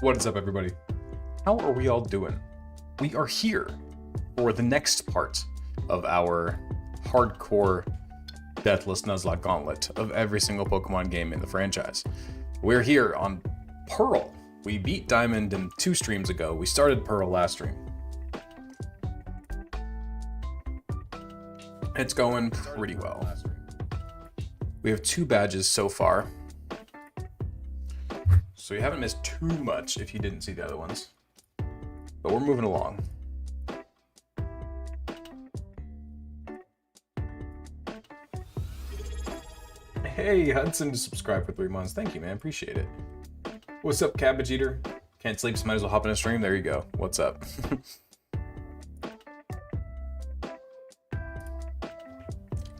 What is up, everybody? How are we all doing? We are here for the next part of our hardcore Deathless Nuzlocke Gauntlet of every single Pokemon game in the franchise. We're here on Pearl. We beat Diamond in 2 streams ago. We started Pearl last stream. It's going pretty well. We have 2 badges so far. So you haven't missed too much if you didn't see the other ones. But we're moving along. Hey, Hudson, to subscribe for 3 months. Thank you, man. Appreciate it. What's up, Cabbage Eater? Can't sleep, so might as well hop in a stream. There you go. What's up?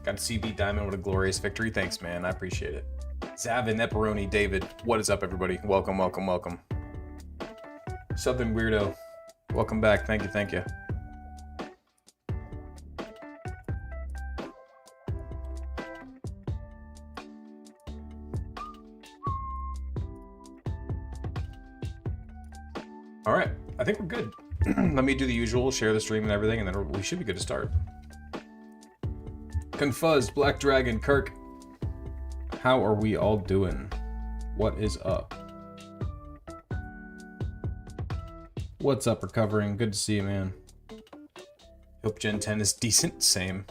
Got to see beat Diamond with a glorious victory. Thanks, man. I appreciate it. Zavin, Epperoni, David. What is up, everybody? Welcome, welcome, welcome. Southern Weirdo. Welcome back. Thank you, thank you. All right, I think we're good. Let me do the usual, share the stream and everything, and then we should be good to start. Confuzz, Black Dragon, Kirk. How are we all doing? What is up? What's up, Recovering? Good to see you, man. Hope Gen 10 is decent. Same.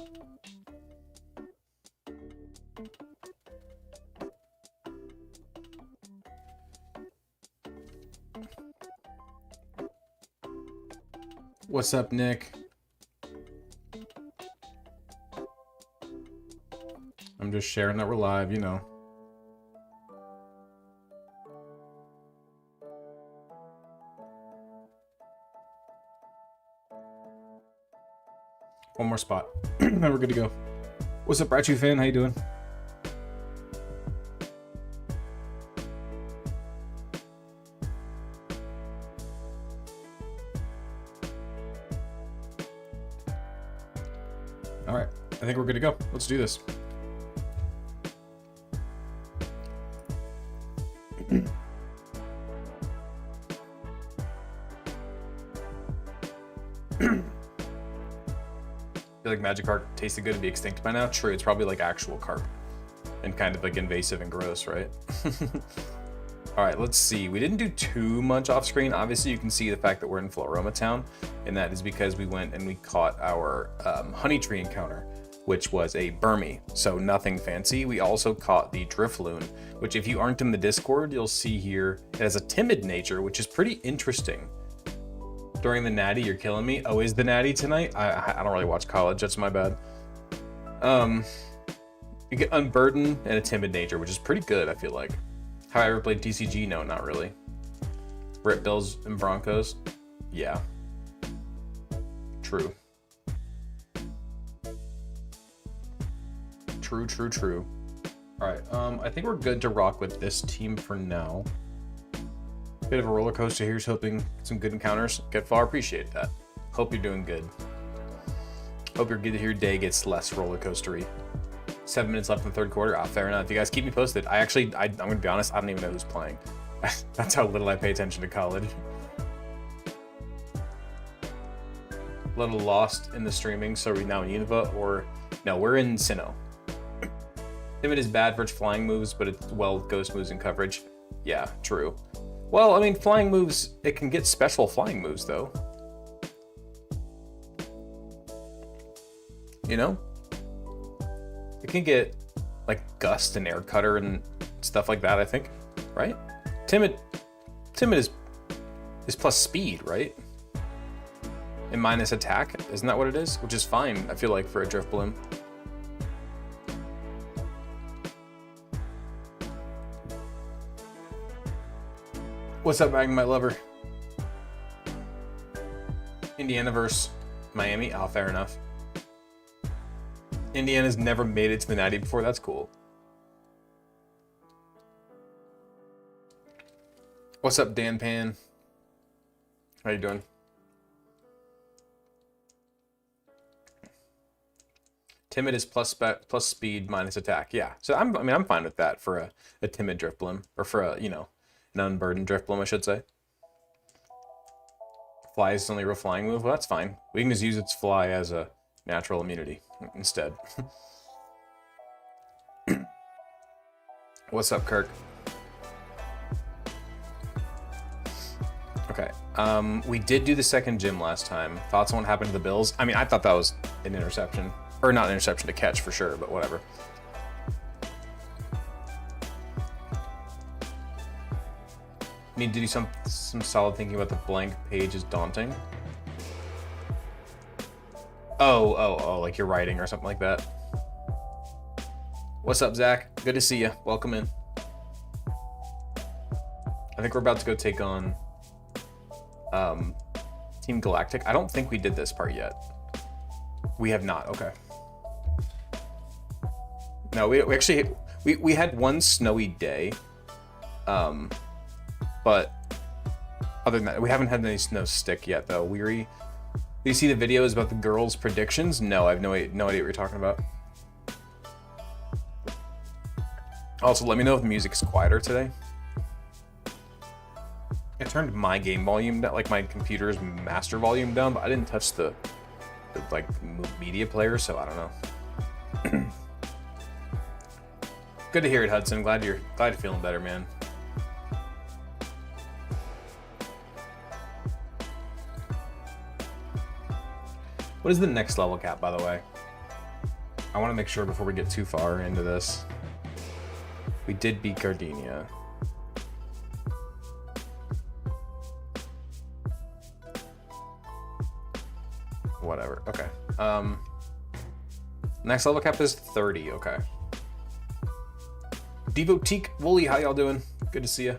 What's up, Nick? I'm just sharing that we're live, you know. One more spot. Then we're good to go. What's up, Rachu fan? How you doing? All right, I think we're good to go. Let's do this. I feel like Magikarp tasted good to be extinct by now. True, it's probably like actual carp and kind of like invasive and gross, right? All right, let's see. We didn't do too much off screen. Obviously, you can see the fact that we're in Floroma Town, and that is because we went and we caught our honey tree encounter, which was a Burmy, so nothing fancy. We also caught the Drifloon, which if you aren't in the Discord, you'll see here it has a timid nature, which is pretty interesting. During the natty, you're killing me. Oh, is the natty tonight? I don't really watch college. That's my bad. You get Unburden and a timid nature, which is pretty good, I feel like. Have I ever played TCG? No, not really. Rip Bills and Broncos? Yeah. True. True, true, true. All right, I think we're good to rock with this team for now. Bit of a roller coaster here, hoping some good encounters get far. Appreciate that. Hope you're doing good. Hope your day gets less roller coastery. 7 minutes left in the 3rd quarter. Ah, fair enough. You guys keep me posted. I'm gonna be honest, I don't even know who's playing. That's how little I pay attention to college. A little lost in the streaming, so are we now in Unova or no? We're in Sinnoh. Timid is bad for its flying moves, but it's well ghost moves and coverage. Yeah, true. Well, I mean, flying moves, it can get special flying moves, though. You know? It can get, like, Gust and Air Cutter and stuff like that, I think. Right? Timid is plus speed, right? And minus attack, isn't that what it is? Which is fine, I feel like, for a Drifloon. What's up, Magnemite Lover? Indiana versus Miami? Oh, fair enough. Indiana's never made it to the natty before. That's cool. What's up, Dan Pan? How you doing? Timid is plus speed minus attack. Yeah, so I'm fine with that for a timid Drifloon, or for a, you know, an unburdened Drifloon, I should say. Fly is only a real flying move. Well, that's fine. We can just use its fly as a natural immunity instead. What's up, Kirk? Okay. We did do the second gym last time. Thoughts on what happened to the Bills? I mean, I thought that was an interception. Or not an interception to catch for sure, but whatever. Need to do some solid thinking about the blank page is daunting. Oh, like you're writing or something like that. What's up, Zach? Good to see you. Welcome in. I think we're about to go take on Team Galactic. I don't think we did this part yet. We have not. Okay. No, we actually we had one snowy day, but other than that, we haven't had any snow stick yet though. Weary. Do you see the videos about the girls' predictions? No, I have no idea what you're talking about. Also, let me know if the music's quieter today. I turned my game volume down, like my computer's master volume down, but I didn't touch the like media player, so I don't know. Good to hear it, Hudson. Glad you're feeling better, man. What is the next level cap, by the way? I want to make sure before we get too far into this. We did beat Gardenia. Whatever. Okay. Next level cap is 30. Okay. Devoteek, Wooly, how y'all doing? Good to see you.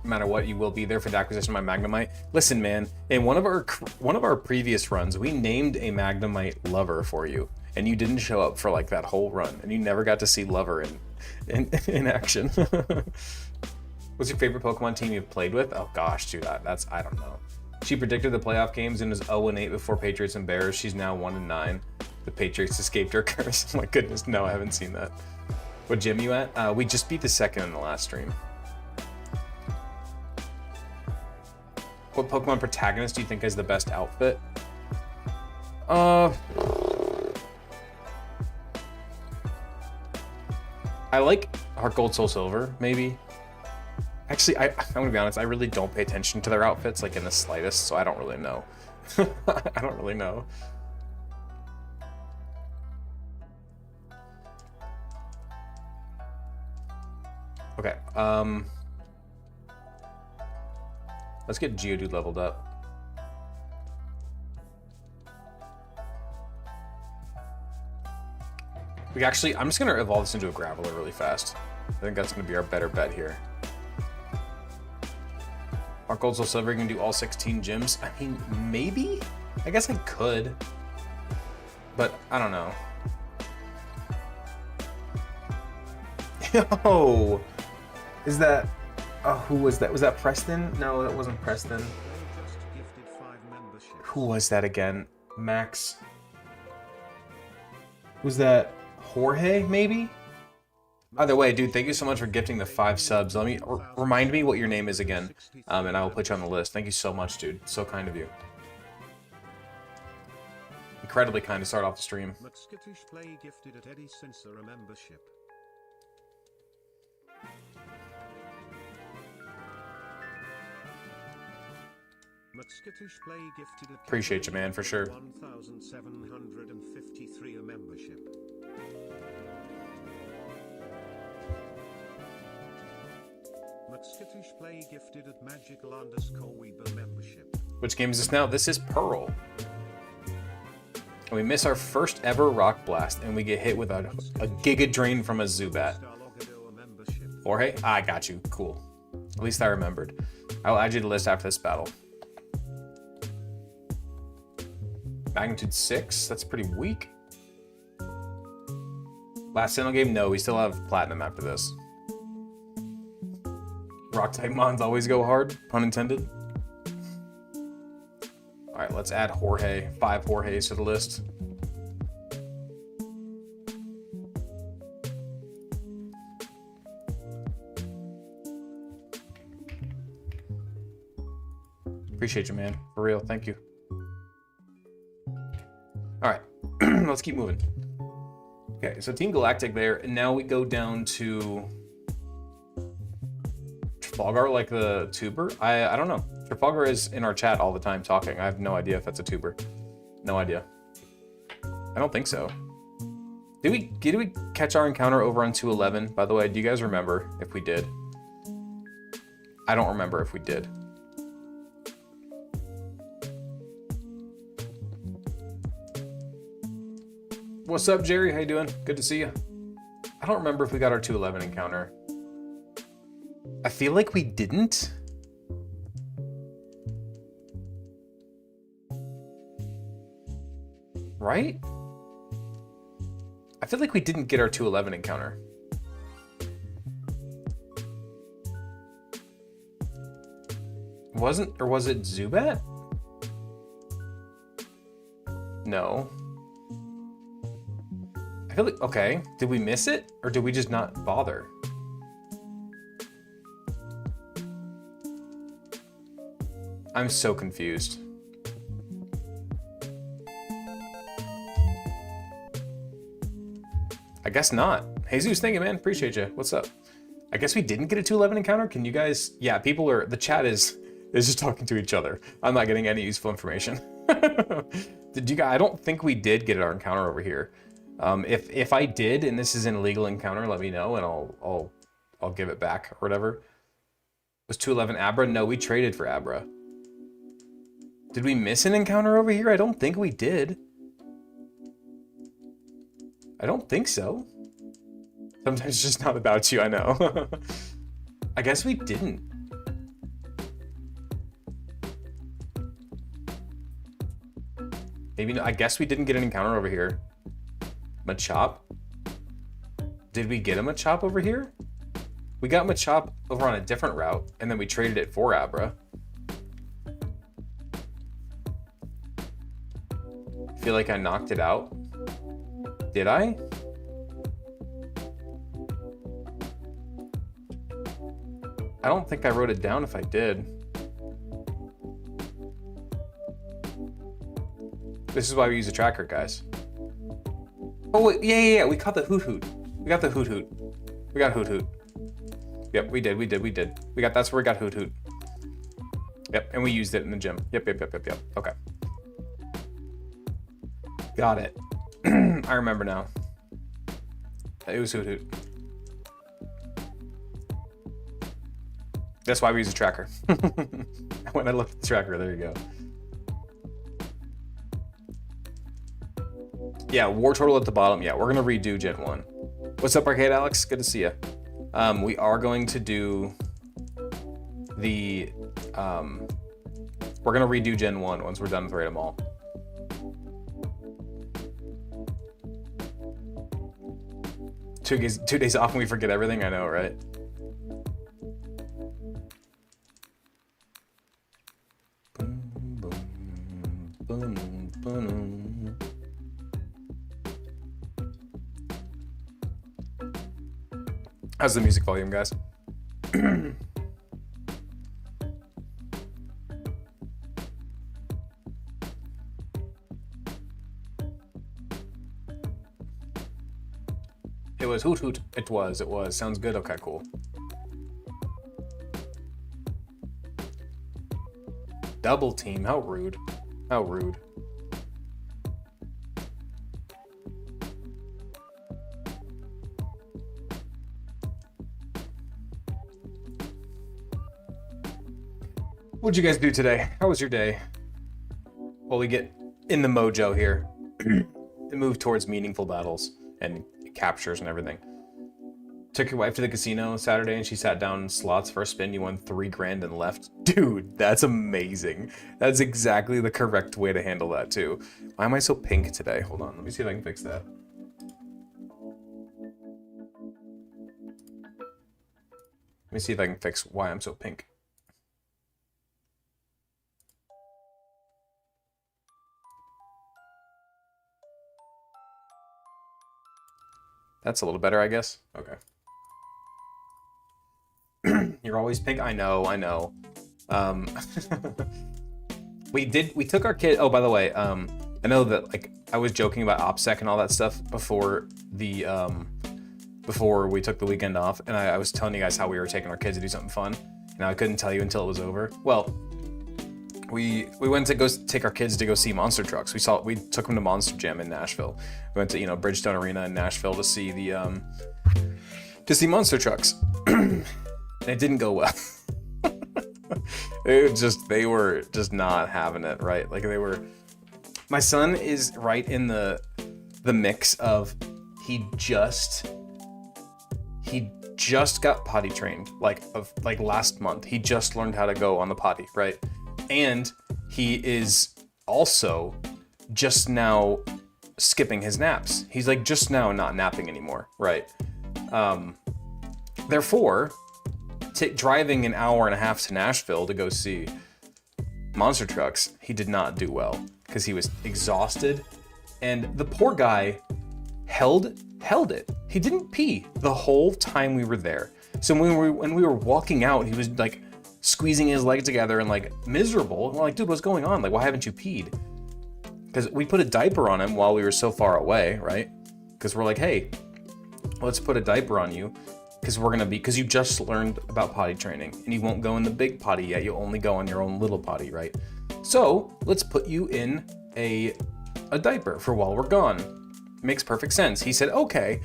No matter what, you will be there for the acquisition of my Magnemite. Listen, man, in one of our previous runs, we named a Magnemite Lover for you, and you didn't show up for like that whole run, and you never got to see Lover in action. What's your favorite Pokemon team you've played with? Oh gosh, dude, I don't know. She predicted the playoff games and was 0-8 before Patriots and Bears. She's now 1-9. The Patriots escaped her curse. Oh my goodness, no, I haven't seen that. What gym you at? We just beat the second in the last stream. What Pokemon protagonist do you think has the best outfit? I like Heart Gold, Soul Silver, maybe. Actually, I'm gonna be honest, I really don't pay attention to their outfits, like in the slightest, so I don't really know. I don't really know. Okay, let's get Geodude leveled up. I'm just gonna evolve this into a Graveler really fast. I think that's gonna be our better bet here. Our Gold Soul Silver, you can do all 16 gyms. I mean, maybe? I guess I could. But I don't know. Yo! Is that... Oh, who was that? Was that Preston? No, that wasn't Preston. Who was that again? Max. Was that Jorge, maybe? Either way, dude, thank you so much for gifting the 5 subs. Let me remind me what your name is again, and I will put you on the list. Thank you so much, dude. So kind of you. Incredibly kind to start off the stream. Play gifted at Eddie Sensor a membership. Play gifted at Appreciate you, man, for sure. 1,753 a membership. Play gifted at magical_Weber membership. Which game is this now? This is Pearl. And we miss our first ever Rock Blast, and we get hit with a Giga Drain from a Zubat. Jorge? I got you. Cool. At least I remembered. I'll add you to the list after this battle. Magnitude 6? That's pretty weak. Last Sinnoh game? No, we still have Platinum after this. Rock type mons always go hard, pun intended. Alright, let's add Jorge. 5 Jorges to the list. Appreciate you, man. For real. Thank you. All right. Let's keep moving. Okay, so Team Galactic there. And now we go down to Trafalgar, like the tuber. I don't know. Trafalgar is in our chat all the time talking. I have no idea if that's a tuber. No idea. I don't think so. Did we catch our encounter over on 211? By the way, do you guys remember if we did? I don't remember if we did. What's up, Jerry? How you doing? Good to see you. I don't remember if we got our 211 encounter. I feel like we didn't. Right? I feel like we didn't get our 211 encounter. Wasn't, or was it Zubat? No. I feel like, okay, did we miss it? Or did we just not bother? I'm so confused. I guess not. Jesus, thank you, man. Appreciate you. What's up? I guess we didn't get a 211 encounter. Can you guys? Yeah, people are. The chat is just talking to each other. I'm not getting any useful information. Did you guys? I don't think we did get our encounter over here. If I did, and this is an illegal encounter, let me know, and I'll give it back or whatever. Was 211 Abra? No, we traded for Abra. Did we miss an encounter over here? I don't think we did. I don't think so. Sometimes it's just not about you, I know. I guess we didn't. Maybe, I guess we didn't get an encounter over here. Machop? Did we get a Machop over here? We got Machop over on a different route, and then we traded it for Abra. I feel like I knocked it out. Did I? I don't think I wrote it down if I did. This is why we use a tracker, guys. Oh, wait, yeah. We caught the Hoot Hoot. We got the Hoot Hoot. We got Hoot Hoot. Yep, we did. We got, that's where we got Hoot Hoot. Yep, and we used it in the gym. Yep. Okay. Got it. I remember now. It was Hoot Hoot. That's why we use a tracker. When I looked at the tracker, there you go. Yeah, War Turtle at the bottom. Yeah, we're gonna redo Gen 1. What's up, Arcade Alex? Good to see you. We are going to do the, we're gonna redo Gen 1 once we're done with Raid 'em All. Two days off and we forget everything, I know, right? How's the music volume, guys? It was Hoot Hoot. It was. Sounds good. Okay, cool. Double team. How rude. How rude. What'd you guys do today? How was your day? Well, we get in the mojo here to move towards meaningful battles and captures and everything. Took your wife to the casino Saturday and she sat down in slots for a spin. You won $3 grand and left. Dude, that's amazing. That's exactly the correct way to handle that too. Why am I so pink today? Hold on, let me see if I can fix that. Let me see if I can fix why I'm so pink. That's a little better, I guess. Okay. You're always pink. I know. We took our kid. Oh, by the way, I know that like I was joking about OPSEC and all that stuff before the before we took the weekend off, and I was telling you guys how we were taking our kids to do something fun. And I couldn't tell you until it was over. Well, we went to go take our kids to go see monster trucks. We took them to Monster Jam in Nashville. We went to Bridgestone Arena in Nashville to see the monster trucks. And it didn't go well. They were just not having it, right? Like my son is right in the mix of he just got potty trained like last month. He just learned how to go on the potty, right? And he is also just now skipping his naps. He's like just now not napping anymore, right? Therefore, driving an hour and a half to Nashville to go see monster trucks, he did not do well because he was exhausted, and the poor guy held it. He didn't pee the whole time we were there. So when we were walking out, he was like squeezing his legs together and like miserable. We're like, dude, what's going on? Like, why haven't you peed? Because we put a diaper on him while we were so far away, right? Because we're like, hey, let's put a diaper on you because you just learned about potty training and you won't go in the big potty yet. You'll only go on your own little potty, right? So let's put you in a diaper for while we're gone. Makes perfect sense. He said, okay.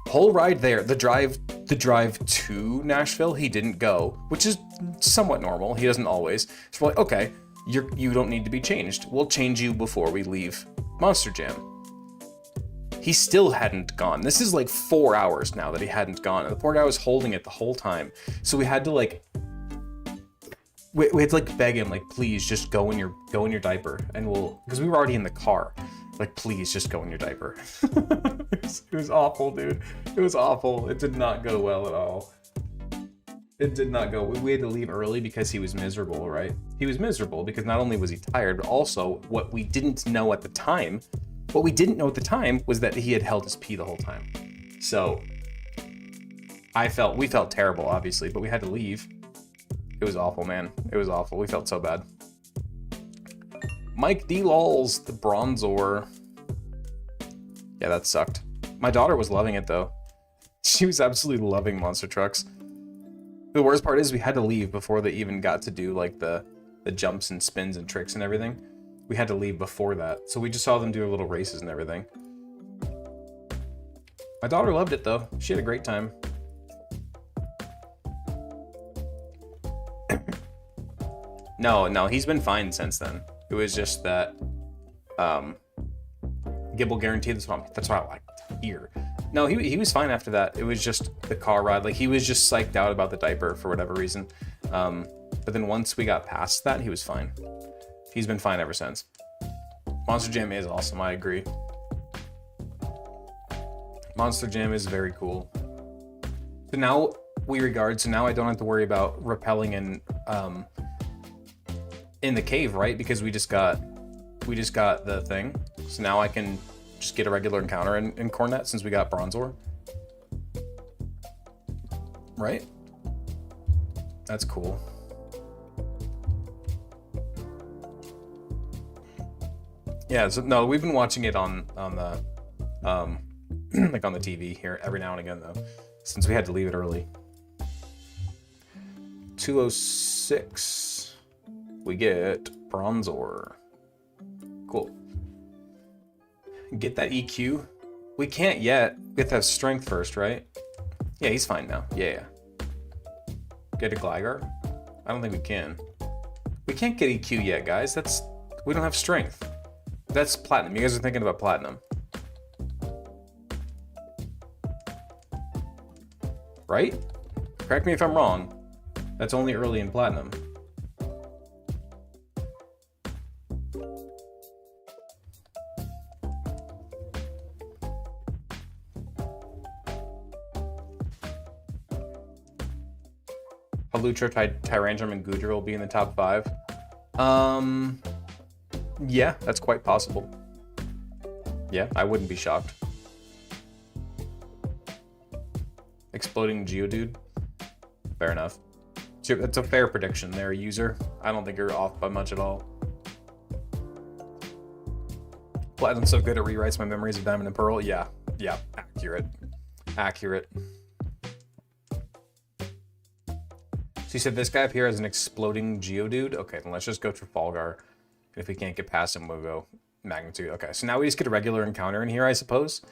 Whole ride there, the drive to Nashville, he didn't go, which is somewhat normal. He doesn't always. So we're like, okay, you don't need to be changed. We'll change you before we leave Monster Jam. He still hadn't gone. This is like 4 hours now that he hadn't gone, and the poor guy was holding it the whole time. So we had to like, we had to like beg him, like, please just go in your diaper, and because we were already in the car. Like, please just go in your diaper. It was awful, dude. It was awful. It did not go well at all. It did not go. We had to leave early because he was miserable, right? He was miserable because not only was he tired, but also what we didn't know at the time was that he had held his pee the whole time. So we felt terrible, obviously, but we had to leave. It was awful, man. It was awful. We felt so bad. Mike D. Lols, the Bronzor. Yeah, that sucked. My daughter was loving it, though. She was absolutely loving monster trucks. The worst part is we had to leave before they even got to do, like, the jumps and spins and tricks and everything. We had to leave before that. So we just saw them do their little races and everything. My daughter loved it, though. She had a great time. No, he's been fine since then. It was just that Gible guaranteed this one. That's what I like to hear. No, he was fine after that. It was just the car ride. Like, he was just psyched out about the diaper for whatever reason. But then once we got past that, he was fine. He's been fine ever since. Monster Jam is awesome, I agree. Monster Jam is very cool. So now I don't have to worry about rappelling in the cave, right? Because we just got the thing. So now I can just get a regular encounter in Coronet since we got Bronzor. Right? That's cool. Yeah, so no, we've been watching it on the like on the TV here every now and again though, since we had to leave it early. 206. We get Bronzor. Cool. Get that EQ. We can't yet. We have to have strength first, right? Yeah, he's fine now. Yeah. Get a Gligar? I don't think we can. We can't get EQ yet, guys. We don't have strength. That's platinum. You guys are thinking about platinum. Right? Correct me if I'm wrong. That's only early in platinum. Halutra, Tyrantrum, and Goodra will be in the top 5. Yeah, that's quite possible. Yeah, I wouldn't be shocked. Exploding Geodude? Fair enough. That's a fair prediction there, user. I don't think you're off by much at all. Platinum's so good it rewrites my memories of Diamond and Pearl. Yeah, yeah, accurate. Accurate. So you said this guy up here has an exploding Geodude? Okay, then let's just go Trafalgar. If we can't get past him, we'll go Magnitude. Okay, so now we just get a regular encounter in here, I suppose.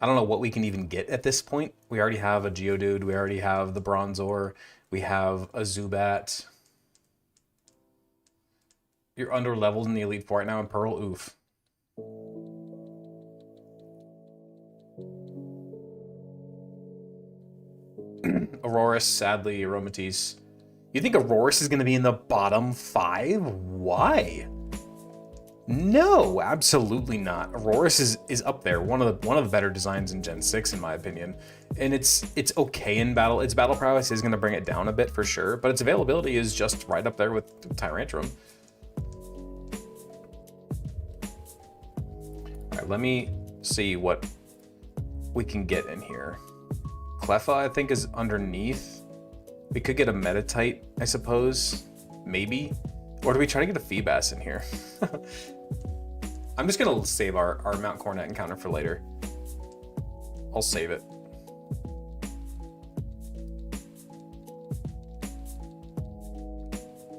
I don't know what we can even get at this point. We already have a Geodude. We already have the Bronzor. We have a Zubat. You're under-leveled in the Elite Four right now in Pearl. Oof. Aurorus, sadly, Aromatisse. You think Aurorus is going to be in the bottom 5? Why? No, absolutely not. Aurorus is up there, one of the better designs in Gen 6 in my opinion. And it's okay in battle. Its battle prowess is going to bring it down a bit for sure, but its availability is just right up there with Tyrantrum. All right, let me see what we can get in here. Cleffa, I think, is underneath. We could get a Metatite, I suppose. Maybe. Or do we try to get a Feebas in here? I'm just going to save our Mount Coronet encounter for later. I'll save it.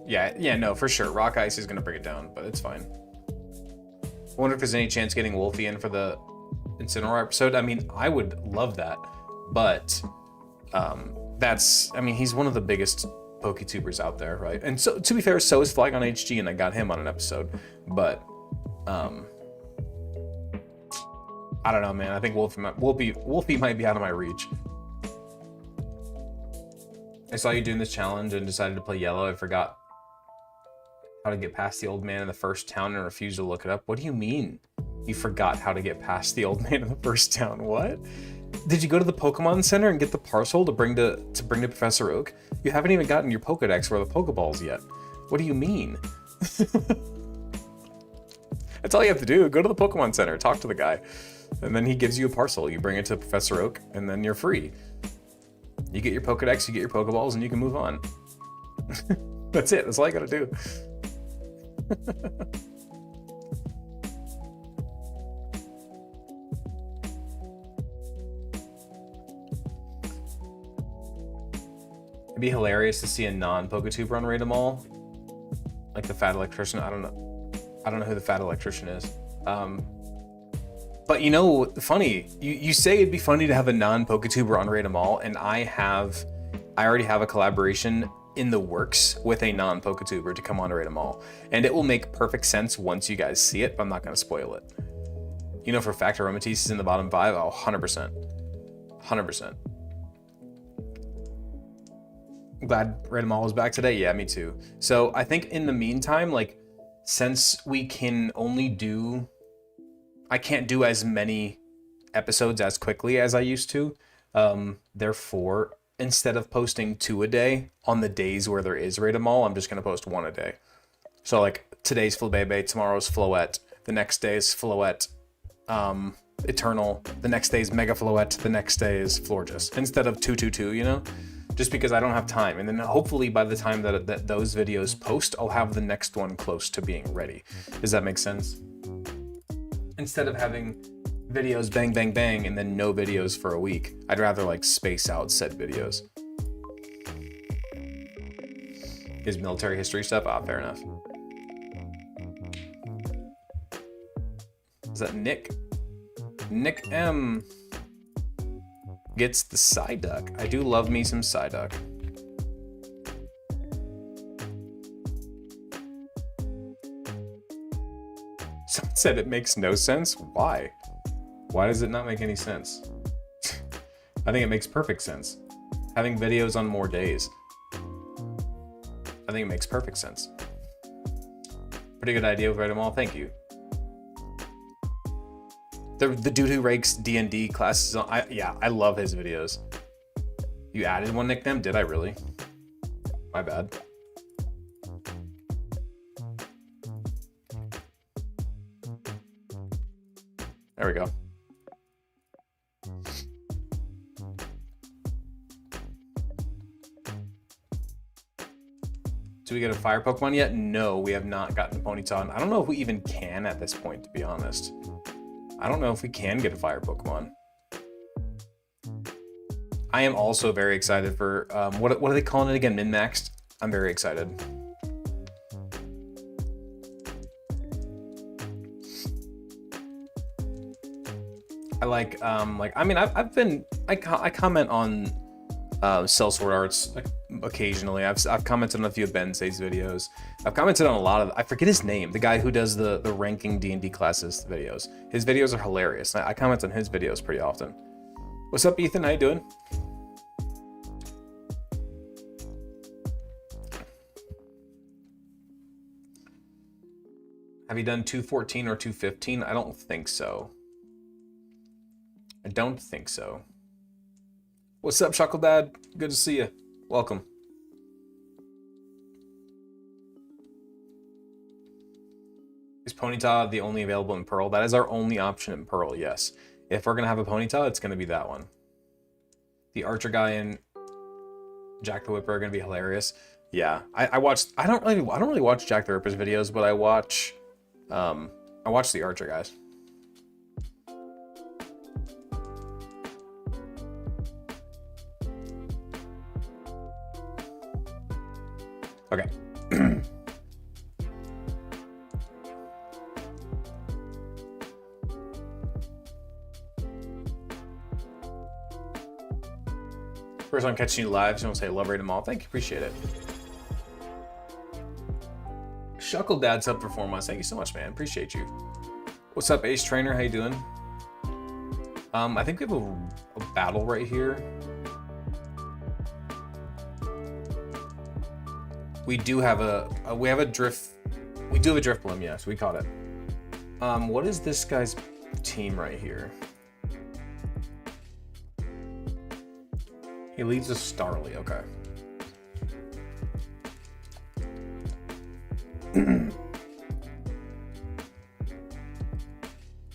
Yeah, no, for sure. Rock Ice is going to bring it down, but it's fine. I wonder if there's any chance getting Wolfie in for the Incineroar episode. I mean, I would love that, but I mean, he's one of the biggest PokeTubers out there, right? And so, to be fair, so is Flygon HG, and I got him on an episode, but I don't know, man. I think Wolfie might be out of my reach. I saw you doing this challenge and decided to play yellow. I forgot how to get past the old man in the first town and refused to look it up. What do you mean? You forgot how to get past the old man in the first town? What? Did you go to the Pokemon Center and get the parcel to bring to Professor Oak? You haven't even gotten your Pokedex or the Pokeballs yet. What do you mean? That's all you have to do. Go to the Pokemon Center, talk to the guy, and then he gives you a parcel. You bring it to Professor Oak, and then you're free. You get your Pokedex, you get your Pokeballs, and you can move on. That's it. That's all you gotta do. It'd be hilarious to see a non-PokeTuber run Raid 'em all. Like the Fat Electrician. I don't know who the Fat Electrician is. But you know, funny, you say it'd be funny to have a non-PokeTuber on Raid 'em all, and I already have a collaboration in the works with a non-PokeTuber to come on Raid 'em all. And it will make perfect sense once you guys see it, but I'm not gonna spoil it. You know for a fact Aromatisse is in the bottom 5? Oh, 100%. 100%. Glad Raid 'em all is back today. Yeah, me too. So I think in the meantime, like, since we can only do, I can't do as many episodes as quickly as I used to. Therefore, instead of posting 2 a day on the days where there is Raid 'em all, I'm just going to post 1 a day. So like today's Flabebe, tomorrow's Floette, the next day is Floette, Eternal, the next day is Mega Floette, the next day is Florges, instead of 222, you know? Just because I don't have time. And then hopefully by the time that those videos post, I'll have the next one close to being ready. Does that make sense? Instead of having videos bang, bang, bang, and then no videos for a week, I'd rather like space out said videos. Is military history stuff? Ah, fair enough. Is that Nick? Nick M gets the Psyduck. I do love me some Psyduck. Someone said it makes no sense. Why? Why does it not make any sense? I think it makes perfect sense. Having videos on more days. I think it makes perfect sense. Pretty good idea with Raid 'em all. Thank you. The dude who rakes D&D classes on, I love his videos. You added one nickname? Did I really? My bad. There we go. Do we get a fire Pokemon yet? No, we have not gotten Ponyta. I don't know if we even can at this point, to be honest. I don't know if we can get a fire Pokemon. I am also very excited for, what are they calling it again? Min-maxed? I'm very excited. I like, I mean, I comment on Cell Sword Arts occasionally. I've commented on a few of Bensei's videos. I've commented on a lot of, I forget his name, the guy who does the ranking D&D classes videos. His videos are hilarious. I comment on his videos pretty often. What's up, Ethan? How you doing? Have you done 214 or 215? I don't think so. I don't think so. What's up, Chuckle Dad? Good to see you. Welcome. Is Ponyta the only available in Pearl? That is our only option in Pearl, yes. If we're gonna have a Ponyta, it's gonna be that one. The Archer guy and Jack the Whipper are gonna be hilarious. Yeah, I don't really watch Jack the Ripper's videos, but I watch the Archer guys. Okay. First time catching you live, so I want to say love rate them all. Thank you, appreciate it. Shuckle Dad's up for 4 months. Thank you so much, man. Appreciate you. What's up, Ace Trainer? How you doing? I think we have a battle right here. We do have a drift. We do have a drift bloom, yes, we caught it. What is this guy's team right here? He leads a Starly, okay.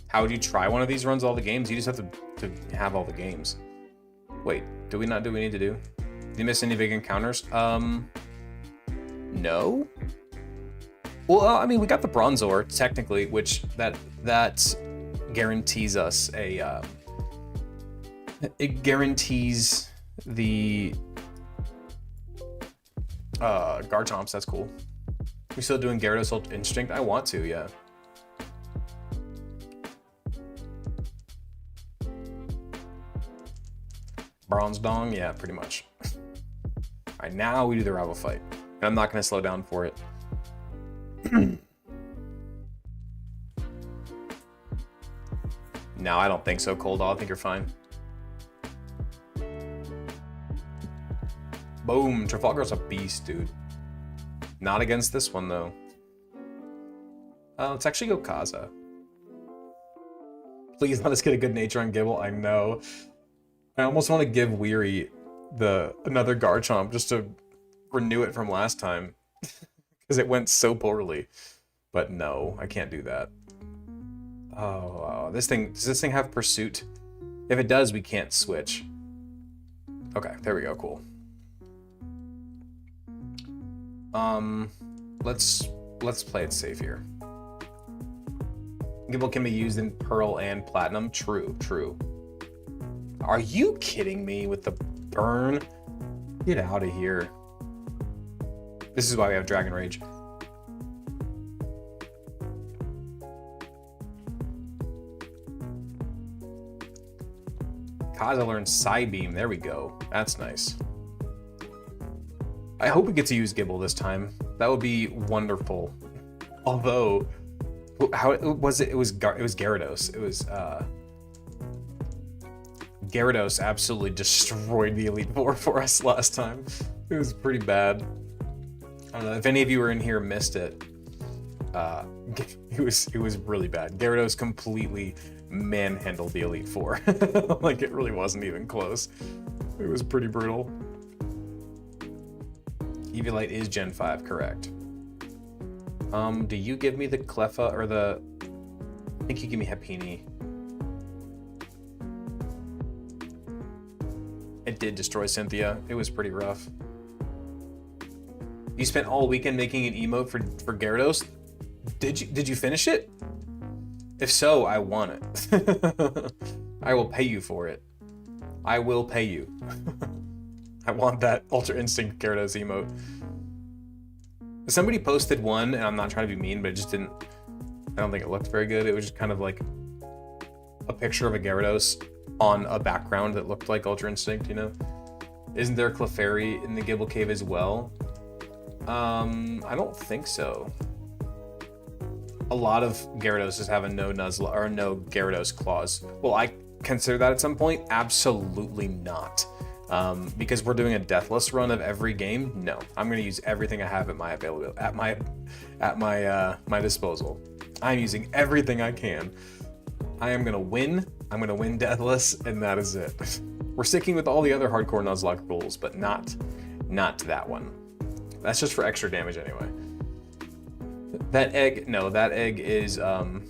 How would you try one of these runs all the games? You just have to have all the games. Wait, do we not do what we need to do? Did you miss any big encounters? No. Well, I mean, we got the Bronzor technically, which that guarantees us a. It guarantees the Garchomps. That's cool. We still doing Gyarados Ultra Instinct? I want to, yeah. Bronze Dong, yeah, pretty much. All right, now we do the rival fight. And I'm not going to slow down for it. No, I don't think so, Coldall. I think you're fine. Boom. Trafalgar's a beast, dude. Not against this one, though. Let's actually go Kaza. Please let us get a good nature on Gible. I know. I almost want to give Weary another Garchomp just to renew it from last time. Because it went so poorly. But no, I can't do that. Oh, does this thing have Pursuit? If it does, we can't switch. Okay, there we go, cool. Let's play it safe here. Gible can be used in Pearl and Platinum. True. Are you kidding me with the burn? Get out of here. This is why we have Dragon Rage. Kaza learned Psybeam. There we go. That's nice. I hope we get to use Gible this time. That would be wonderful. Although, how was it? It was Gyarados. It was Gyarados absolutely destroyed the Elite Four for us last time. It was pretty bad. I don't know if any of you were in here and missed it. It was really bad. Gyarados completely manhandled the Elite Four. Like, it really wasn't even close. It was pretty brutal. Eviolite is Gen 5, correct. Do you give me the Cleffa or the... I think you give me Happiny. It did destroy Cynthia. It was pretty rough. You spent all weekend making an emote for Gyarados? Did you finish it? If so, I want it. I will pay you for it. I will pay you. I want that Ultra Instinct Gyarados emote. Somebody posted one, and I'm not trying to be mean, but it just didn't... I don't think it looked very good. It was just kind of like a picture of a Gyarados on a background that looked like Ultra Instinct, you know? Isn't there a Clefairy in the Gible Cave as well? I don't think so. A lot of Gyarados have a no Nuzlocke or no Gyarados clause. Will I consider that at some point? Absolutely not. Because we're doing a deathless run of every game. No, I'm going to use everything I have at my my disposal. I'm using everything I can. I am going to win. I'm going to win deathless, and that is it. We're sticking with all the other hardcore Nuzlocke rules, but not that one. That's just for extra damage anyway. That egg, no, that egg is Clefairy,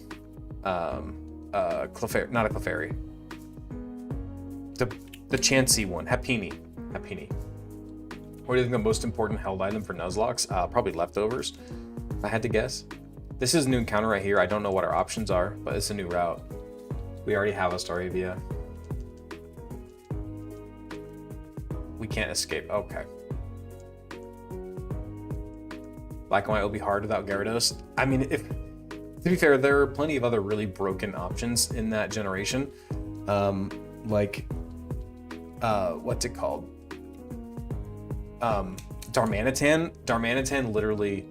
not a Clefairy. The Chansey one, Happiny. What do you think the most important held item for Nuzlocks? Probably leftovers, if I had to guess. This is a new encounter right here. I don't know what our options are, but it's a new route. We already have a Staravia. We can't escape, okay. Black and White will be hard without Gyarados. I mean, to be fair, there are plenty of other really broken options in that generation. Like, what's it called? Darmanitan. Darmanitan literally,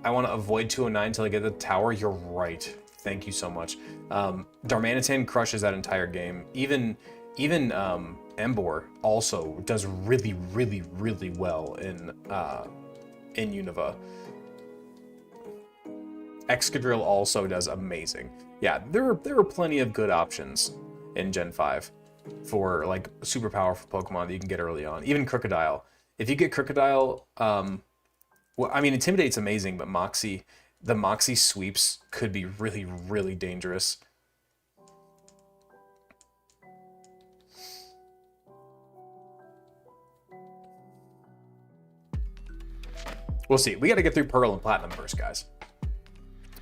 I want to avoid 209 until I get the tower. You're right. Thank you so much. Darmanitan crushes that entire game. Even Emboar also does really well in Unova. Excadrill also does amazing. Yeah, there are plenty of good options in Gen 5 for like super powerful Pokemon that you can get early on. Even Crocodile. If you get Crocodile, well, I mean, Intimidate's amazing, but Moxie, the Moxie sweeps could be really dangerous. We'll see. We got to get through Pearl and Platinum first, guys.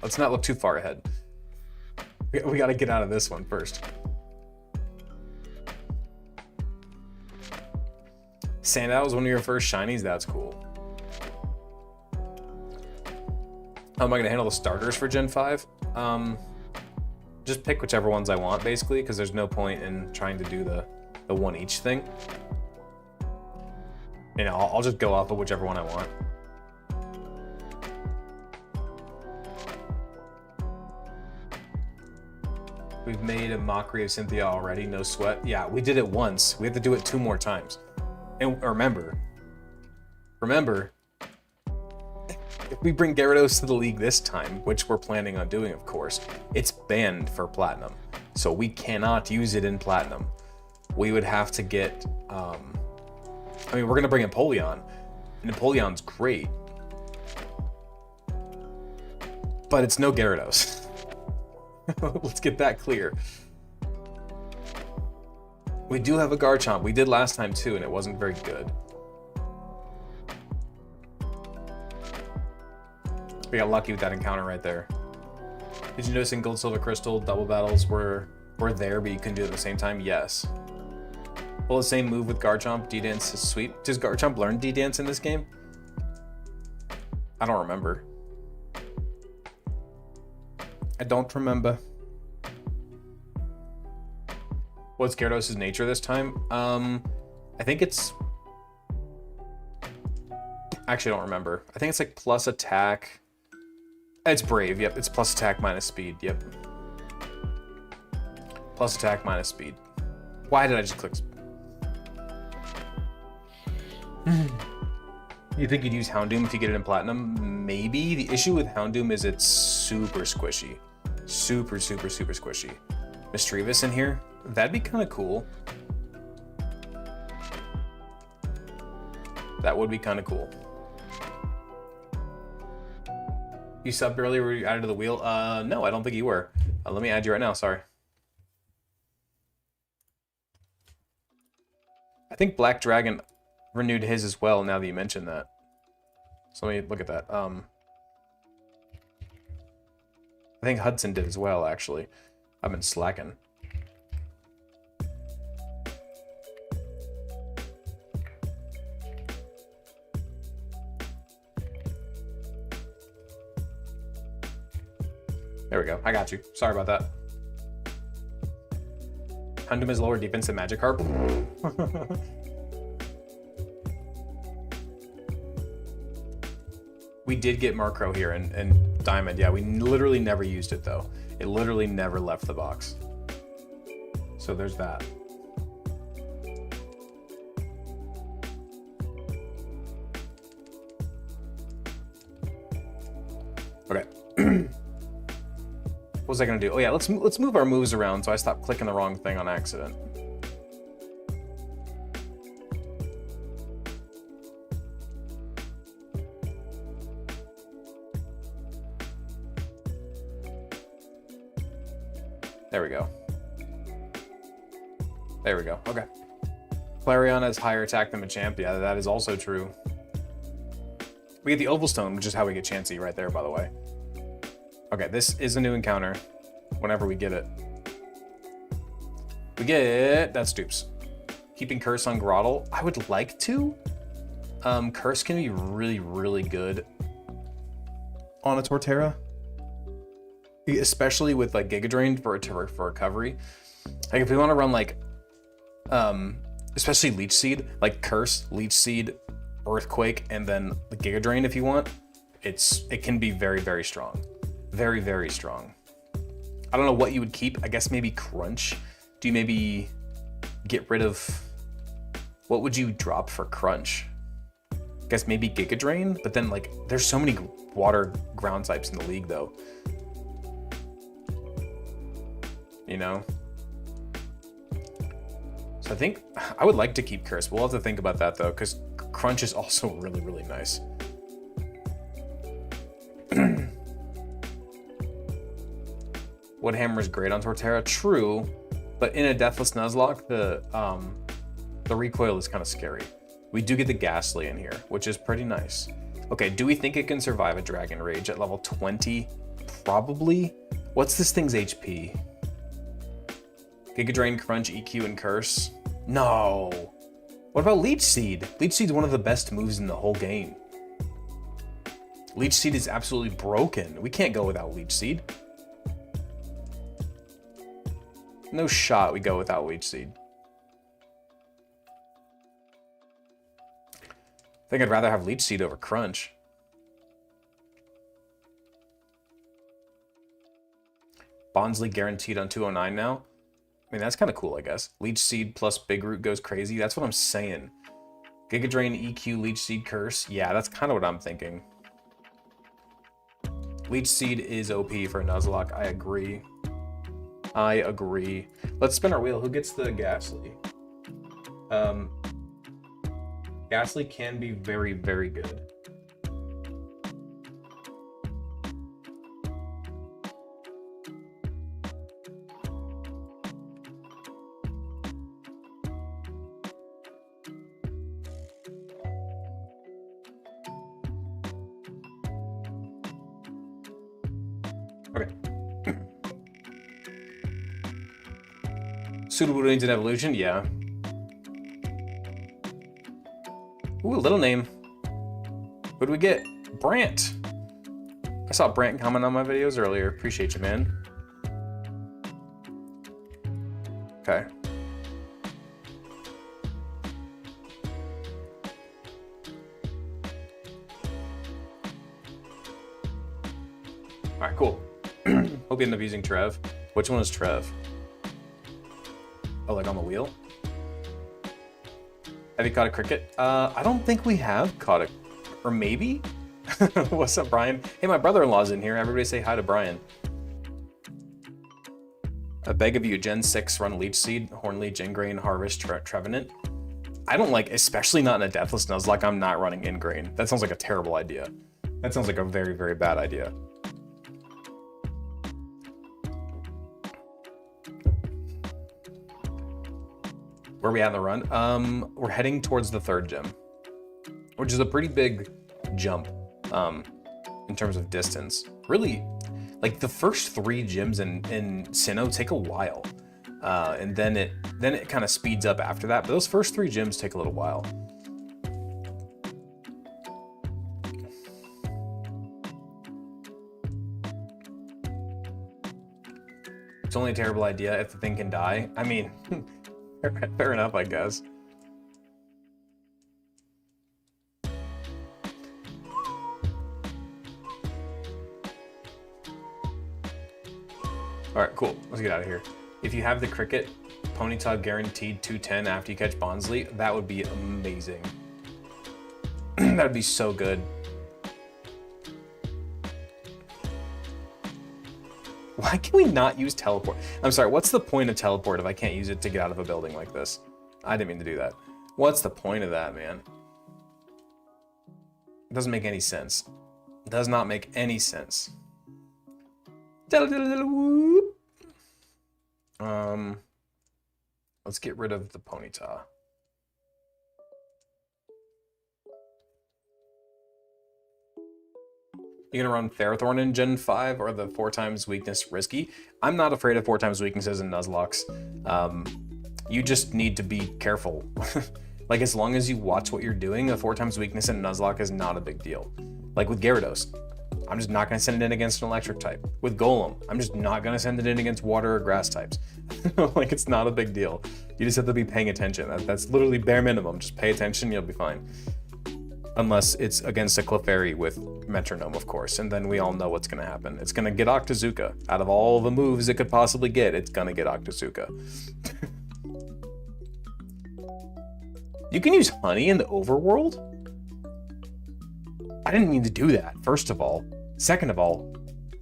Let's not look too far ahead. We got to get out of this one first. Sandile was one of your first shinies? That's cool. How am I going to handle the starters for Gen 5? Just pick whichever ones I want, basically, because there's no point in trying to do the one each thing. You know, I'll just go off of whichever one I want. We've made a mockery of Cynthia already, no sweat. Yeah, we did it once. We have to do it 2 more times. And remember, if we bring Gyarados to the league this time, which we're planning on doing, of course, it's banned for Platinum. So we cannot use it in Platinum. We would have to get, I mean, we're gonna bring Empoleon, and Empoleon's great, but it's no Gyarados. Let's get that clear. We do have a Garchomp. We did last time too, and it wasn't very good. We got lucky with that encounter right there. Did you notice in Gold, Silver, Crystal, double battles were there, but you couldn't do it at the same time? Yes. Well, the same move with Garchomp, D-Dance is sweet. Does Garchomp learn D-Dance in this game? I don't remember. I don't remember. What's Gyarados' nature this time? I think it's... Actually, I don't remember. I think it's like plus attack. It's brave, yep. It's plus attack minus speed, yep. Plus attack minus speed. Why did I just click? You think you'd use Houndoom if you get it in Platinum? Maybe. The issue with Houndoom is it's super squishy. Super squishy. Mischievous in here? That'd be kind of cool. That would be kind of cool. You subbed earlier, were you added to the wheel? No, I don't think you were. Let me add you right now, sorry. I think Black Dragon renewed his as well now that you mentioned that. So let me look at that. I think Hudson did as well, actually. I've been slacking. There we go. I got you. Sorry about that. Hundum is lower defense than Magikarp. We did get Murkrow here and Diamond. Yeah, we literally never used it though. It literally never left the box. So there's that. Okay. What was I gonna do? Oh yeah, let's move our moves around so I stop clicking the wrong thing on accident. There we go. There we go. Okay. Flareon has higher attack than Machamp. Yeah, that is also true. We get the Oval Stone, which is how we get Chansey right there, by the way. Okay, this is a new encounter whenever we get it. We get that Stoops. Keeping Curse on Groddle. I would like to. Curse can be really, really good on a Torterra. Especially with like Giga Drain for recovery. Like if we want to run like especially Leech Seed, like Curse, Leech Seed, Earthquake, and then the Giga Drain if you want, it can be very, very strong. Very, very strong. I don't know what you would keep. I guess maybe Crunch. Do you maybe get rid of, what would you drop for Crunch? I guess maybe Giga Drain, but then like there's so many water ground types in the league though. You know? So I think I would like to keep Curse. We'll have to think about that though, because Crunch is also really, really nice. Wood Hammer is great on Torterra, true, but in a Deathless Nuzlocke, the recoil is kind of scary. We do get the Ghastly in here, which is pretty nice. Okay, do we think it can survive a Dragon Rage at level 20? Probably. What's this thing's HP? Giga Drain, Crunch, EQ, and Curse? No. What about Leech Seed? Leech Seed's one of the best moves in the whole game. Leech Seed is absolutely broken. We can't go without Leech Seed. No shot we go without Leech Seed. I think I'd rather have Leech Seed over Crunch. Bonsley guaranteed on 209 now. I mean, that's kind of cool, I guess. Leech Seed plus Big Root goes crazy. That's what I'm saying. Giga Drain, EQ, Leech Seed, Curse. Yeah, that's kind of what I'm thinking. Leech Seed is OP for Nuzlocke. I agree. I agree. Let's spin our wheel. Who gets the Ghastly? Ghastly can be very, very good. Suitable range in evolution, yeah. Ooh, little name. What do we get? Brant. I saw Brant comment on my videos earlier. Appreciate you, man. Okay. All right, cool. Hope you end up using Trev. Which one is Trev? Oh, like on the wheel? Have you caught a cricket? I don't think we have caught a... Or maybe? What's up, Brian? Hey, my brother-in-law's in here. Everybody say hi to Brian. I beg of you, Gen 6 run Leech Seed, Hornleech, Ingrain, Harvest, Trevenant. I don't like, especially not in a Deathless Nuzlocke, I'm not running Ingrain. That sounds like a terrible idea. That sounds like a very, very bad idea. Where are we at in the run? We're heading towards the 3rd gym, which is a pretty big jump in terms of distance. Really, Like the first 3 gyms in Sinnoh take a while. And then it kind of speeds up after that, but those first 3 gyms take a little while. It's only a terrible idea if the thing can die. I mean, fair enough, I guess. All right, cool. Let's get out of here. If you have the cricket, Ponyta guaranteed 210 after you catch Bonsley, that would be amazing. That would be so good. Why can we not use teleport? I'm sorry, what's the point of teleport if I can't use it to get out of a building like this? I didn't mean to do that. What's the point of that, man? It doesn't make any sense. It does not make any sense. Let's get rid of the Ponyta. You gonna run Ferrothorn in Gen 5 or the 4 times weakness risky? I'm not afraid of 4 times weaknesses in Nuzlocke. You just need to be careful. Like, as long as you watch what you're doing, a 4 times weakness in Nuzlocke is not a big deal. Like with Gyarados, I'm just not gonna send it in against an electric type. With Golem, I'm just not gonna send it in against water or grass types. Like, it's not a big deal. You just have to be paying attention. That's literally bare minimum. Just pay attention, you'll be fine. Unless it's against a Clefairy with Metronome, of course, and then we all know what's gonna happen. It's gonna get Octazooka. Out of all the moves it could possibly get, it's gonna get Octazooka. You can use honey in the overworld? I didn't mean to do that, first of all. Second of all,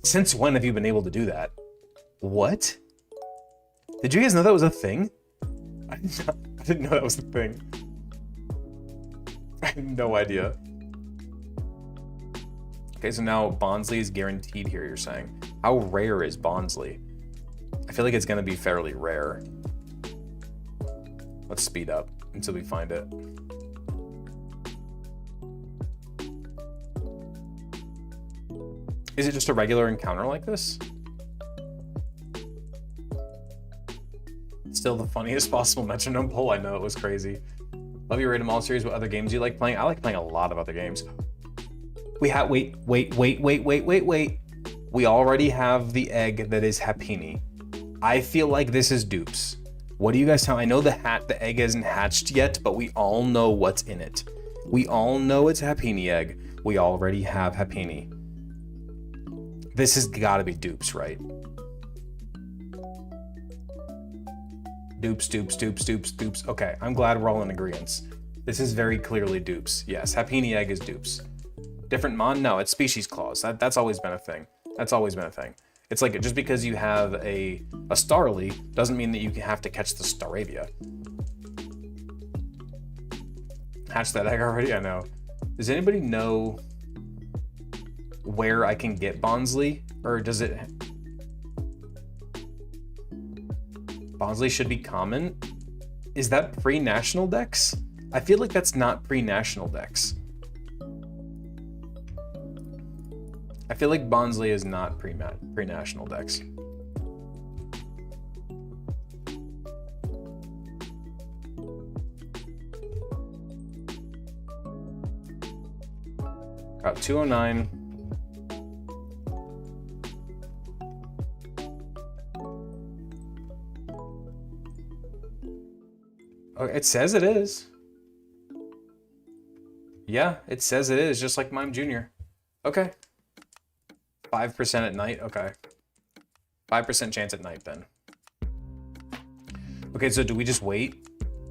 since when have you been able to do that? What? Did you guys know that was a thing? I didn't know that was a thing. I have no idea. Okay, so now Bonsley is guaranteed here, you're saying. How rare is Bonsley? I feel like it's gonna be fairly rare. Let's speed up until we find it. Is it just a regular encounter like this? Still the funniest possible metronome poll. I know, it was crazy. Love your Raid 'em All series. What other games do you like playing? I like playing a lot of other games. We have, wait. We already have the egg that is Happiny. I feel like this is dupes. What do you guys tell? I know the egg isn't hatched yet, but we all know what's in it. We all know it's Happiny egg. We already have Happiny. This has gotta be dupes, right? Dupes. Okay, I'm glad we're all in agreement. This is very clearly dupes. Yes, Happiny egg is dupes. Different mon? No, it's species clause. That's always been a thing. That's always been a thing. It's like, just because you have a Starly doesn't mean that you have to catch the Staravia. Hatch that egg already? I know. Does anybody know where I can get Bonsley? Or does it... Bonsley should be common. Is that pre-national dex? I feel like that's not pre-national dex. I feel like Bonsley is not pre-national dex. Got 209. Oh, it says it is. Yeah, it says it is, just like Mime Jr. Okay. 5% at night, okay. 5% chance at night then. Okay, so do we just wait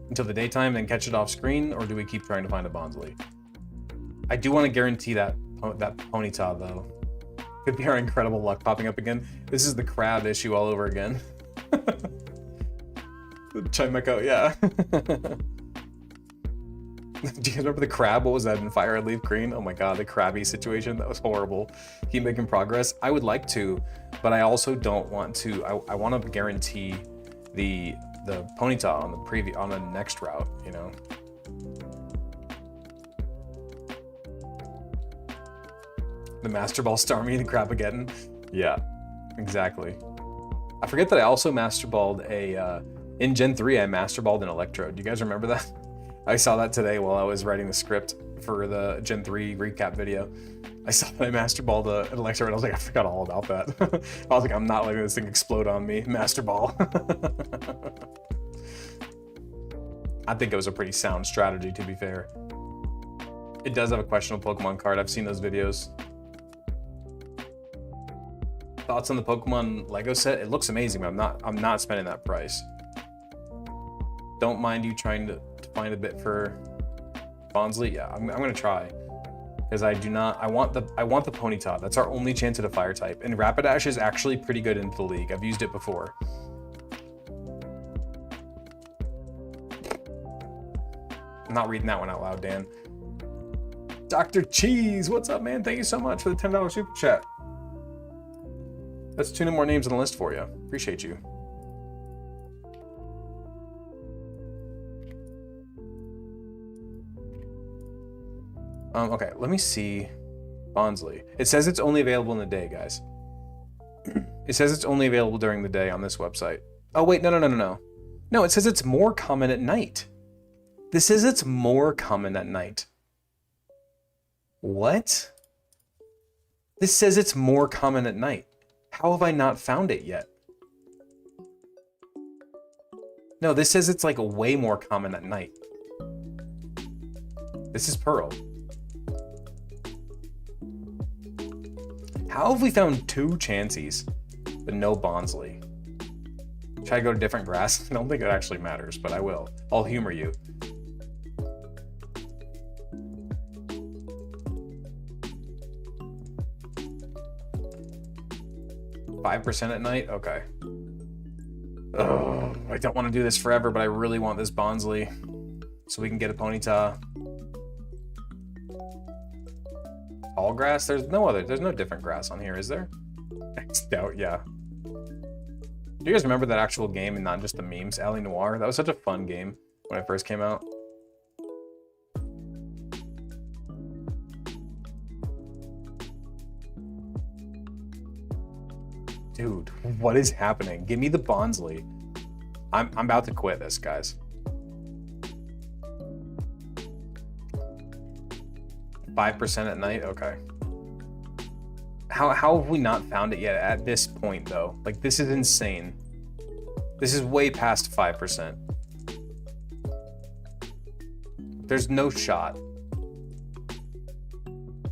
until the daytime and catch it off screen, or do we keep trying to find a Bonsley? I do want to guarantee that Ponyta though. Could be our incredible luck popping up again. This is the crab issue all over again. Chimeco, yeah. Do you guys remember the crab? What was that in Fire and Leaf Green? Oh my god, the crabby situation. That was horrible. Keep making progress. I would like to, but I also don't want to. I want to guarantee the Ponyta on the next route, you know. The Master Ball Starmie, the Crabageddon. Yeah. exactly. I forget that I also master balled a in Gen 3. I master balled an Electrode. Do you guys remember that? I saw that today while I was writing the script for the Gen 3 recap video. I saw that I master balled an Electrode, and I was like, I forgot all about that. I was like, I'm not letting this thing explode on me. Master ball. I think it was a pretty sound strategy, to be fair. It does have a questionable Pokemon card. I've seen those videos. Thoughts on the Pokemon Lego set? It looks amazing, but I'm not spending that price. Don't mind you trying to find a bit for Bonsley. Yeah, I'm gonna try. Because I want the Ponyta. That's our only chance at a fire type. And Rapidash is actually pretty good into the league. I've used it before. I'm not reading that one out loud, Dan. Dr. Cheese, what's up, man? Thank you so much for the $10 super chat. That's 2 more names on the list for you. Appreciate you. Okay, let me see Bonsley. It says it's only available in the day, guys. It says it's only available during the day on this website. Oh, wait, no. No, it says it's more common at night. This says it's more common at night. What? This says it's more common at night. How have I not found it yet? No, this says it's like way more common at night. This is Pearl. How have we found 2 Chanseys, but no Bonsley? Should I go to different grass? I don't think it actually matters, but I will. I'll humor you. $5% at night? Okay. Oh, I don't want to do this forever, but I really want this Bonsley so we can get a Ponyta. All grass? There's no different grass on here, is there? I doubt, yeah. Do you guys remember that actual game and not just the memes? Alley Noir? That was such a fun game when it first came out. Dude, what is happening? Give me the Bonsley. I'm about to quit this, guys. 5% at night? Okay. How have we not found it yet at this point, though? Like, this is insane. This is way past 5%. There's no shot.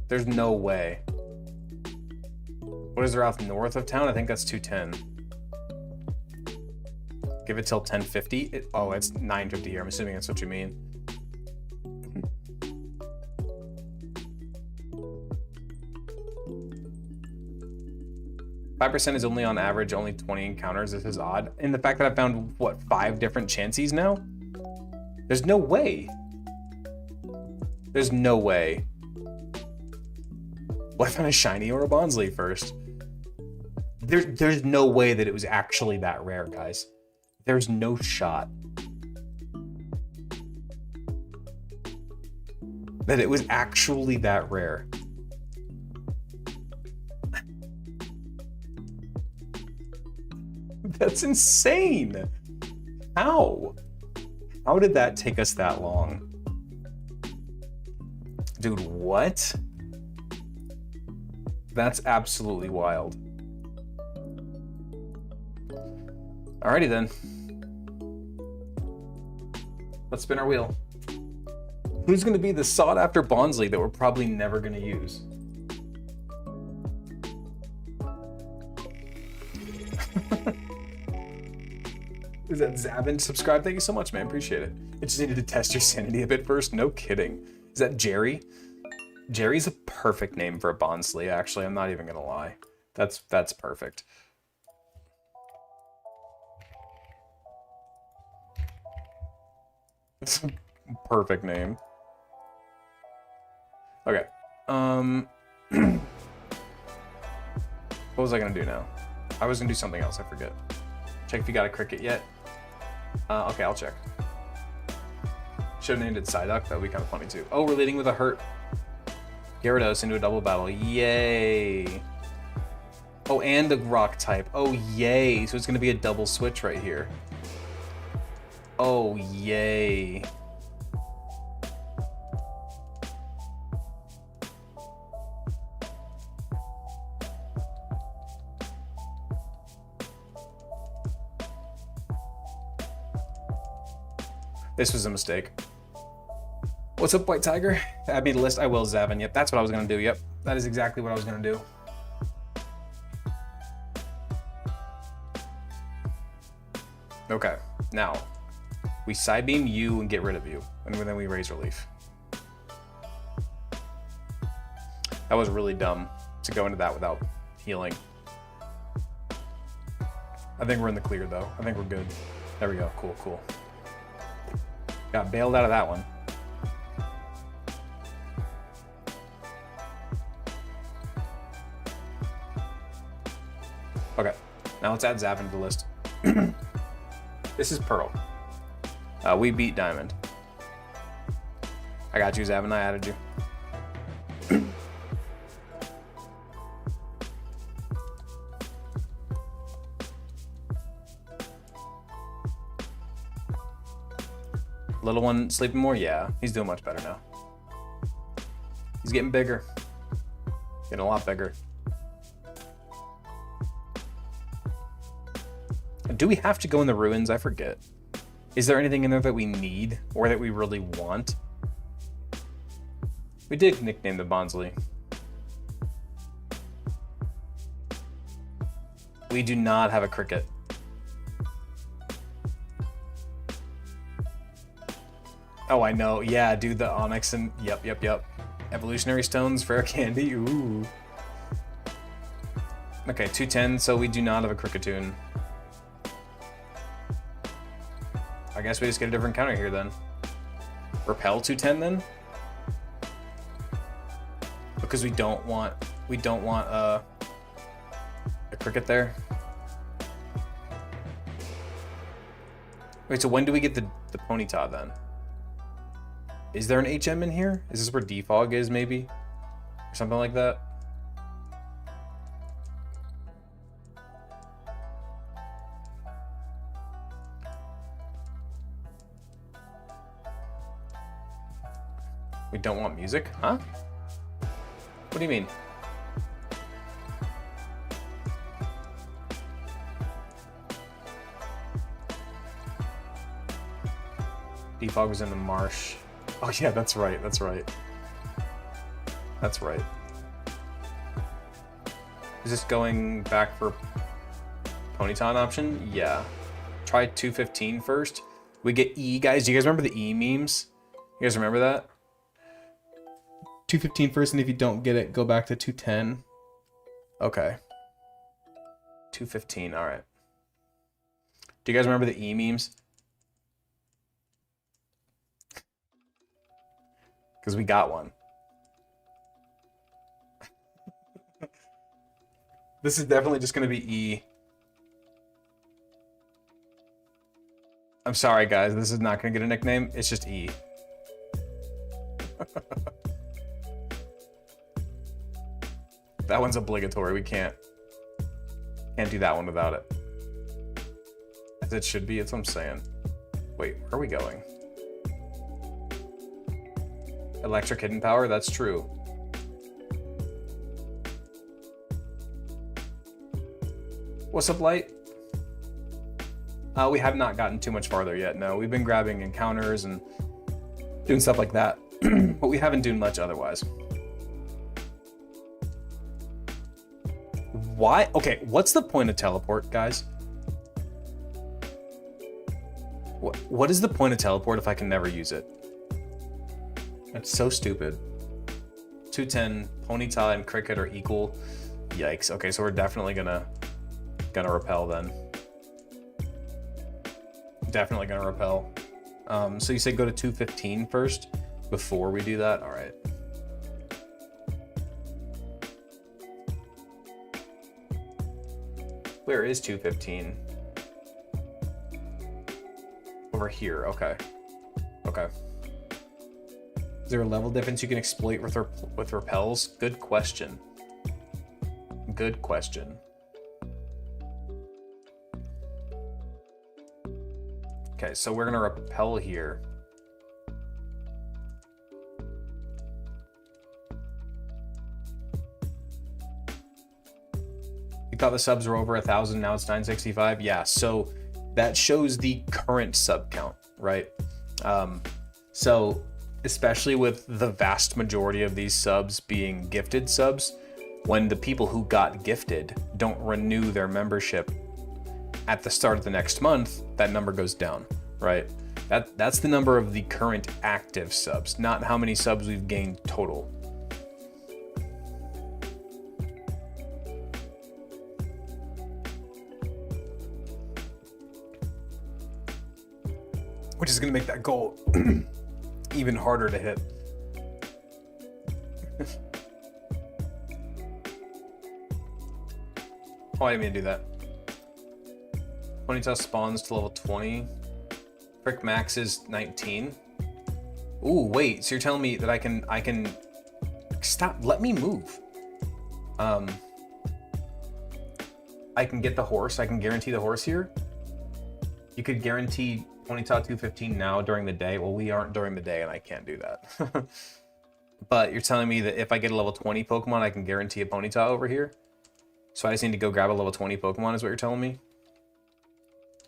There's no way. What is there out north of town? I think that's 210. Give it till 1050. Oh, it's 950 here. I'm assuming that's what you mean. %5 is only on average, only 20 encounters. This is odd. And the fact that I found, what, 5 different Chanseys now? There's no way. There's no way. What if I found a shiny or a Bonsley first? There's no way that it was actually that rare, guys. There's no shot that it was actually that rare. That's insane. How? How did that take us that long? Dude, what? That's absolutely wild. Alrighty then. Let's spin our wheel. Who's going to be the sought-after Bonsley that we're probably never going to use? Is that Zavin? Subscribe. Thank you so much, man. Appreciate it. I just needed to test your sanity a bit first. No kidding. Is that Jerry? Jerry's a perfect name for a Bonsley, actually. I'm not even going to lie. That's perfect. It's a perfect name. Okay. What was I going to do now? I was going to do something else. I forget. Check if you got a cricket yet. Okay, I'll check. Should have named it Psyduck. That would be kind of funny too. Oh, we're leading with a hurt Gyarados into a double battle. Yay! Oh, and a rock type. Oh, yay. So it's going to be a double switch right here. Oh, yay. This was a mistake. What's up, White Tiger? Add me to the list. I will, Zavin. Yep, that's what I was going to do. Yep, that is exactly what I was going to do. Okay, now we side beam you and get rid of you, and then we raise relief. That was really dumb to go into that without healing. I think we're in the clear though. I think we're good. There we go. Cool, cool. Got bailed out of that one. Okay, now let's add Zavin to the list. This is Pearl. We beat Diamond. I got you, Zavin. I added you. Little one sleeping more? Yeah, he's doing much better now. He's getting bigger. Getting a lot bigger. Do we have to go in the ruins? I forget. Is there anything in there that we need or that we really want? We did nickname the Bonsley. We do not have a cricket. Oh, I know. Yeah, dude, the Onyx and yep. Evolutionary stones, rare candy. Ooh. Okay, 210, so we do not have a Cricketoon. I guess we just get a different counter here then. Repel 210 then? Because we don't want a cricket there. Wait, so when do we get the Ponyta then? Is there an HM in here? Is this where Defog is maybe? Or something like that? We don't want music? Huh? What do you mean? Defog was in the marsh. Oh yeah, that's right, that's right. That's right. Is this going back for Ponyta option? Yeah. Try 215 first. We get E, guys. Do you guys remember the E memes? You guys remember that? 215 first, and if you don't get it, go back to 210. Okay. 215, alright. Do you guys remember the E memes? Because we got one. This is definitely just going to be E. I'm sorry, guys. This is not going to get a nickname. It's just E. That one's obligatory. We can't do that one without it. As it should be. That's what I'm saying. Wait, where are we going? Electric hidden power? That's true. What's up, Light? We have not gotten too much farther yet. No, we've been grabbing encounters and doing stuff like that. But we haven't done much otherwise. Why? Okay, what's the point of teleport, guys? What is the point of teleport if I can never use it? That's so stupid. 210, Ponyta and Cricket are equal. Yikes. Okay, so we're definitely gonna repel then. Definitely gonna repel. So you say go to 215 first before we do that? All right. Where is 215? Over here. Okay. Okay. Is there a level difference you can exploit with repels? Good question. Good question. Okay, so we're gonna repel here. You thought the subs were over 1,000, now it's 965. Yeah, so that shows the current sub count, right? So especially with the vast majority of these subs being gifted subs, when the people who got gifted don't renew their membership at the start of the next month, that number goes down, right? That's the number of the current active subs, not how many subs we've gained total. Which is going to make that goal even harder to hit. Oh, I didn't mean to do that. Ponyta spawns to level 20. Frick max is 19. Ooh, wait, so you're telling me that I can stop, let me move. I can get the horse, I can guarantee the horse here. You could guarantee Ponyta 215 now during the day. Well, we aren't during the day and I can't do that. But you're telling me that if I get a level 20 Pokemon, I can guarantee a Ponyta over here? So I just need to go grab a level 20 Pokemon is what you're telling me?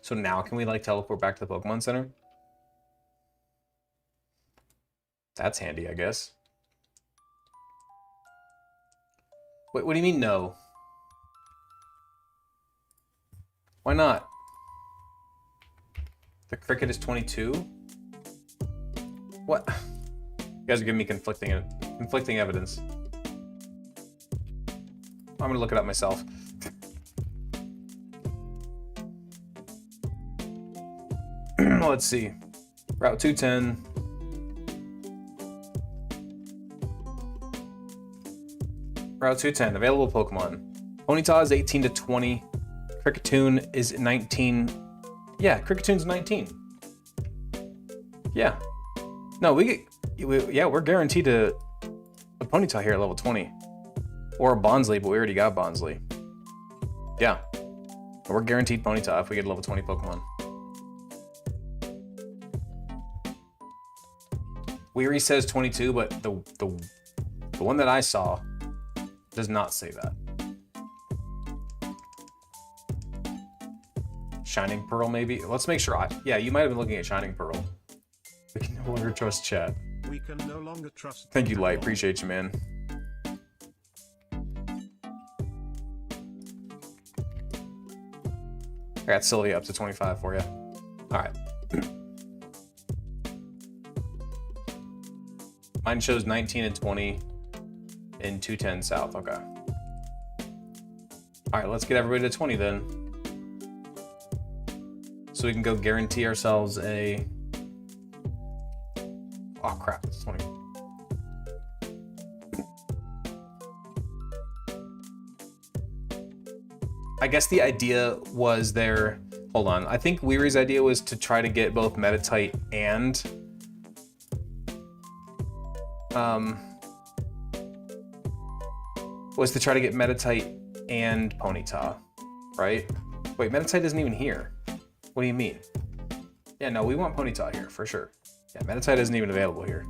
So now can we like teleport back to the Pokemon Center? That's handy, I guess. Wait, what do you mean no? Why not? The cricket is 22? What? You guys are giving me conflicting evidence. I'm gonna look it up myself. Let's see. Route 210. Route 210, available Pokemon. Ponyta is 18 to 20. Kricketune is 19. Yeah, Kricketoon's 19. Yeah. No, we're guaranteed a Ponyta here at level 20. Or a Bonsley, but we already got Bonsley. Yeah. We're guaranteed Ponyta if we get a level 20 Pokemon. Weary says 22, but the one that I saw does not say that. Shining Pearl, maybe? Let's make sure yeah, you might have been looking at Shining Pearl. We can no longer trust chat. We can no longer trust. Thank you, Light. Appreciate you, man. I got Sylvia up to 25 for you. Alright. Mine shows 19 and 20 in 210 South. Okay. Alright, let's get everybody to 20 then. So we can go guarantee ourselves a... Oh crap, it's 20. I guess the idea was there... Hold on, I think Weary's idea was to try to get both Metatite and... was to try to get Metatite and Ponyta, right? Wait, Metatite isn't even here. What do you mean? Yeah, no, we want Ponyta here, for sure. Yeah, Metatite isn't even available here.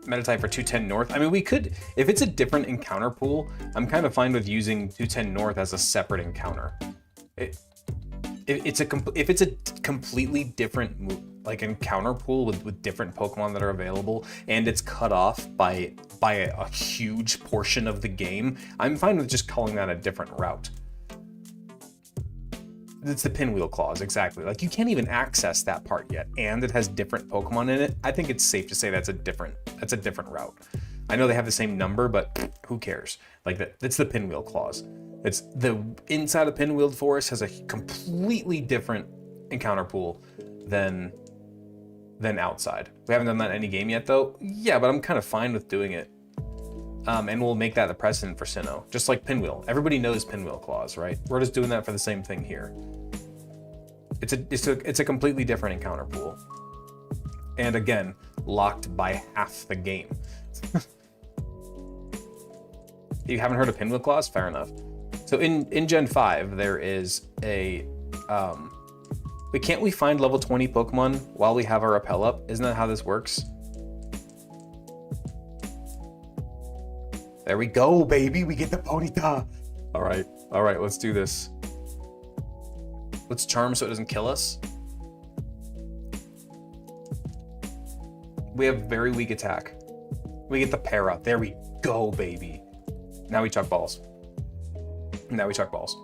Metatite for 210 North. I mean, we could, if it's a different encounter pool, I'm kind of fine with using 210 North as a separate encounter. If it's a completely different like encounter pool with different Pokemon that are available, and it's cut off by a huge portion of the game, I'm fine with just calling that a different route. It's the pinwheel clause, exactly. Like, you can't even access that part yet, and it has different Pokemon in it. I think it's safe to say that's a different route. I know they have the same number, but who cares? Like, that's the pinwheel clause. It's the inside of Pinwheeled Forest has a completely different encounter pool than outside. We haven't done that in any game yet, though. Yeah, but I'm kind of fine with doing it. And we'll make that the precedent for Sinnoh, just like Pinwheel. Everybody knows Pinwheel Clause, right? We're just doing that for the same thing here. It's a completely different encounter pool. And again, locked by half the game. You haven't heard of Pinwheel Clause? Fair enough. So in Gen 5, there is a, wait, can't we find level 20 Pokemon while we have our rappel up? Isn't that how this works? There we go, baby. We get the Ponyta. All right, let's do this. Let's charm so it doesn't kill us. We have very weak attack. We get the para. There we go, baby. Now we chuck balls. Now we chuck balls.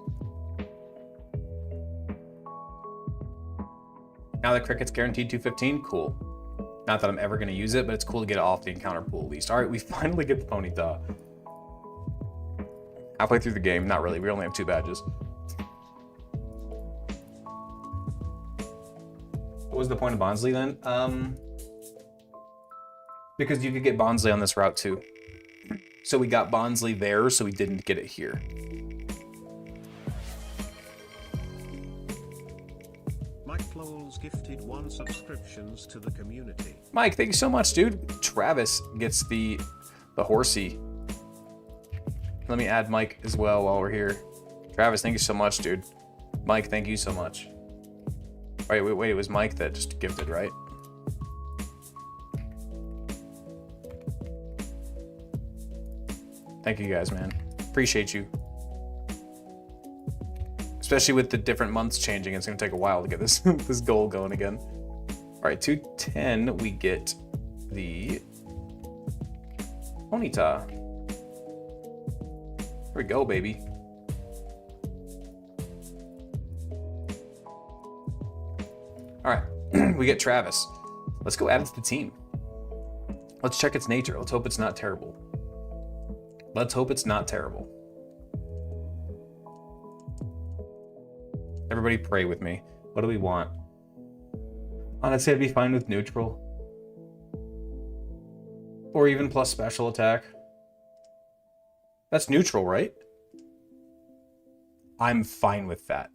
Now that Cricket's guaranteed 215, cool. Not that I'm ever going to use it, but it's cool to get it off the encounter pool at least. All right, we finally get the Ponyta. Halfway through the game. Not really. We only have 2 badges. What was the point of Bonsley then? Because you could get Bonsley on this route too. So we got Bonsley there, so we didn't get it here. Mike Lowell's gifted 1 subscriptions to the community. Mike, thank you so much, dude. Travis gets the horsey. Let me add Mike as well while we're here. Travis, thank you so much, dude. Mike, thank you so much. Wait, it was Mike that just gifted, right? Thank you guys, man. Appreciate you. Especially with the different months changing, it's gonna take a while to get this this goal going again. All right, 210, we get the Ponyta. Here we go, baby. All right, we get Travis. Let's go add it to the team. Let's check its nature. Let's hope it's not terrible. Let's hope it's not terrible. Everybody pray with me. What do we want? Honestly, I'd be fine with neutral. Or even plus special attack. That's neutral, right? I'm fine with that.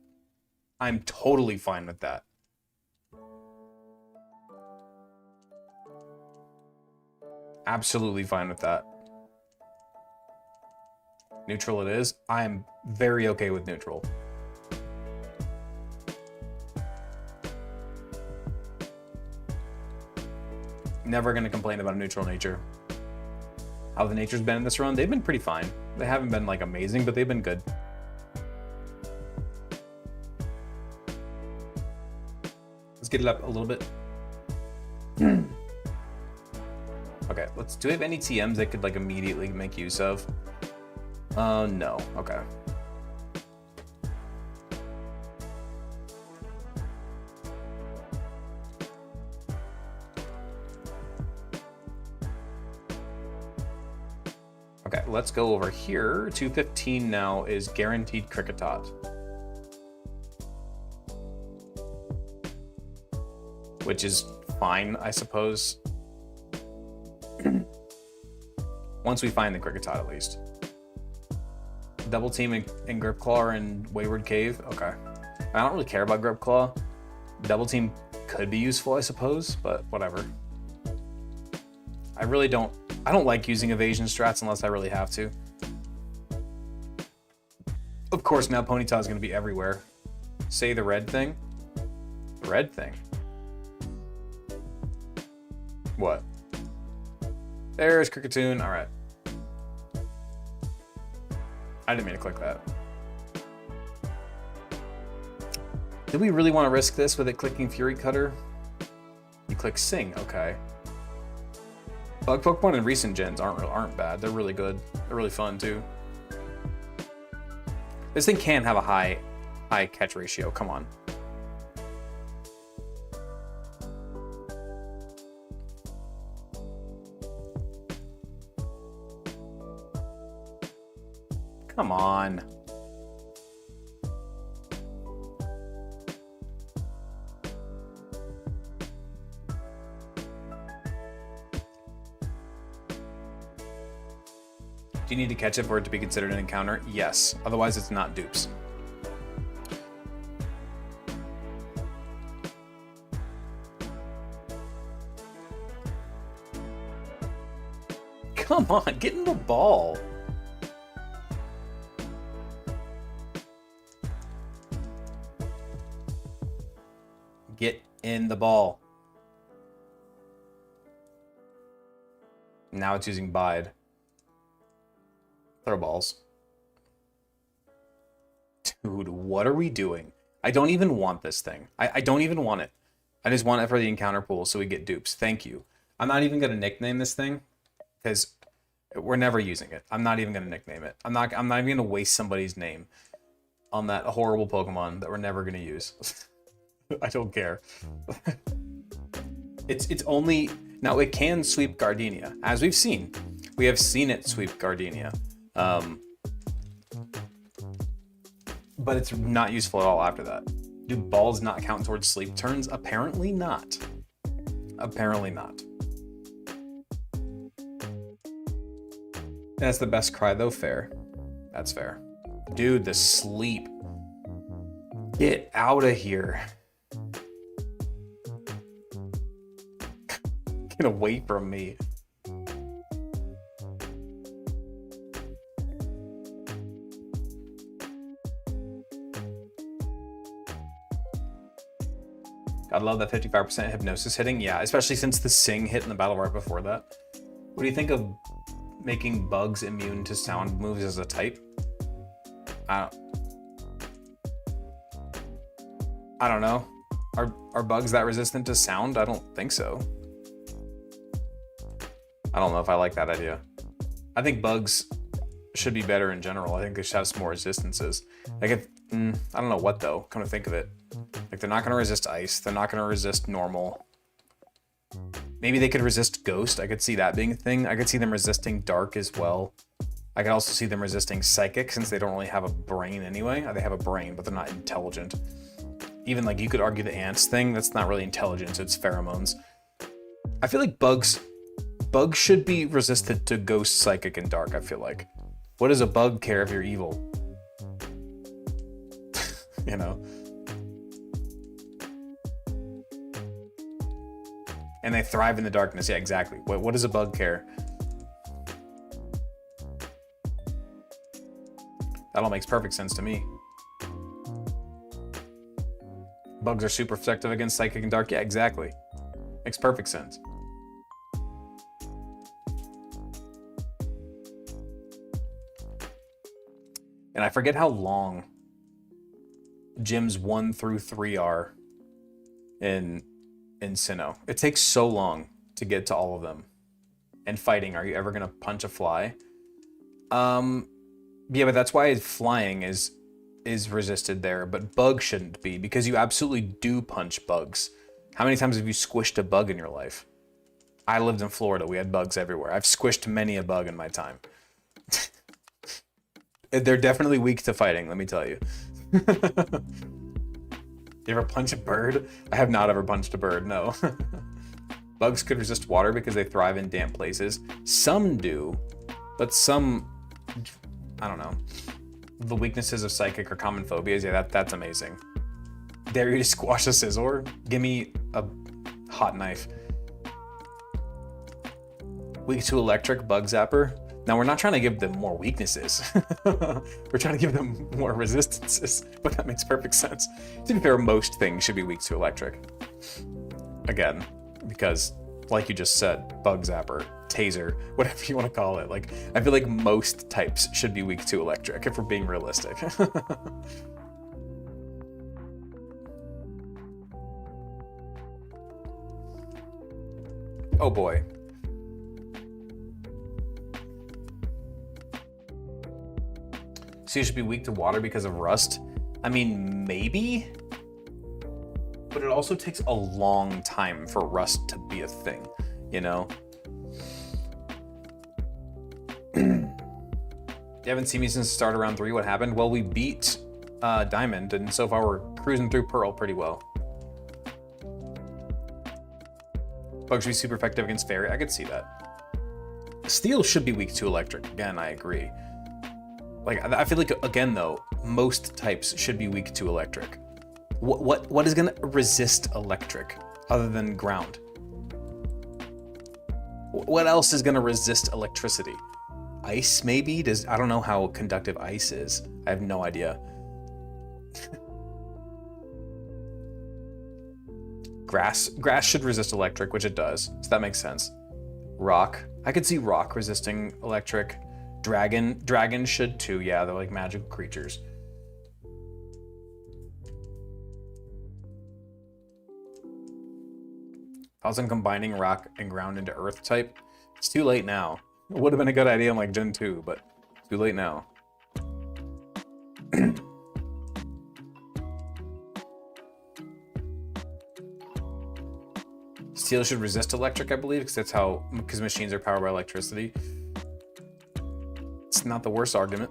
I'm totally fine with that. Absolutely fine with that. Neutral it is. I'm very okay with neutral. Never going to complain about a neutral nature. How the nature's been in this run, they've been pretty fine. They haven't been like amazing, but they've been good. Let's get it up a little bit. Okay, do we have any TMs that could like immediately make use of? No. Okay. Okay, let's go over here. 215 now is guaranteed Cricketot. Which is fine, I suppose. Once we find the Cricketot, at least. Double team in Grip Claw and Wayward Cave. Okay. I don't really care about Grip Claw. Double team could be useful, I suppose, but whatever. I don't like using evasion strats unless I really have to. Of course, now Ponyta is going to be everywhere. Say the red thing. The red thing. What? There's Cricketoon. All right. I didn't mean to click that. Do we really want to risk this with it clicking Fury Cutter? You click Sing, okay. Bug Pokemon in recent gens aren't bad. They're really good. They're really fun too. This thing can have a high catch ratio. Come on. Come on. Do you need to catch it for it to be considered an encounter? Yes. Otherwise, it's not dupes. Come on, get in the ball. in the ball. Now it's using bide. Throw balls. Dude, what are we doing? I don't even want this thing. I don't even want it. I just want it for the encounter pool so we get dupes. Thank you. I'm not even going to nickname this thing because we're never using it. I'm not even going to nickname it. I'm not even going to waste somebody's name on that horrible Pokemon that we're never going to use. I don't care. It's only... Now, it can sweep Gardenia, as we've seen. We have seen it sweep Gardenia. But it's not useful at all after that. Do balls not count towards sleep turns? Apparently not. Apparently not. That's the best cry, though. Fair. That's fair. Dude, the sleep. Get out of here. Get away from me. I love that 55% hypnosis hitting. Yeah, especially since the sing hit in the battle right before that. What do you think of making bugs immune to sound moves as a type? I don't know. Are bugs that resistant to sound? I don't think so. I don't know if I like that idea. I think bugs should be better in general. I think they should have some more resistances. Like if, I don't know what though, come to think of it. Like they're not going to resist ice. They're not going to resist normal. Maybe they could resist ghost. I could see that being a thing. I could see them resisting dark as well. I could also see them resisting psychic since they don't really have a brain anyway. They have a brain, but they're not intelligent. Even like you could argue the ants thing, that's not really intelligence, it's pheromones. I feel like bugs should be resistant to ghost, psychic, and dark, I feel like. What does a bug care if you're evil? You know? And they thrive in the darkness. Yeah, exactly. What does a bug care? That all makes perfect sense to me. Bugs are super effective against psychic and dark. Yeah, exactly. Makes perfect sense. And I forget how long gyms 1 through 3 are in Sinnoh. It takes so long to get to all of them. And fighting, are you ever gonna punch a fly? Yeah, but that's why flying is resisted there, but bug shouldn't be, because you absolutely do punch bugs. How many times have you squished a bug in your life? I lived in Florida, we had bugs everywhere. I've squished many a bug in my time. They're definitely weak to fighting, let me tell you. You ever punch a bird? I have not ever punched a bird, no. Bugs could resist water because they thrive in damp places. Some do, but some, I don't know. The weaknesses of psychic or common phobias, yeah, that's amazing. Dare you to squash a Scizor? Give me a hot knife. Weak to electric, bug zapper. Now, we're not trying to give them more weaknesses. We're trying to give them more resistances, but that makes perfect sense. To be fair, most things should be weak to electric. Again, because, like you just said, bug zapper, taser, whatever you want to call it. Like, I feel like most types should be weak to electric, if we're being realistic. Oh boy. So you should be weak to water because of rust? I mean, maybe? But it also takes a long time for rust to be a thing, you know? You haven't seen me since the start of round 3. What happened? Well, we beat Diamond, and so far we're cruising through Pearl pretty well. Bug should be super effective against Fairy. I could see that. Steel should be weak to electric. Again, I agree. Like, I feel like, again, though, most types should be weak to electric. What is gonna resist electric other than ground? What else is gonna resist electricity? Ice, maybe? I don't know how conductive ice is. I have no idea. Grass should resist electric, which it does, so that makes sense. Rock, I could see rock resisting electric. Dragon should too, yeah, they're like magical creatures. If I was combining rock and ground into earth type, it's too late now. It would have been a good idea in like Gen 2, but too late now. Steel should resist electric, I believe, because machines are powered by electricity. It's not the worst argument.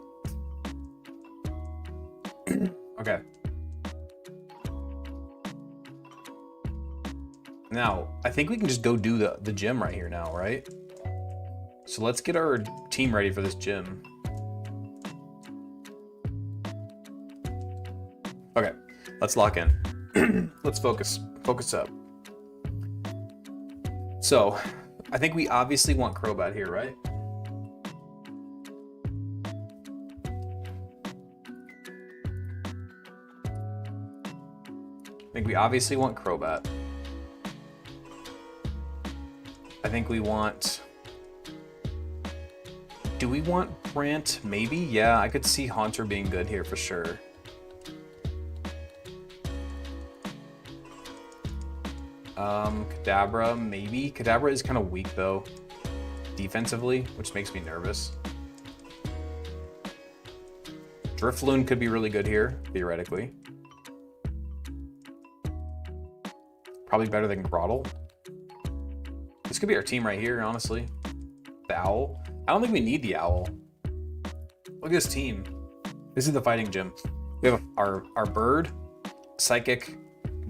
Okay. Now, I think we can just go do the gym right here now, right? So let's get our team ready for this gym. Okay, let's lock in. Let's focus up. So, I think we obviously want Crobat here, right? I think we obviously want Crobat. I think we want... Do we want Brant? Maybe? Yeah, I could see Haunter being good here for sure. Kadabra, maybe? Kadabra is kind of weak though, defensively, which makes me nervous. Drifloon could be really good here, theoretically. Probably better than Grotle. This could be our team right here, honestly. The Owl. I don't think we need the Owl. Look at this team. This is the fighting gym. We have our Bird, Psychic,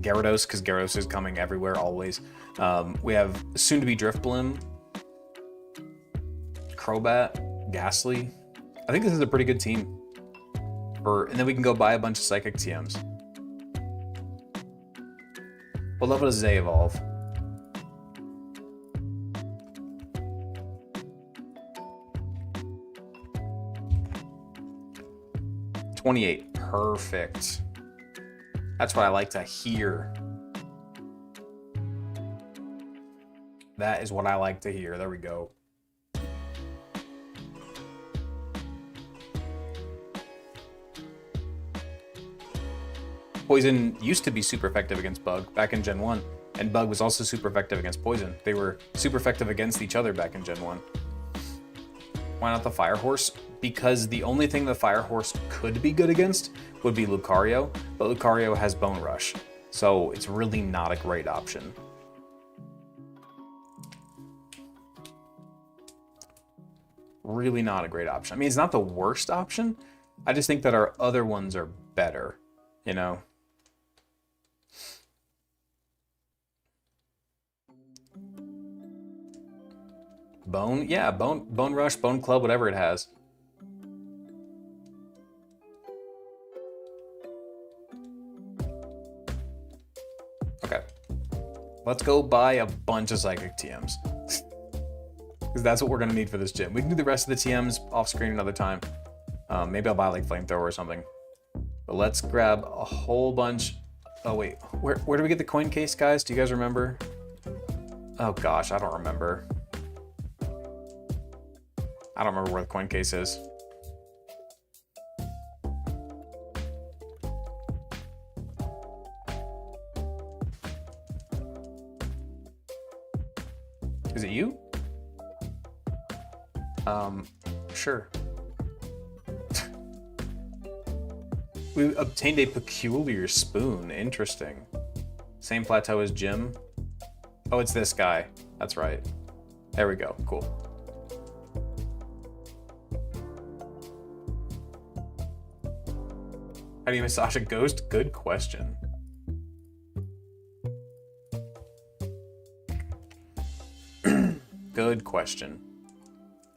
Gyarados, because Gyarados is coming everywhere, always. We have soon-to-be Drifblim, Crobat, Ghastly. I think this is a pretty good team. And then we can go buy a bunch of Psychic TMs. What level does Zay evolve? $28. Perfect. That's what I like to hear. That is what I like to hear. There we go. Poison used to be super effective against Bug back in Gen 1, and Bug was also super effective against Poison. They were super effective against each other back in Gen 1. Why not the Fire Horse? Because the only thing the Fire Horse could be good against would be Lucario, but Lucario has Bone Rush, so it's really not a great option. Really not a great option. I mean, it's not the worst option. I just think that our other ones are better, you know? Bone? Yeah, Bone Rush, Bone Club, whatever it has. Okay. Let's go buy a bunch of Psychic TMs. Because that's what we're going to need for this gym. We can do the rest of the TMs off screen another time. Maybe I'll buy like Flamethrower or something. But let's grab a whole bunch. Oh wait, where do we get the coin case, guys? Do you guys remember? Oh gosh, I don't remember. I don't remember where the coin case is. Is it you? Sure. We obtained a peculiar spoon. Interesting. Same plateau as Jim. Oh, it's this guy. That's right. There we go. Cool. How do you massage a ghost? Good question. Good question.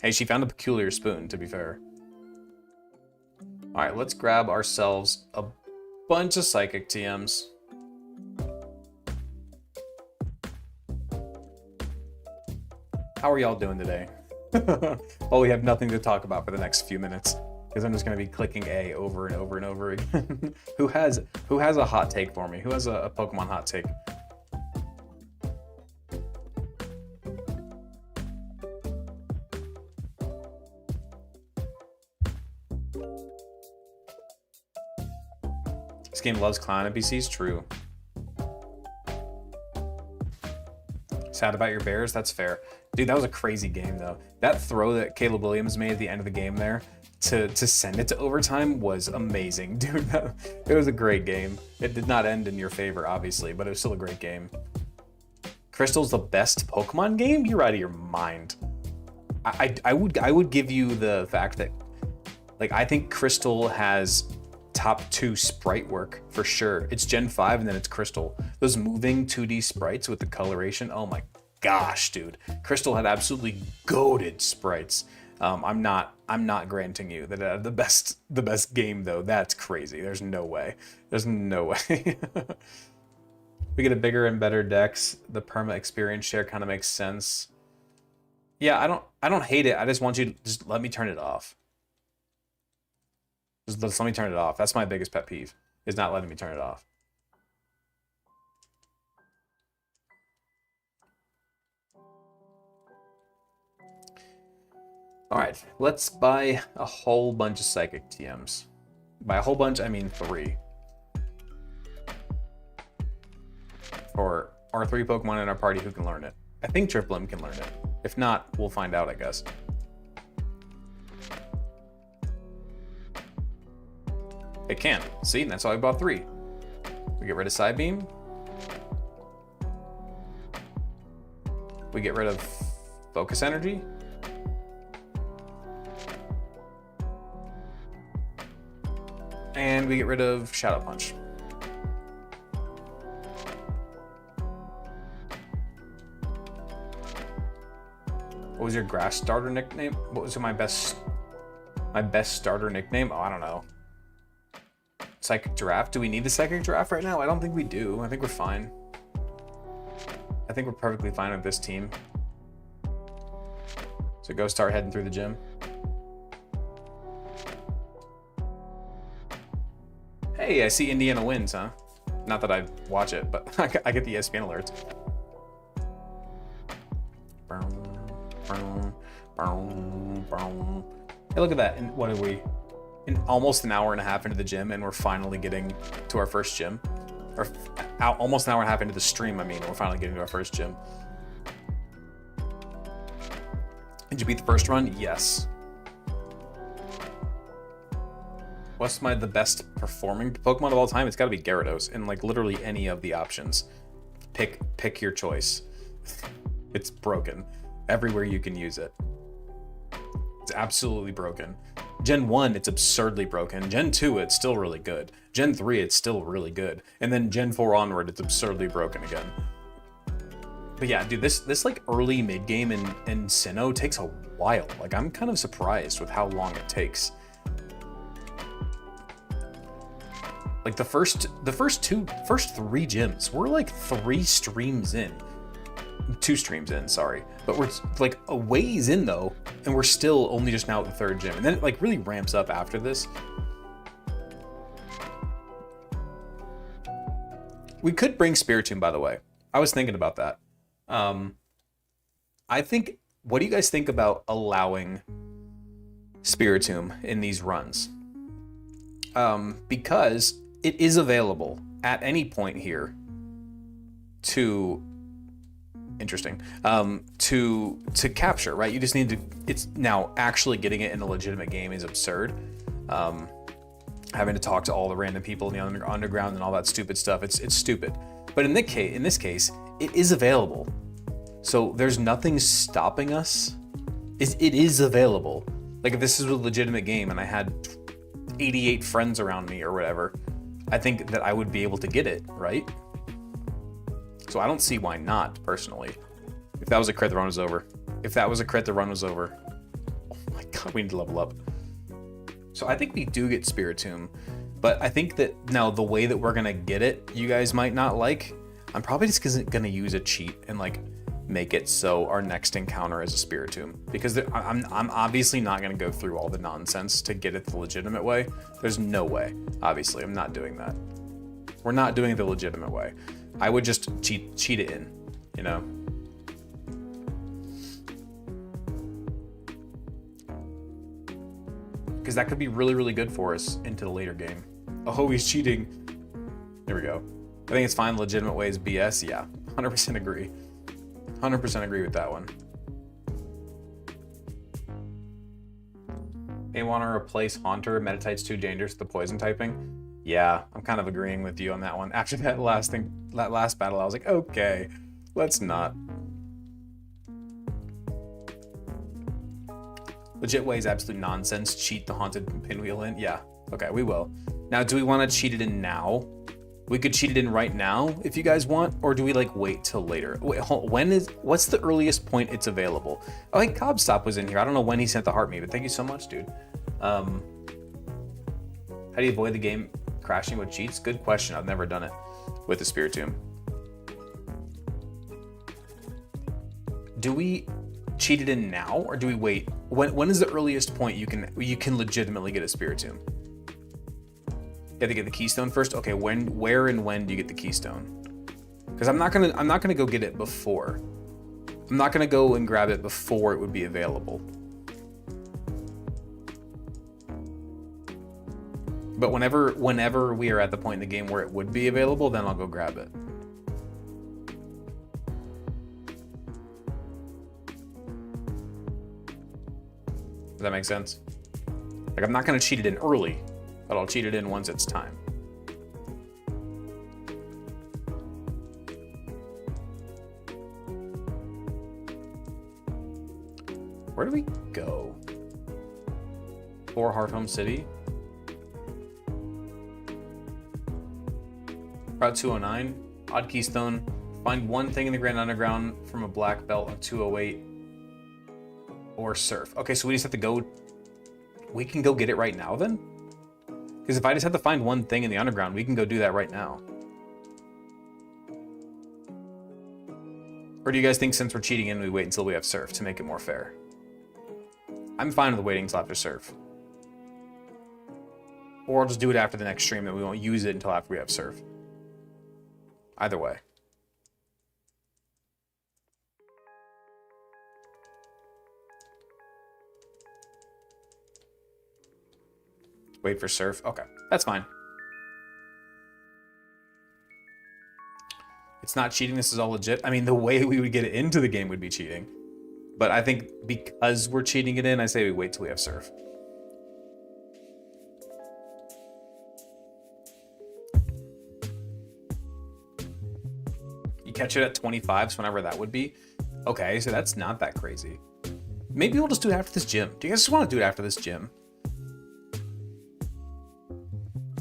Hey, she found a peculiar spoon, to be fair. Alright, let's grab ourselves a bunch of Psychic TMs. How are y'all doing today? Well, we have nothing to talk about for the next few minutes, because I'm just going to be clicking A over and over and over again. Who has a hot take for me? Who has a Pokemon hot take? This game loves clown NPCs, true. Sad about your bears, that's fair. Dude, that was a crazy game though. That throw that Caleb Williams made at the end of the game there to send it to overtime was amazing. Dude, it was a great game. It did not end in your favor, obviously, but it was still a great game. Crystal's the best Pokemon game? You're out of your mind. I would give you the fact that, like, I think Crystal has top 2 sprite work for sure. It's Gen 5 and then it's Crystal. Those moving 2D sprites with the coloration, oh my gosh, dude. Crystal had absolutely goated sprites. I'm not granting you that the best game though. That's crazy. There's no way. There's no way. We get a bigger and better dex. The perma experience share kind of makes sense. Yeah, I don't hate it. I just want you to just let me turn it off. Just let me turn it off. That's my biggest pet peeve, is not letting me turn it off. All right, let's buy a whole bunch of psychic TMs. By a whole bunch, I mean 3. For our 3 Pokemon in our party who can learn it. I think Triple M can learn it. If not, we'll find out, I guess. It can. See, that's why I bought 3. We get rid of Psybeam. We get rid of Focus Energy. And we get rid of Shadow Punch. What was your grass starter nickname? What was my best starter nickname? Oh, I don't know. Psychic Giraffe? Do we need the Psychic Giraffe right now? I don't think we do. I think we're fine. I think we're perfectly fine with this team. So go start heading through the gym. Hey, I see Indiana wins, huh? Not that I watch it, but I get the ESPN alerts. Hey, look at that. And what are we? In almost an hour and a half into the gym, and we're finally getting to our first gym. Or almost an hour and a half into the stream, I mean, we're finally getting to our first gym. Did you beat the first run? Yes. What's the best performing Pokemon of all time? It's got to be Gyarados in like literally any of the options. Pick your choice. It's broken. Everywhere you can use it. It's absolutely broken. Gen 1, it's absurdly broken. Gen 2, it's still really good. Gen 3, it's still really good. And then Gen 4 onward, it's absurdly broken again. But yeah, dude, this like early mid game in Sinnoh takes a while. Like, I'm kind of surprised with how long it takes. Like the first 3 gyms, we're like 3 streams in. 2 streams in, sorry. But we're like a ways in though, and we're still only just now at the 3rd gym. And then it like really ramps up after this. We could bring Spiritomb, by the way. I was thinking about that. I think, what do you guys think about allowing Spiritomb in these runs? Because it is available at any point here to to capture, right? You just need to, it's now actually getting it in a legitimate game is absurd. Having to talk to all the random people in the underground and all that stupid stuff, it's stupid. But in this case, it is available. So there's nothing stopping us. It is available. Like if this is a legitimate game and I had 88 friends around me or whatever, I think that I would be able to get it, right? So I don't see why not, personally. If that was a crit, the run was over. If that was a crit, the run was over. Oh my god, we need to level up. So I think we do get Spiritomb, but I think that now the way that we're gonna get it, you guys might not like. I'm probably just gonna use a cheat and like make it so our next encounter is a Spiritomb, because I'm obviously not gonna go through all the nonsense to get it the legitimate way. There's no way. Obviously, I'm not doing that. We're not doing it the legitimate way. I would just cheat it in, you know? because that could be really, really good for us into the later game. Oh, he's cheating. There we go. I think it's fine. Legitimate ways BS. Yeah, 100% agree. 100% agree with that one. They want to replace Haunter. Meditite's too dangerous with the poison typing. Yeah, I'm kind of agreeing with you on that one. After that last battle, I was like, okay, let's not. Legit way is absolute nonsense. Cheat the haunted pinwheel in. Yeah, okay, we will. Now, do we want to cheat it in now? We could cheat it in right now if you guys want, or do we like wait till later? Wait, what's the earliest point it's available? Oh, hey, Cobstop was in here. I don't know when he sent the heart me, but thank you so much, dude. How do you avoid the game crashing with cheats? Good question. I've never done it with the Spiritomb. Do we cheat it in now, or do we wait? When is the earliest point you can legitimately get a Spiritomb? You have to get the keystone first. Okay, where and when do you get the keystone? Because I'm not gonna go get it before. I'm not gonna go and grab it before it would be available. But whenever we are at the point in the game where it would be available, then I'll go grab it. Does that make sense? Like, I'm not gonna cheat it in early, but I'll cheat it in once it's time. Where do we go? For Hearthome City? Route 209, Odd Keystone. Find one thing in the Grand Underground from a black belt on 208. Or Surf. Okay, so we just have to go. We can go get it right now then? Because if I just have to find one thing in the underground, we can go do that right now. Or do you guys think since we're cheating in, we wait until we have Surf to make it more fair? I'm fine with waiting until after Surf. Or I'll just do it after the next stream, and we won't use it until after we have Surf. Either way. Wait for Surf. Okay, that's fine. It's not cheating. This is all legit. I mean, the way we would get it into the game would be cheating. But I think because we're cheating it in, I say we wait till we have Surf. You catch it at 25s whenever that would be. Okay, so that's not that crazy. Maybe we'll just do it after this gym. Do you guys just want to do it after this gym?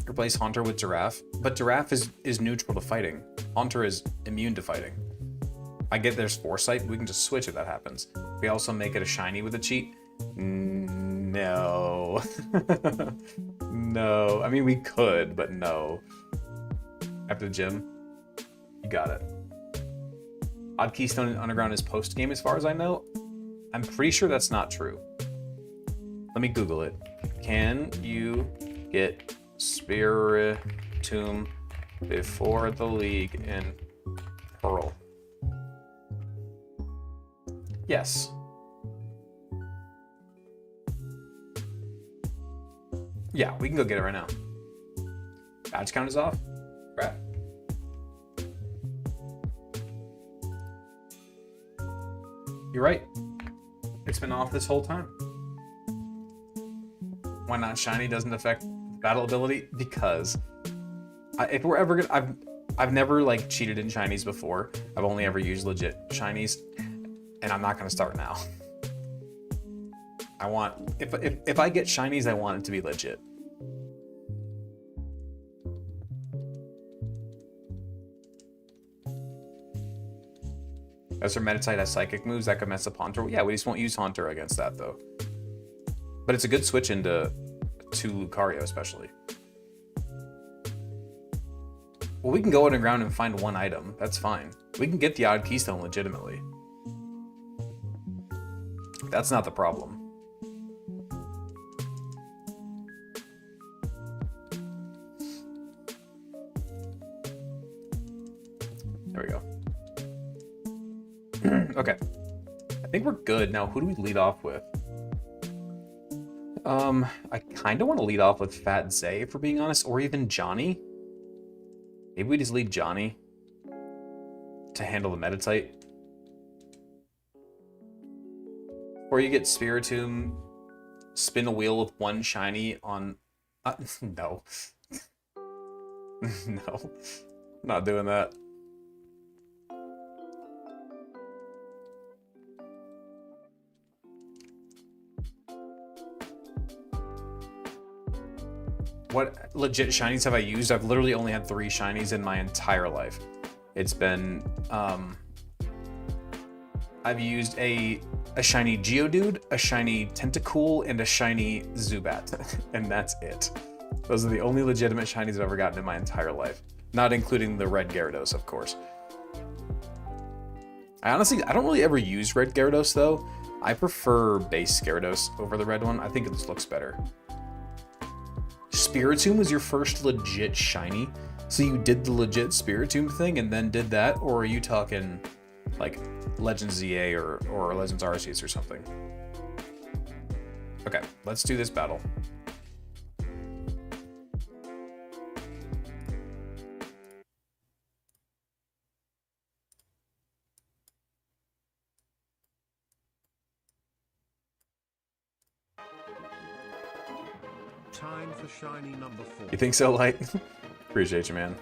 Replace Haunter with Giraffe, but Giraffe is neutral to fighting. Haunter is immune to fighting. I get there's Foresight, we can just switch if that happens. We also make it a shiny with a cheat. No. No. I mean, we could, but no. After the gym, you got it. Odd Keystone in Underground is post-game as far as I know. I'm pretty sure that's not true. Let me Google it. Can you get Spiritomb before the league in Pearl? Yes. Yeah, we can go get it right now. Badge count is off? Crap. You're right. It's been off this whole time. Why not shiny doesn't affect battle ability? Because if we're ever gonna, I've never like cheated in shinies before. I've only ever used legit shinies, and I'm not gonna start now. I want if I get shinies, I want it to be legit. As our Meditite has psychic moves that could mess up Haunter. Yeah, we just won't use Haunter against that though. But it's a good switch into Lucario especially. Well, we can go underground and find one item. That's fine. We can get the Odd Keystone legitimately. That's not the problem. There we go. Okay. I think we're good. Now, who do we lead off with? I kind of want to lead off with Fat Zay, if we're being honest, or even Johnny. Maybe we just lead Johnny to handle the Meditate. Or you get Spiritomb, spin a wheel with one shiny on... no. No. Not doing that. What legit shinies have I used? I've literally only had 3 shinies in my entire life. It's been, I've used a shiny Geodude, a shiny Tentacool, and a shiny Zubat. And that's it. Those are the only legitimate shinies I've ever gotten in my entire life. Not including the red Gyarados, of course. I don't really ever use red Gyarados, though. I prefer base Gyarados over the red one. I think it just looks better. Spiritomb was your first legit shiny? So you did the legit Spiritomb thing and then did that? Or are you talking like Legends ZA or Legends Arceus or something? Okay, let's do this battle. Time for shiny number 4. You think so, Light? Appreciate you, man.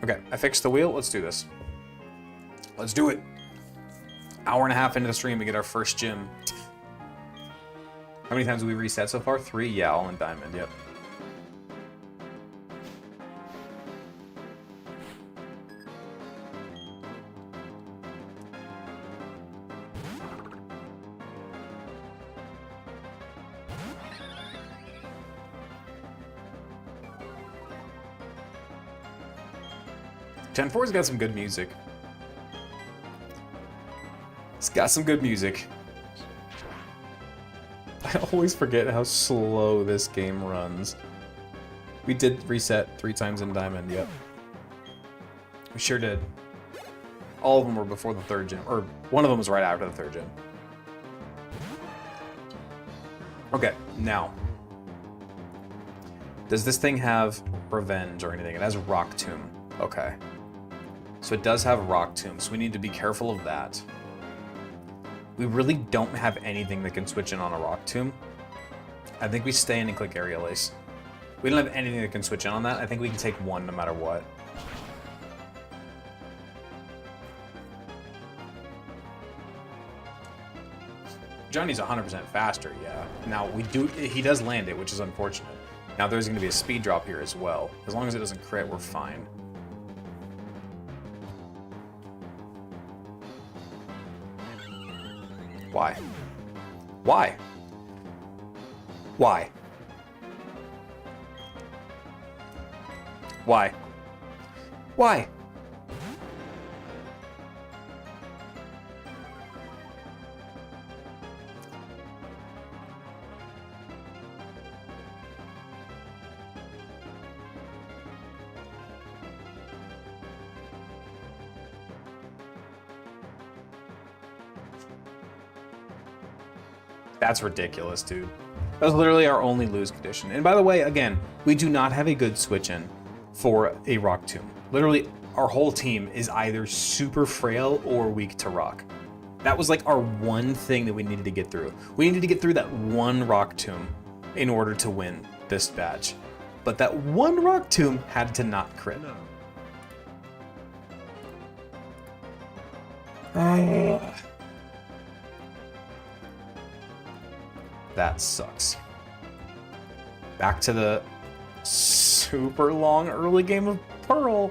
Okay, I fixed the wheel. Let's do this. Let's do it. Hour and a half into the stream, we get our first gym. How many times have we reset so far? 3? Yeah, all in diamond, yep. Gen 4's got some good music. It's got some good music. I always forget how slow this game runs. We did reset 3 times in Diamond, yep. We sure did. All of them were before the 3rd gym, or one of them was right after the 3rd gym. Okay, now. Does this thing have Revenge or anything? It has Rock Tomb. Okay. So it does have Rock Tomb, so we need to be careful of that. We really don't have anything that can switch in on a Rock Tomb. I think we stay in and click Aerial Ace. We don't have anything that can switch in on that. I think we can take 1 no matter what. Johnny's 100% faster, yeah. Now, he does land it, which is unfortunate. Now, there's going to be a speed drop here as well. As long as it doesn't crit, we're fine. Why? Why? Why? Why? Why? That's ridiculous, dude. That was literally our only lose condition. And by the way, again, we do not have a good switch-in for a Rock Tomb. Literally, our whole team is either super frail or weak to Rock. That was like our one thing that we needed to get through. We needed to get through that one Rock Tomb in order to win this match. But that one Rock Tomb had to not crit. That sucks. Back to the super long early game of Pearl.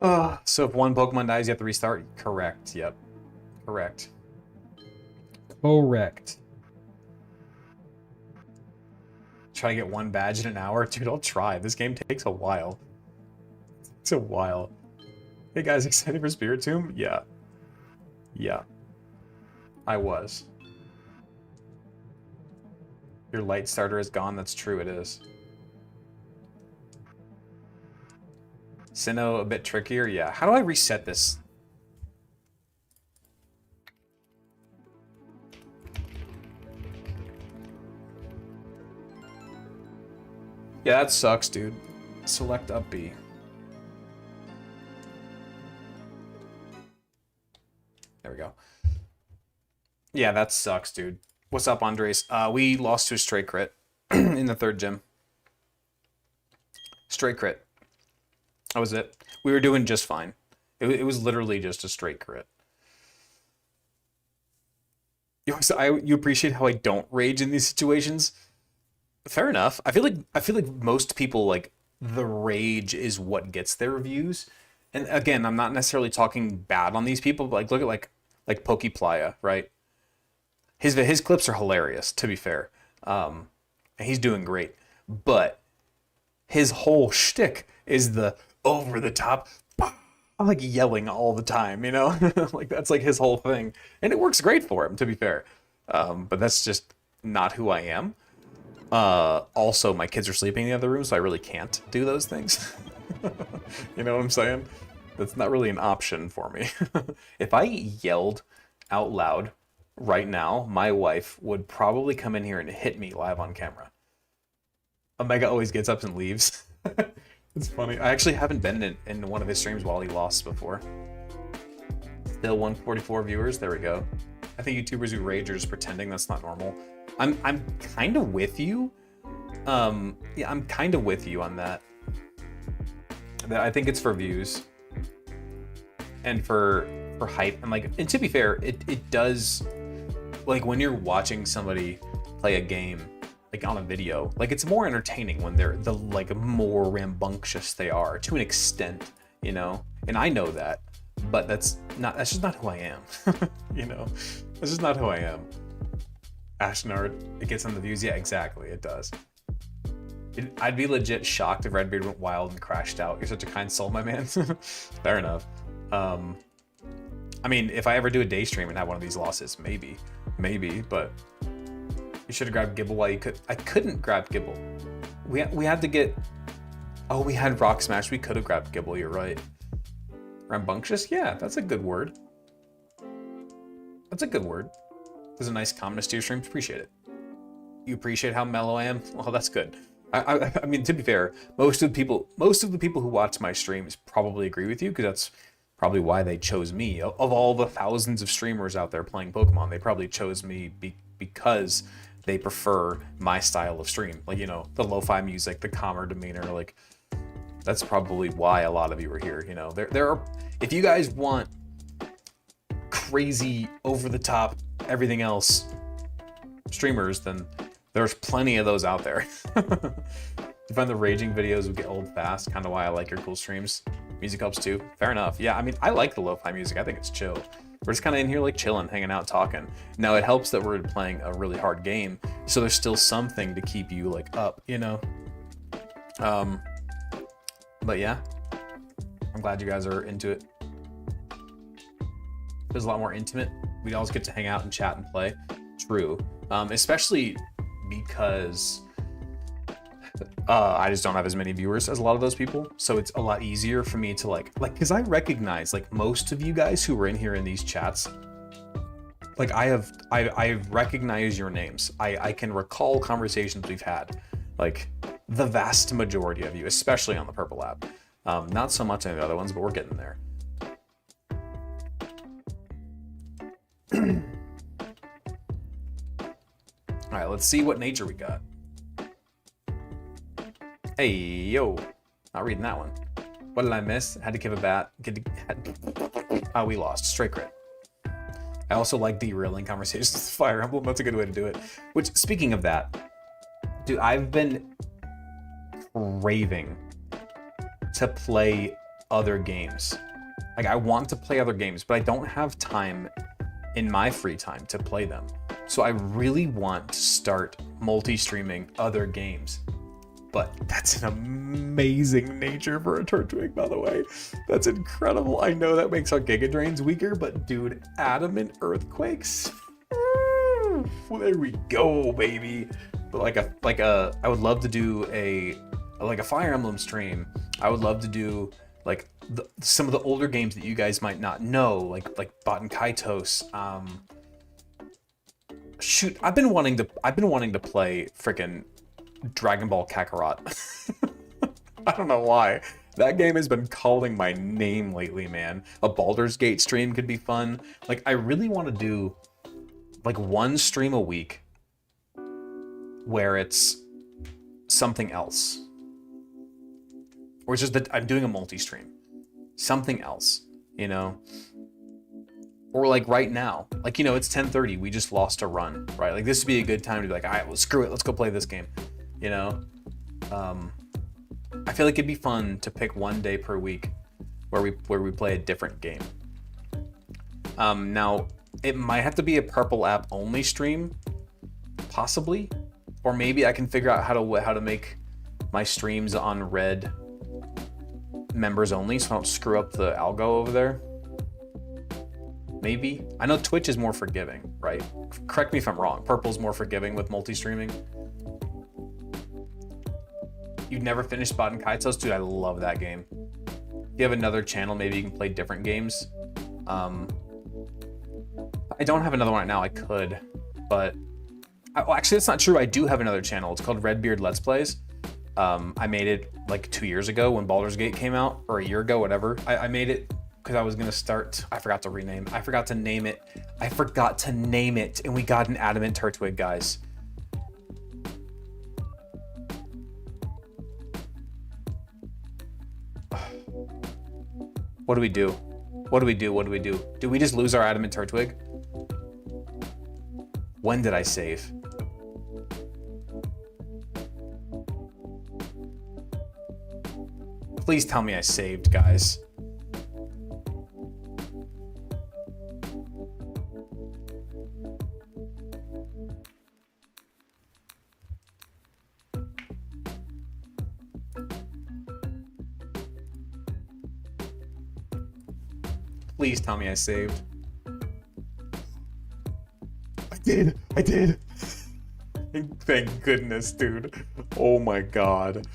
So if one Pokemon dies, you have to restart? Correct, yep. Correct. Correct. Try to get one badge in an hour? Dude, I'll try. This game takes a while. It's a while. Hey guys, excited for Spirit Tomb? Yeah. Yeah. I was. Your light starter is gone? That's true, it is. Sinnoh a bit trickier? Yeah. How do I reset this? Yeah, that sucks, dude. Select up B. There we go. Yeah, that sucks, dude. What's up, Andres? We lost to a straight crit in the third gym. Straight crit. That was it. We were doing just fine. It was literally just a straight crit. You appreciate how I don't rage in these situations? Fair enough. I feel like most people, like, the rage is what gets their views. And again, I'm not necessarily talking bad on these people, but like look at like Pokeplaya, right? His clips are hilarious, to be fair. And he's doing great. But his whole shtick is the over the top, like yelling all the time, you know? Like that's like his whole thing. And it works great for him, to be fair. But that's just not who I am. Also, my kids are sleeping in the other room, so I really can't do those things. You know what I'm saying? That's not really an option for me. If I yelled out loud right now, my wife would probably come in here and hit me live on camera. Omega always gets up and leaves. It's funny. I actually haven't been in one of his streams while he lost before. Still 144 viewers. There we go. I think YouTubers who rage are just pretending. That's not normal. I'm kind of with you. Yeah, I'm kind of with you on that. I think it's for views and for hype, and like, and to be fair, it does, like when you're watching somebody play a game like on a video, like it's more entertaining when they're the like more rambunctious they are to an extent, you know. And I know that, but that's just not who I am. You know, that's just not who I am. Ashnard, it gets on the views. Yeah, exactly, it does. I'd be legit shocked if Redbeard went wild and crashed out. You're such a kind soul, my man. Fair enough. I mean, if I ever do a day stream and have one of these losses, maybe, but you should have grabbed Gible while you could. I couldn't grab Gible. We had to get, oh, we had Rock Smash. We could have grabbed Gible, you're right. Rambunctious? Yeah, that's a good word. That's a good word. There's a nice calmness to your streams. Appreciate it. You appreciate how mellow I am? Well, that's good. I mean, to be fair, most of the people who watch my streams probably agree with you, because that's probably why they chose me. Of all the thousands of streamers out there playing Pokemon, they probably chose me because they prefer my style of stream. Like, you know, the lo-fi music, the calmer demeanor, like that's probably why a lot of you are here. You know, there are, if you guys want crazy, over the top, everything else streamers, then there's plenty of those out there. You find the raging videos would get old fast, kind of why I like your cool streams. Music helps too. Fair enough. Yeah, I mean, I like the lo-fi music. I think it's chill. We're just kind of in here like chilling, hanging out, talking. Now it helps that we're playing a really hard game, so there's still something to keep you like up, you know? But yeah, I'm glad you guys are into it. It was a lot more intimate. We always get to hang out and chat and play. True. Especially because I just don't have as many viewers as a lot of those people, so it's a lot easier for me to like because I recognize like most of you guys who were in here in these chats, like I recognize your names. I can recall conversations we've had, like the vast majority of you, especially on the Purple app. Not so much on the other ones, but we're getting there. All right, let's see what nature we got. Hey, yo. Not reading that one. What did I miss? Had to give a bat. Oh, we lost. Straight crit. I also like derailing conversations with Fire Emblem. That's a good way to do it. Which, speaking of that, dude, I've been craving to play other games. Like, I want to play other games, but I don't have time in my free time to play them. So I really want to start multi-streaming other games. But that's an amazing nature for a Turtwig, by the way. That's incredible. I know that makes our Giga Drains weaker, but dude, Adamant Earthquakes? Well, there we go, baby. But I would love to do a Fire Emblem stream. I would love to do like some of the older games that you guys might not know, like Baten Kaitos. Shoot, I've been wanting to play frickin' Dragon Ball Kakarot. I don't know why. That game has been calling my name lately, man. A Baldur's Gate stream could be fun. Like, I really want to do like one stream a week where it's something else. Or it's just that I'm doing a multi-stream. Something else, you know? Or like right now, like, you know, it's 10:30, we just lost a run, right? Like, this would be a good time to be like, all right, well, screw it, let's go play this game, you know? I feel like it'd be fun to pick one day per week where we play a different game. Now, it might have to be a Purple app only stream, possibly, or maybe I can figure out how to make my streams on Red members only, so I don't screw up the algo over there. Maybe. I know Twitch is more forgiving, right? Correct me if I'm wrong. Purple's more forgiving with multi-streaming. You've never finished Baten Kaitos? Dude, I love that game. If you have another channel, maybe you can play different games. I don't have another one right now. I could, but... Well, actually, that's not true. I do have another channel. It's called Redbeard Let's Plays. I made it like 2 years ago when Baldur's Gate came out, or a year ago, whatever. I made it because I was gonna start. I forgot to rename. I forgot to name it. And we got an Adamant Turtwig, guys. What do we do? What do we do? What do we do? Did we just lose our Adamant Turtwig? When did I save? Please tell me I saved, guys. Please tell me I saved. I did. Thank goodness, dude. Oh my god.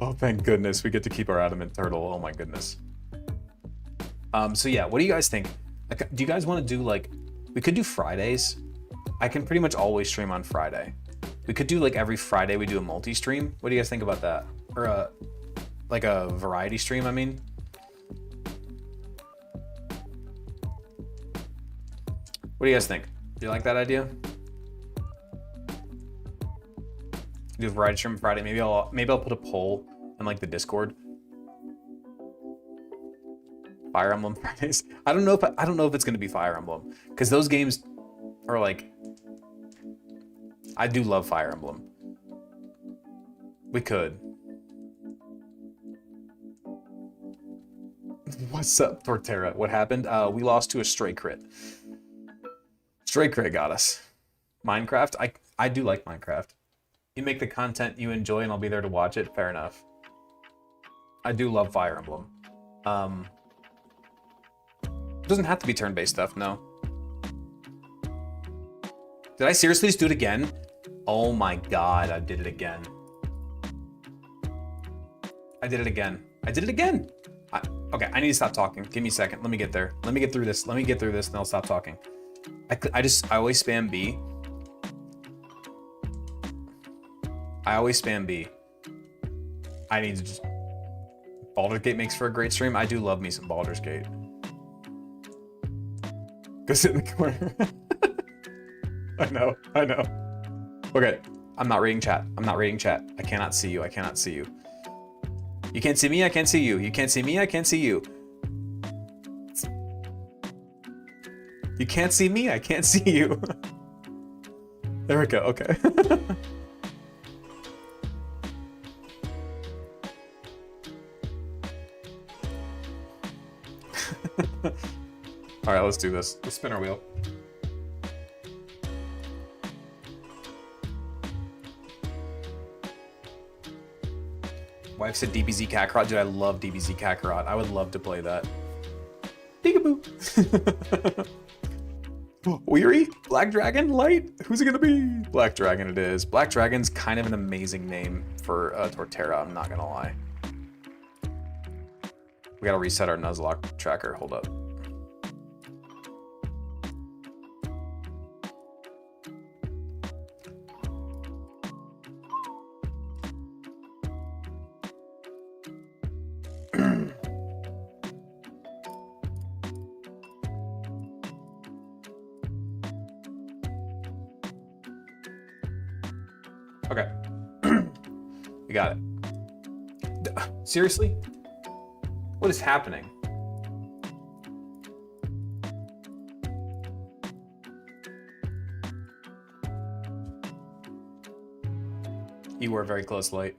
Oh, thank goodness. We get to keep our Adamant Turtle. Oh my goodness. So yeah, what do you guys think? Like, do you guys want to do like, we could do Fridays. I can pretty much always stream on Friday. We could do like every Friday we do a multi-stream. What do you guys think about that? Or like a variety stream, I mean. What do you guys think? Do you like that idea? Do a variety stream Friday. Maybe I'll put a poll in like the Discord. Fire Emblem Fridays. I don't know if it's gonna be Fire Emblem, because those games are like, I do love Fire Emblem. We could. What's up, Torterra? What happened? We lost to a Stray Crit. Stray Crit got us. Minecraft? I do like Minecraft. You make the content you enjoy and I'll be there to watch it. Fair enough. I do love Fire Emblem. It doesn't have to be turn-based stuff, no. Did I seriously just do it again? Oh my god, I did it again. I did it again. I did it again! Okay, I need to stop talking. Give me a second. Let me get there. Let me get through this. Let me get through this and I'll stop talking. I always spam B. I always spam B. I need to just... Baldur's Gate makes for a great stream. I do love me some Baldur's Gate. Go sit in the corner. I know. Okay, I'm not reading chat. I cannot see you. You can't see me, I can't see you. You can't see me, I can't see you. You can't see me, I can't see you. There we go, okay. All right, let's do this. Let's spin our wheel. Wife said DBZ Kakarot. Dude, I love DBZ Kakarot. I would love to play that. Peekaboo. Weary? Black Dragon? Light? Who's it gonna be? Black Dragon it is. Black Dragon's kind of an amazing name for Torterra, I'm not gonna lie. We gotta reset our Nuzlocke tracker. Hold up. Okay. We got it. Seriously? What is happening? You were very close, Light.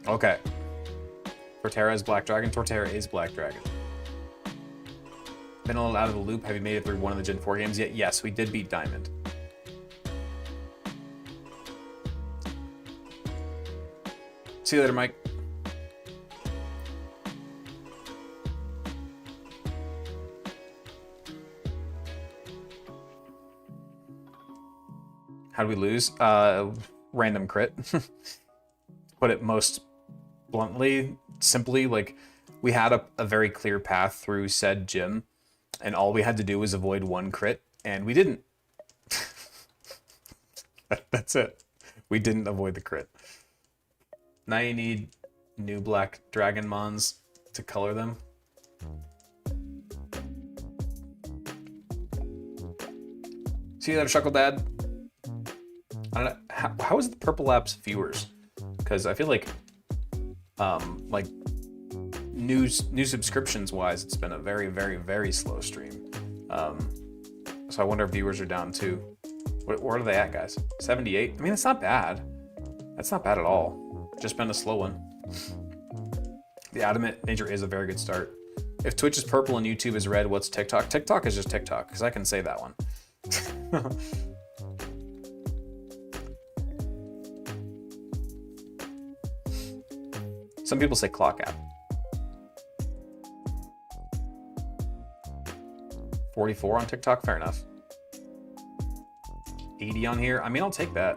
Okay. Torterra is Black Dragon. Torterra is Black Dragon. Been a little out of the loop. Have you made it through one of the Gen 4 games yet? Yes, we did beat Diamond. See you later, Mike. How do we lose? Random crit. Put it most bluntly, simply, like, we had a very clear path through said gym, and all we had to do was avoid one crit, and we didn't. That's it. We didn't avoid the crit. Now you need new Black Dragon Mons to color them. See you later, Shuckle Dad. I don't know, how is the Purple Labs viewers? Because I feel like new subscriptions wise, it's been a very, very, very slow stream. So I wonder if viewers are down too. What are they at, guys? 78? I mean, that's not bad. That's not bad at all. Just been a slow one. The Adamant Nature is a very good start. If Twitch is purple and YouTube is red, what's TikTok? TikTok is just TikTok, because I can say that one. Some people say clock app. 44 on TikTok, fair enough. 80 on here, I mean, I'll take that.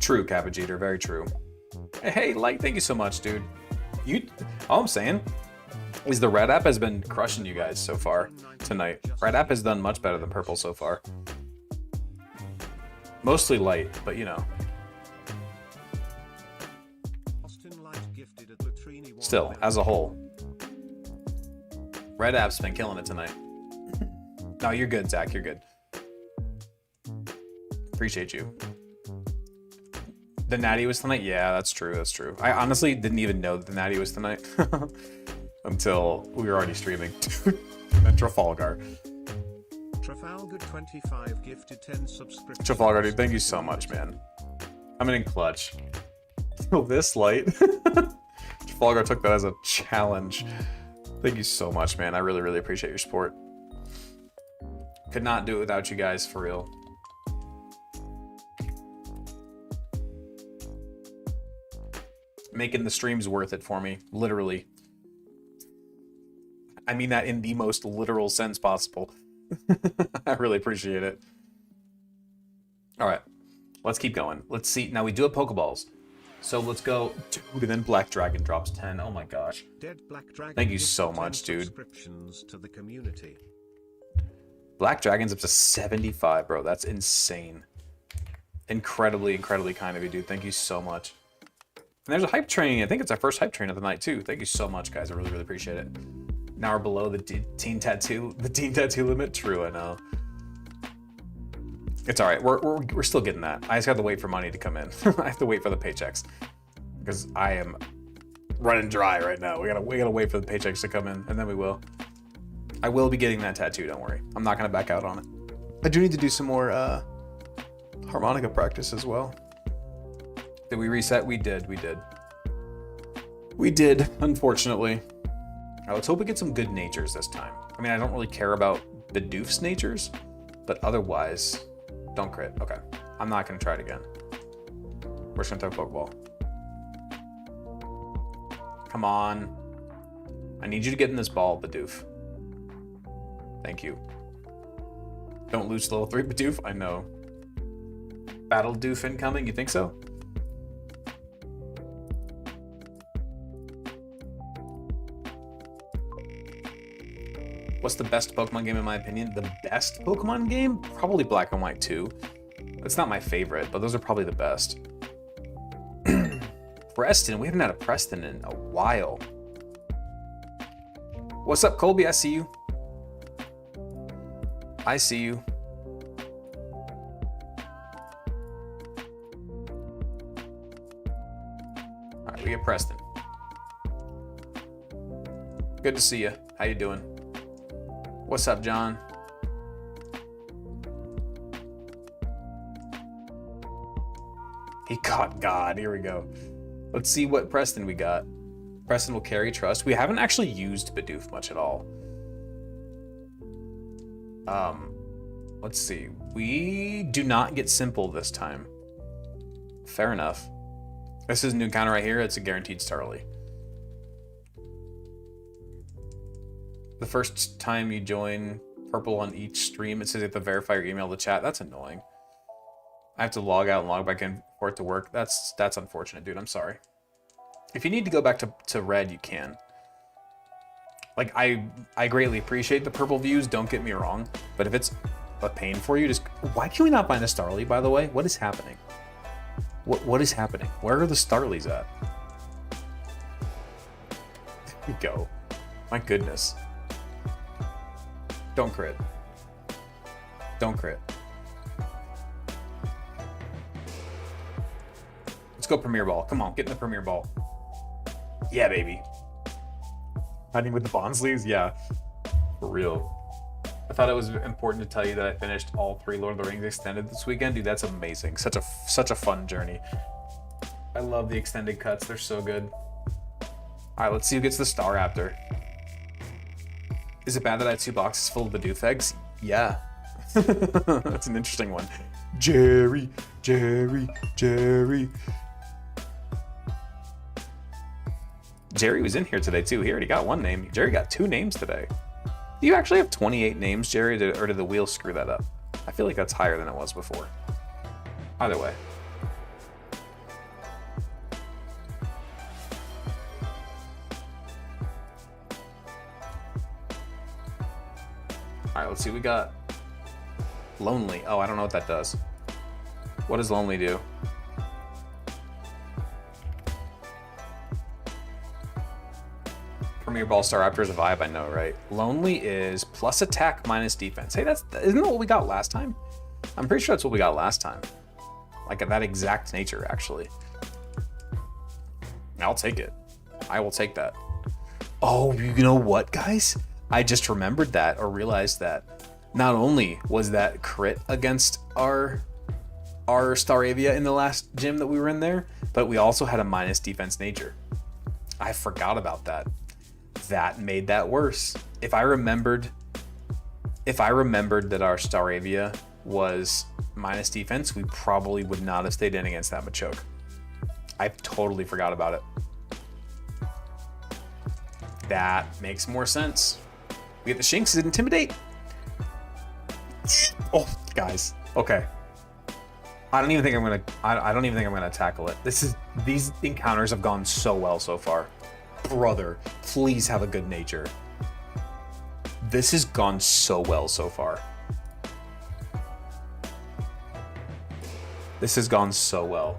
True, Cabbage Eater, very true. Hey, Light, thank you so much, dude. All I'm saying is the red app has been crushing you guys so far tonight. Red app has done much better than purple so far. Mostly Light, but you know. Still, as a whole, red app's been killing it tonight. No, you're good, Zach, you're good. Appreciate you. The Natty was tonight? Yeah, that's true, that's true. I honestly didn't even know that the Natty was tonight until we were already streaming. And Trafalgar. Trafalgar 25 gifted 10 subscriptions. Trafalgar, dude, thank you so much, man. I'm in clutch. Oh, this Light. Trafalgar took that as a challenge. Thank you so much, man. I really, really appreciate your support. Could not do it without you guys, for real. Making the streams worth it for me, literally. I mean that in the most literal sense possible. I really appreciate it. All right, let's keep going. Let's see. Now we do have Pokeballs. So let's go. Dude, and then Black Dragon drops 10. Oh my gosh. Dead Black Dragon. Thank you so much, dude. Subscriptions to the community. Black Dragon's up to 75, bro. That's insane. Incredibly, incredibly kind of you, dude. Thank you so much. And there's a hype train. I think it's our first hype train of the night, too. Thank you so much, guys. I really, really appreciate it. Now we're below the teen tattoo limit. True, I know. It's all right. We're still getting that. I just have to wait for money to come in. I have to wait for the paychecks because I am running dry right now. We gotta wait for the paychecks to come in, and then we will. I will be getting that tattoo, don't worry. I'm not gonna back out on it. I do need to do some more harmonica practice as well. Did we reset? We did, unfortunately. All right, let's hope we get some good natures this time. I mean, I don't really care about the doof's natures, but otherwise, don't crit. Okay, I'm not gonna try it again. We're just gonna throw a Pokeball. Come on. I need you to get in this ball, Bidoof. Thank you. Don't lose level 3 Bidoof. I know. Battle Doof incoming, you think so? What's the best Pokemon game in my opinion? The best Pokemon game? Probably Black and White 2. It's not my favorite, but those are probably the best. Preston, we haven't had a Preston in a while. What's up, Colby? I see you. I see you. All right, we get Preston. Good to see you. How you doing? What's up, John? He caught God. Here we go. Let's see what Preston we got. Preston will carry trust. We haven't actually used Bidoof much at all. Let's see. We do not get simple this time. Fair enough. This is a new encounter right here. It's a guaranteed Starly. The first time you join purple on each stream, it says you have to verify your email to chat. That's annoying. I have to log out and log back in for it to work. That's unfortunate, dude. I'm sorry. If you need to go back to red, you can. Like, I greatly appreciate the purple views, don't get me wrong. But if it's a pain for you, just... Why can we not find a Starly, by the way? What is happening? What is happening? Where are the Starlies at? There we go. My goodness. Don't crit. Don't crit. Let's go Premier Ball. Come on, get in the Premier Ball. Yeah, baby. Hunting with the Bonsleys? Yeah. For real. I thought it was important to tell you that I finished all 3 Lord of the Rings extended this weekend. Dude, that's amazing. Such a fun journey. I love the extended cuts. They're so good. Alright, let's see who gets the Staraptor. Is it bad that I had 2 boxes full of Bidoof eggs? Yeah. That's an interesting one. Jerry. Jerry was in here today too. He already got 1 name. Jerry got 2 names today. Do you actually have 28 names, Jerry, or did the wheel screw that up? I feel like that's higher than it was before. Either way. Alright, let's see. We got Lonely. Oh, I don't know what that does. What does Lonely do? Premier Ball Staraptor is a vibe, I know, right? Lonely is plus attack minus defense. Hey, isn't that what we got last time? I'm pretty sure that's what we got last time. Like that exact nature, actually. I'll take it. I will take that. Oh, you know what, guys? I just remembered that, or realized that not only was that crit against our Staravia in the last gym that we were in there, but we also had a minus defense nature. I forgot about that. That made that worse. If I remembered that our Staravia was minus defense, we probably would not have stayed in against that Machoke. I totally forgot about it. That makes more sense. We get the Shinx. Is it Intimidate? Oh, guys. Okay. I don't even think I'm gonna tackle it. These encounters have gone so well so far. Brother, please have a good nature. This has gone so well so far. This has gone so well.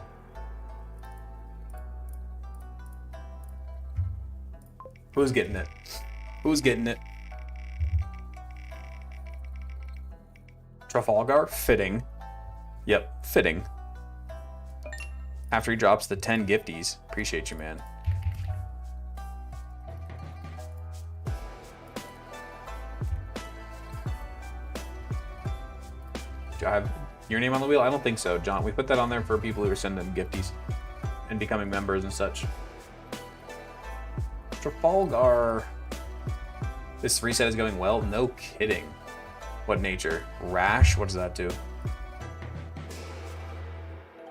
Who's getting it? Who's getting it? Trafalgar? Fitting. Yep, fitting. After he drops the 10 gifties. Appreciate you, man. Do I have your name on the wheel? I don't think so, John. We put that on there for people who are sending gifties and becoming members and such. Trafalgar. This reset is going well. No kidding. What nature? Rash? What does that do?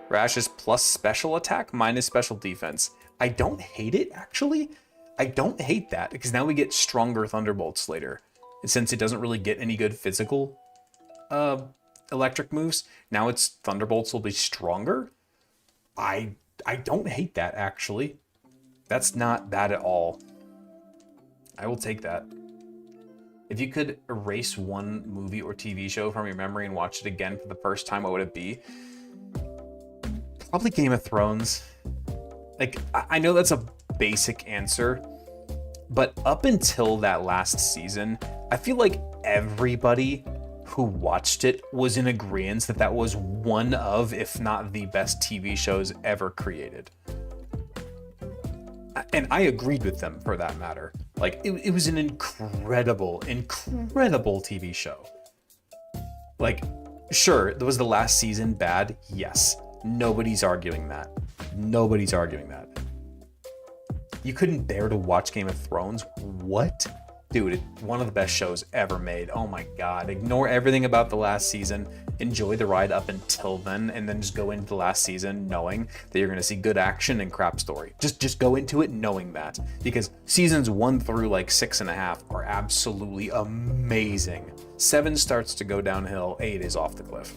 Rash is plus special attack, minus special defense. I don't hate it, actually. I don't hate that, because now we get stronger Thunderbolts later. And since it doesn't really get any good physical electric moves, now its Thunderbolts will be stronger. I don't hate that, actually. That's not bad at all. I will take that. If you could erase one movie or TV show from your memory and watch it again for the first time, what would it be? Probably Game of Thrones. Like, I know that's a basic answer, but up until that last season, I feel like everybody who watched it was in agreement that that was one of, if not the best TV shows ever created. And I agreed with them for that matter. Like, it was an incredible TV show. Like, sure, was the last season bad? Yes. Nobody's arguing that. Nobody's arguing that. You couldn't bear to watch Game of Thrones? What? Dude, it's one of the best shows ever made. Oh my god. Ignore everything about the last season. Enjoy the ride up until then, and then just go into the last season knowing that you're going to see good action and crap story. Just go into it knowing that. Because seasons 1 through like 6.5 are absolutely amazing. 7 starts to go downhill. 8 is off the cliff.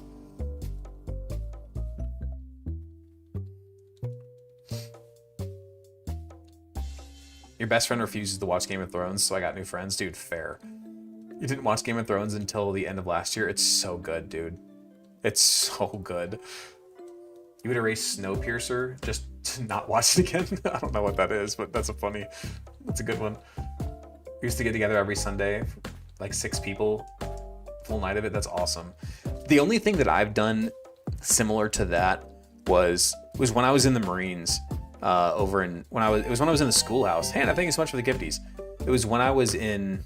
Your best friend refuses to watch Game of Thrones, so I got new friends. Dude, fair. You didn't watch Game of Thrones until the end of last year. It's so good, dude. It's so good. You would erase Snowpiercer just to not watch it again? I don't know what that is, but that's a good one. We used to get together every Sunday, like 6 people, full night of it. That's awesome. The only thing that I've done similar to that was when I was in the Marines. It was when I was in the schoolhouse. Hannah, thank you so much for the gifties. It was when I was in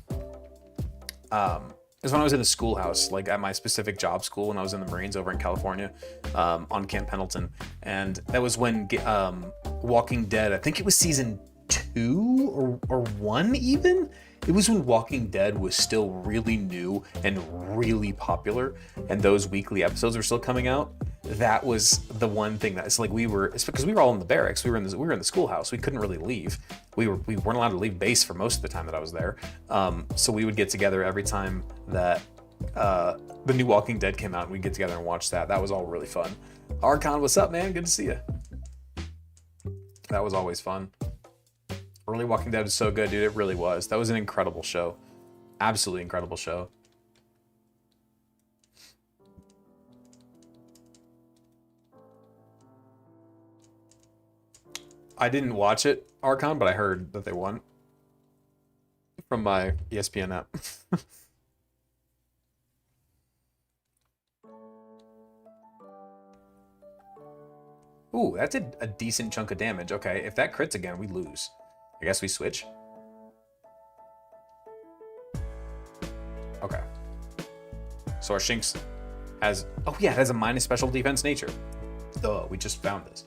the schoolhouse, like at my specific job school when I was in the Marines over in California, on Camp Pendleton. And that was when Walking Dead, I think it was season 2 or 1 even. It was when Walking Dead was still really new and really popular, and those weekly episodes were still coming out. That was the one thing that's like it's because we were all in the barracks. We were in the schoolhouse. We couldn't really leave. We weren't allowed to leave base for most of the time that I was there. So we would get together every time that the new Walking Dead came out, and we'd get together and watch that. That was all really fun. Archon, what's up, man? Good to see you. That was always fun. Early Walking Dead was so good, dude. It really was. That was an incredible show. Absolutely incredible show. I didn't watch it, Archon, but I heard that they won from my ESPN app. Ooh, that did a decent chunk of damage. Okay, if that crits again, we lose. I guess we switch. Okay. So our Shinx has... Oh yeah, it has a minus special defense nature. Duh, we just found this.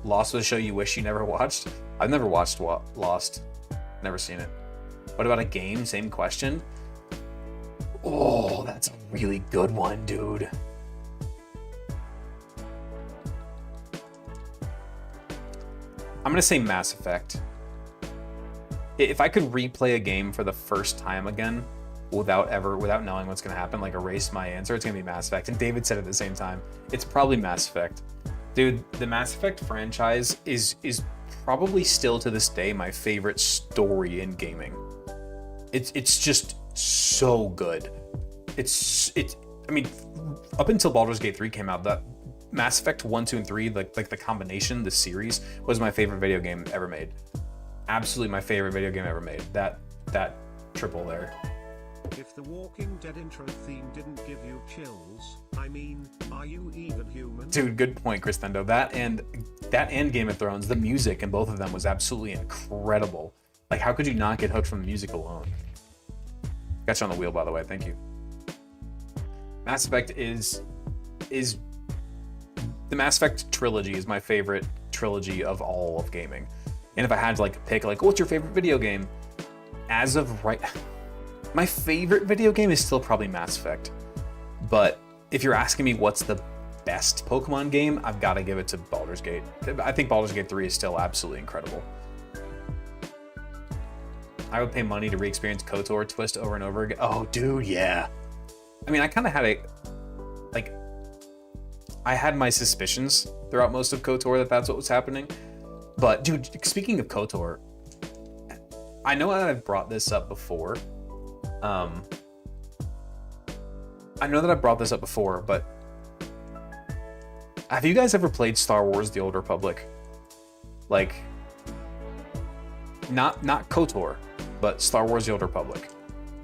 Lost was a show you wish you never watched? I've never watched Lost. Never seen it. What about a game? Same question. Oh, that's a really good one, dude. I'm gonna say Mass Effect. If I could replay a game for the first time again, without knowing what's gonna happen, like erase my answer, it's gonna be Mass Effect. And David said at the same time, it's probably Mass Effect. Dude, the Mass Effect franchise is probably still to this day my favorite story in gaming. It's just so good. I mean, up until Baldur's Gate 3 came out, that Mass Effect 1, 2, and 3, like the combination, the series, was my favorite video game ever made. Absolutely my favorite video game ever made. That triple there. If the Walking Dead intro theme didn't give you chills, I mean, are you even human? Dude, good point, Christendo. That and Game of Thrones, the music in both of them was absolutely incredible. Like, how could you not get hooked from the music alone? Got you on the wheel, by the way. Thank you. Mass Effect is the Mass Effect trilogy is my favorite trilogy of all of gaming. And if I had to like pick like what's your favorite video game, as of right, my favorite video game is still probably Mass Effect. But if you're asking me what's the best Pokemon game, I've got to give it to Baldur's Gate. I think Baldur's Gate 3 is still absolutely incredible. I would pay money to re-experience KOTOR twist over and over again. Oh, dude, yeah. I mean, I kind of had I had my suspicions throughout most of KOTOR that that's what was happening. But, dude, speaking of KOTOR, I know that I've brought this up before. But have you guys ever played Star Wars: The Old Republic? Like, not KOTOR, but Star Wars: The Old Republic,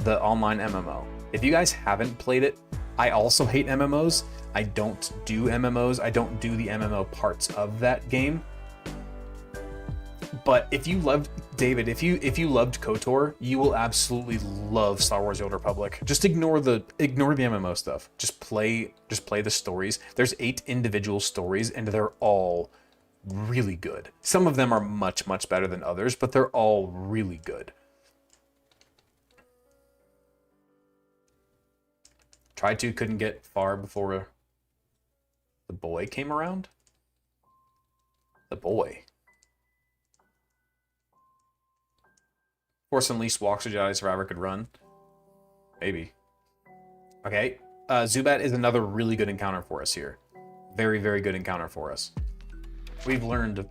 the online MMO. If you guys haven't played it, I also hate MMOs. I don't do MMOs. I don't do the MMO parts of that game. But if you loved David, if you loved KOTOR, you will absolutely love Star Wars: The Old Republic. Just ignore the MMO stuff. Just play the stories. There's 8 individual stories, and they're all really good. Some of them are much better than others, but they're all really good. Tried to, couldn't get far before the boy came around. The boy. Force Unleashed walks a Jedi Survivor could run. Maybe. Okay. Zubat is another really good encounter for us here. Very, very good encounter for us. We've learned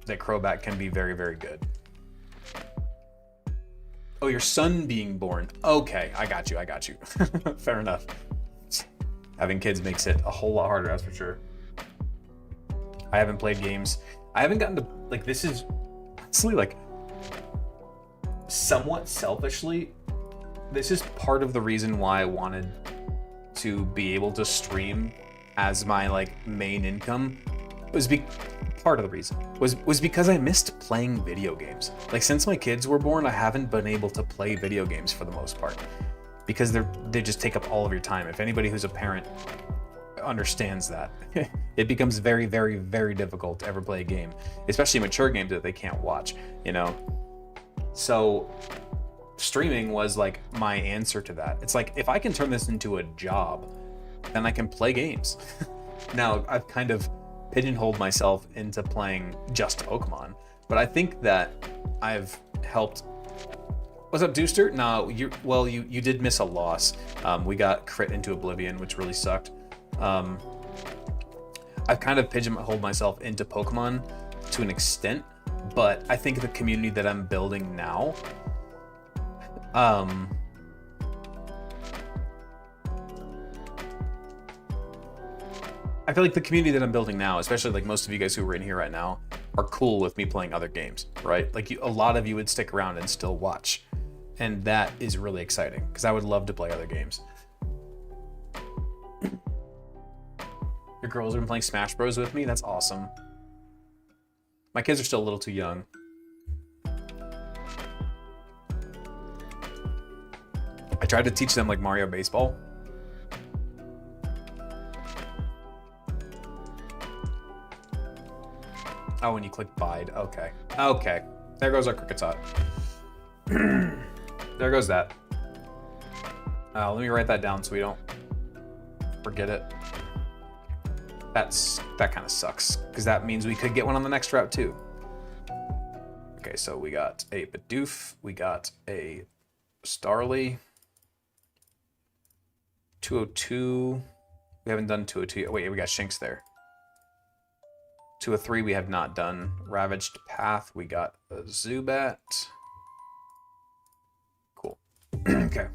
that Crobat can be very, very good. Oh, your son being born. Okay, I got you. Fair enough. Having kids makes it a whole lot harder, that's for sure. I haven't played games. I haven't gotten to, like, this is honestly, like, somewhat selfishly, this is part of the reason why I wanted to be able to stream as my, like, main income. Part of the reason was because I missed playing video games. Like, since my kids were born, I haven't been able to play video games for the most part because they just take up all of your time. If anybody who's a parent understands that, it becomes very, very, very difficult to ever play a game, especially mature games that they can't watch, you know? So streaming was like my answer to that. It's like, if I can turn this into a job, then I can play games. Now, I've kind of pigeonholed myself into playing just Pokemon, but I think that I've helped. What's up, Dooster? No, you did miss a loss. We got crit into Oblivion, which really sucked. I've kind of pigeonholed myself into Pokemon to an extent, but I think the community that I'm building now, I feel like the community that I'm building now, especially like most of you guys who are in here right now, are cool with me playing other games, right? Like a lot of you would stick around and still watch. And that is really exciting because I would love to play other games. Your girls have been playing Smash Bros with me? That's awesome. My kids are still a little too young. I tried to teach them like Mario Baseball. Oh, when you click bide. Okay. Okay. There goes our cricket tot. There goes that. Let me write that down so we don't forget it. That kind of sucks, because that means we could get one on the next route too. Okay, so we got a Bidoof, we got a Starly, 202. We haven't done 202. Wait, we got Shinx there. 203 we have not done. Ravaged Path, we got a Zubat. Cool. Okay.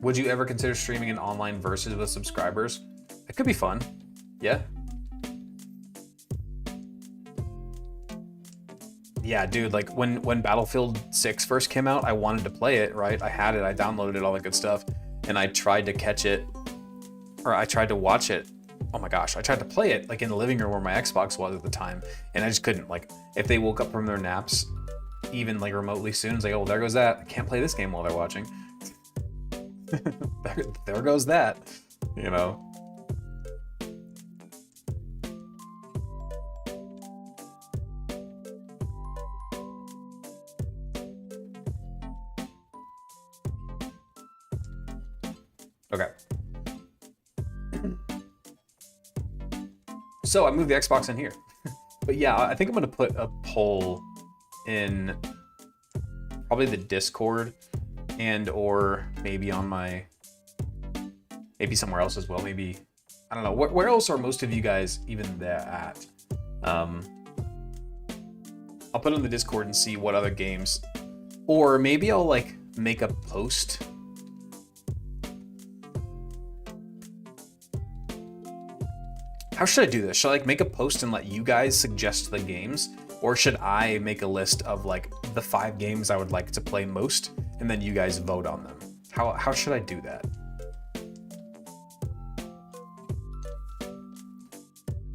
Would you ever consider streaming an online versus with subscribers? It could be fun. Yeah. Yeah, dude, like when Battlefield 6 first came out, I wanted to play it, right? I had it, I downloaded it, all that good stuff, and I tried to catch it, or I tried to watch it. Oh my gosh, I tried to play it like in the living room where my Xbox was at the time, and I just couldn't. Like, if they woke up from their naps, even like remotely soon, it's like, oh, there goes that. I can't play this game while they're watching. there goes that, you know. Okay. So I moved the Xbox in here. But yeah, I think I'm gonna put a poll in probably the Discord and or maybe on my, maybe somewhere else as well. Maybe, I don't know, where else are most of you guys even there at? I'll put it in the Discord and see what other games, or maybe I'll like make a post. How should I do this? Should I like make a post and let you guys suggest the games? Or should I make a list of like the 5 games I would like to play most and then you guys vote on them? How should I do that?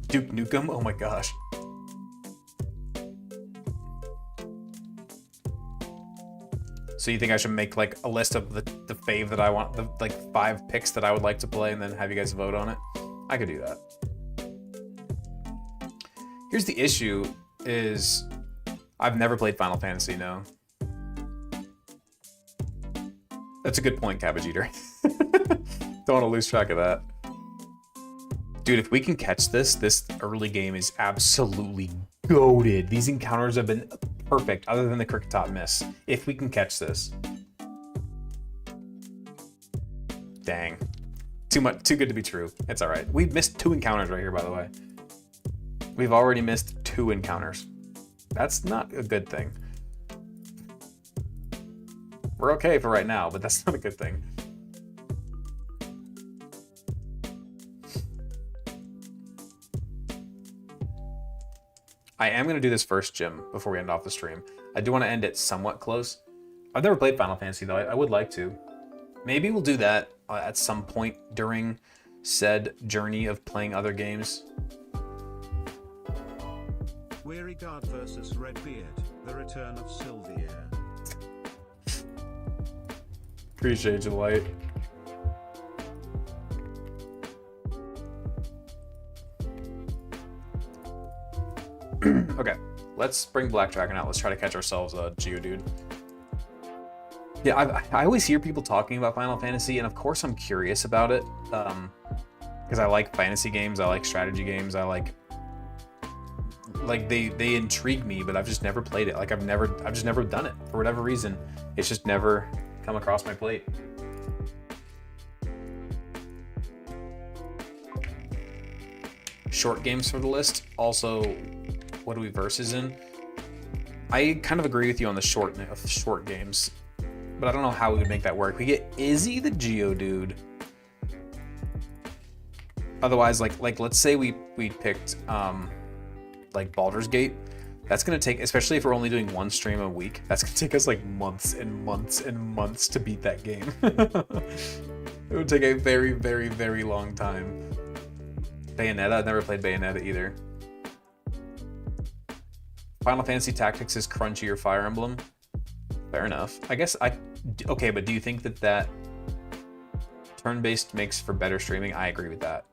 Duke Nukem? Oh my gosh. So you think I should make like a list of the fave that I want, the like 5 picks that I would like to play and then have you guys vote on it? I could do that. Here's the issue is I've never played Final Fantasy, no. That's a good point, Cabbage Eater. Don't want to lose track of that. Dude, if we can catch this early game is absolutely goated. These encounters have been perfect, other than the Cricket Top miss. If we can catch this. Dang. Too good to be true. It's all right. We've missed 2 encounters right here, by the way. We've already missed 2 encounters. That's not a good thing. We're okay for right now, but that's not a good thing. I am going to do this first gym before we end off the stream. I do want to end it somewhat close. I've never played Final Fantasy though. I would like to. Maybe we'll do that at some point during said journey of playing other games. Weary Guard versus Redbeard, the return of Sylvia. Appreciate you, Light. Okay, let's bring Black Dragon out. Let's try to catch ourselves a Geodude. Yeah, I always hear people talking about Final Fantasy, and of course I'm curious about it. Because I like fantasy games, I like strategy games, I like they intrigue me, but I've just never played it. Like I've just never done it for whatever reason. It's just never come across my plate. Short games for the list. Also, what do we versus in? I kind of agree with you on the short games, but I don't know how we would make that work. We get Izzy the Geodude. Otherwise, like let's say we picked like Baldur's Gate. That's gonna take, especially if we're only doing 1 stream a week, that's gonna take us like months and months and months to beat that game. It would take a very, very, very long time. Bayonetta, I've never played Bayonetta either. Final Fantasy Tactics is crunchy or Fire Emblem. Fair enough. I guess okay, but do you think that turn-based makes for better streaming? I agree with that.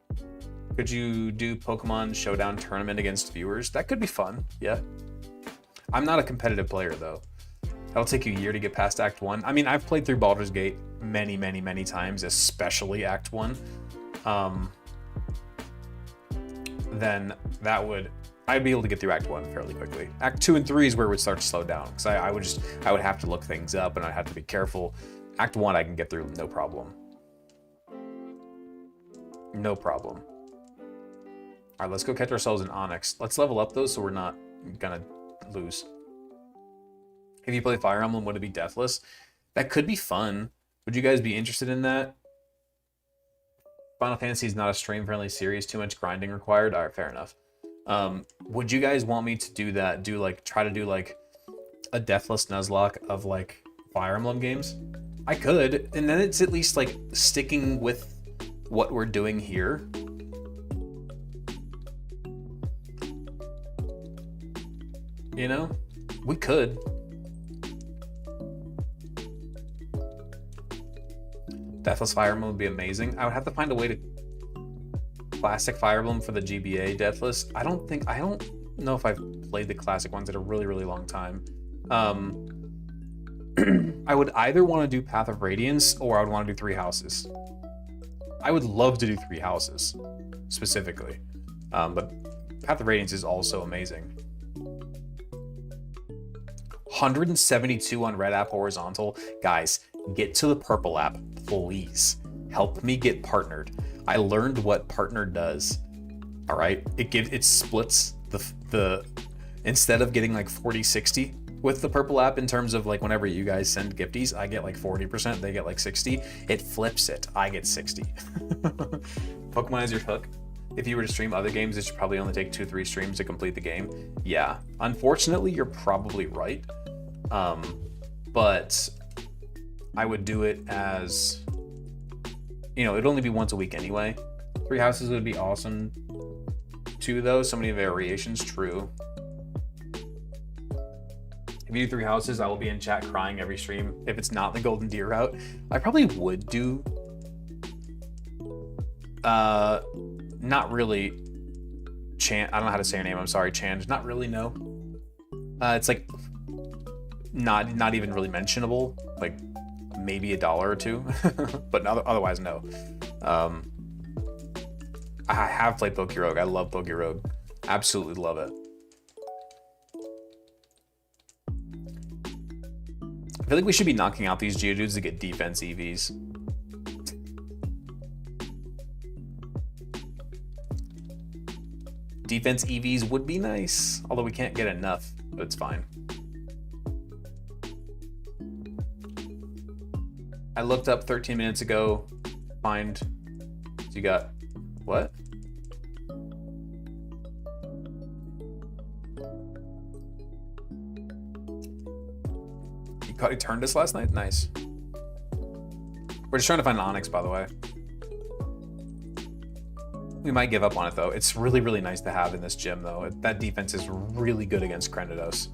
Could you do Pokemon Showdown tournament against viewers? That could be fun, yeah. I'm not a competitive player though. That'll take you a year to get past Act 1. I mean, I've played through Baldur's Gate many, many, many times, especially Act 1. Then I'd be able to get through Act 1 fairly quickly. Act 2 and 3 is where it would start to slow down, because I would have to look things up and I'd have to be careful. Act 1 I can get through no problem. No problem. All right, let's go catch ourselves an Onyx. Let's level up those so we're not gonna lose. If you play Fire Emblem, would it be Deathless? That could be fun. Would you guys be interested in that? Final Fantasy is not a stream-friendly series. Too much grinding required. All right, fair enough. Would you guys want me to do that? Try to do like a Deathless Nuzlocke of like Fire Emblem games? I could, and then it's at least like sticking with what we're doing here. You know, we could. Deathless Fire Emblem would be amazing. I would have to find a way to classic Fire Emblem for the GBA Deathless. I don't know if I've played the classic ones in a really, really long time. I would either want to do Path of Radiance or I would want to do Three Houses. I would love to do Three Houses specifically, but Path of Radiance is also amazing. 172 on Red App Horizontal. Guys, get to the Purple app, please. Help me get partnered. I learned what partner does. All right, it splits the instead of getting like 40-60 with the Purple app in terms of like whenever you guys send gifties, I get like 40%, they get like 60. It flips it. I get 60. Pokemon is your hook. If you were to stream other games, it should probably only take 2-3 streams to complete the game. Yeah, unfortunately, you're probably right. But I would do it as, you know, it'd only be once a week anyway. Three Houses would be awesome too, though. So many variations, true. If you do Three Houses, I will be in chat crying every stream. If it's not the Golden Deer route, I probably would do, not really, I don't know how to say her name, I'm sorry, Chan. Not really, no. It's like, not even really mentionable, like maybe $1 or $2, but otherwise no. I have played Pokerogue. I love Pokerogue. Absolutely love it. I feel like we should be knocking out these Geodudes to get defense EVs. Defense EVs would be nice, although we can't get enough, but it's fine. I looked up 13 minutes ago, find, so you got, what? You turned us last night? Nice. We're just trying to find an Onyx, by the way. We might give up on it, though. It's really, really nice to have in this gym, though. That defense is really good against Crenidos.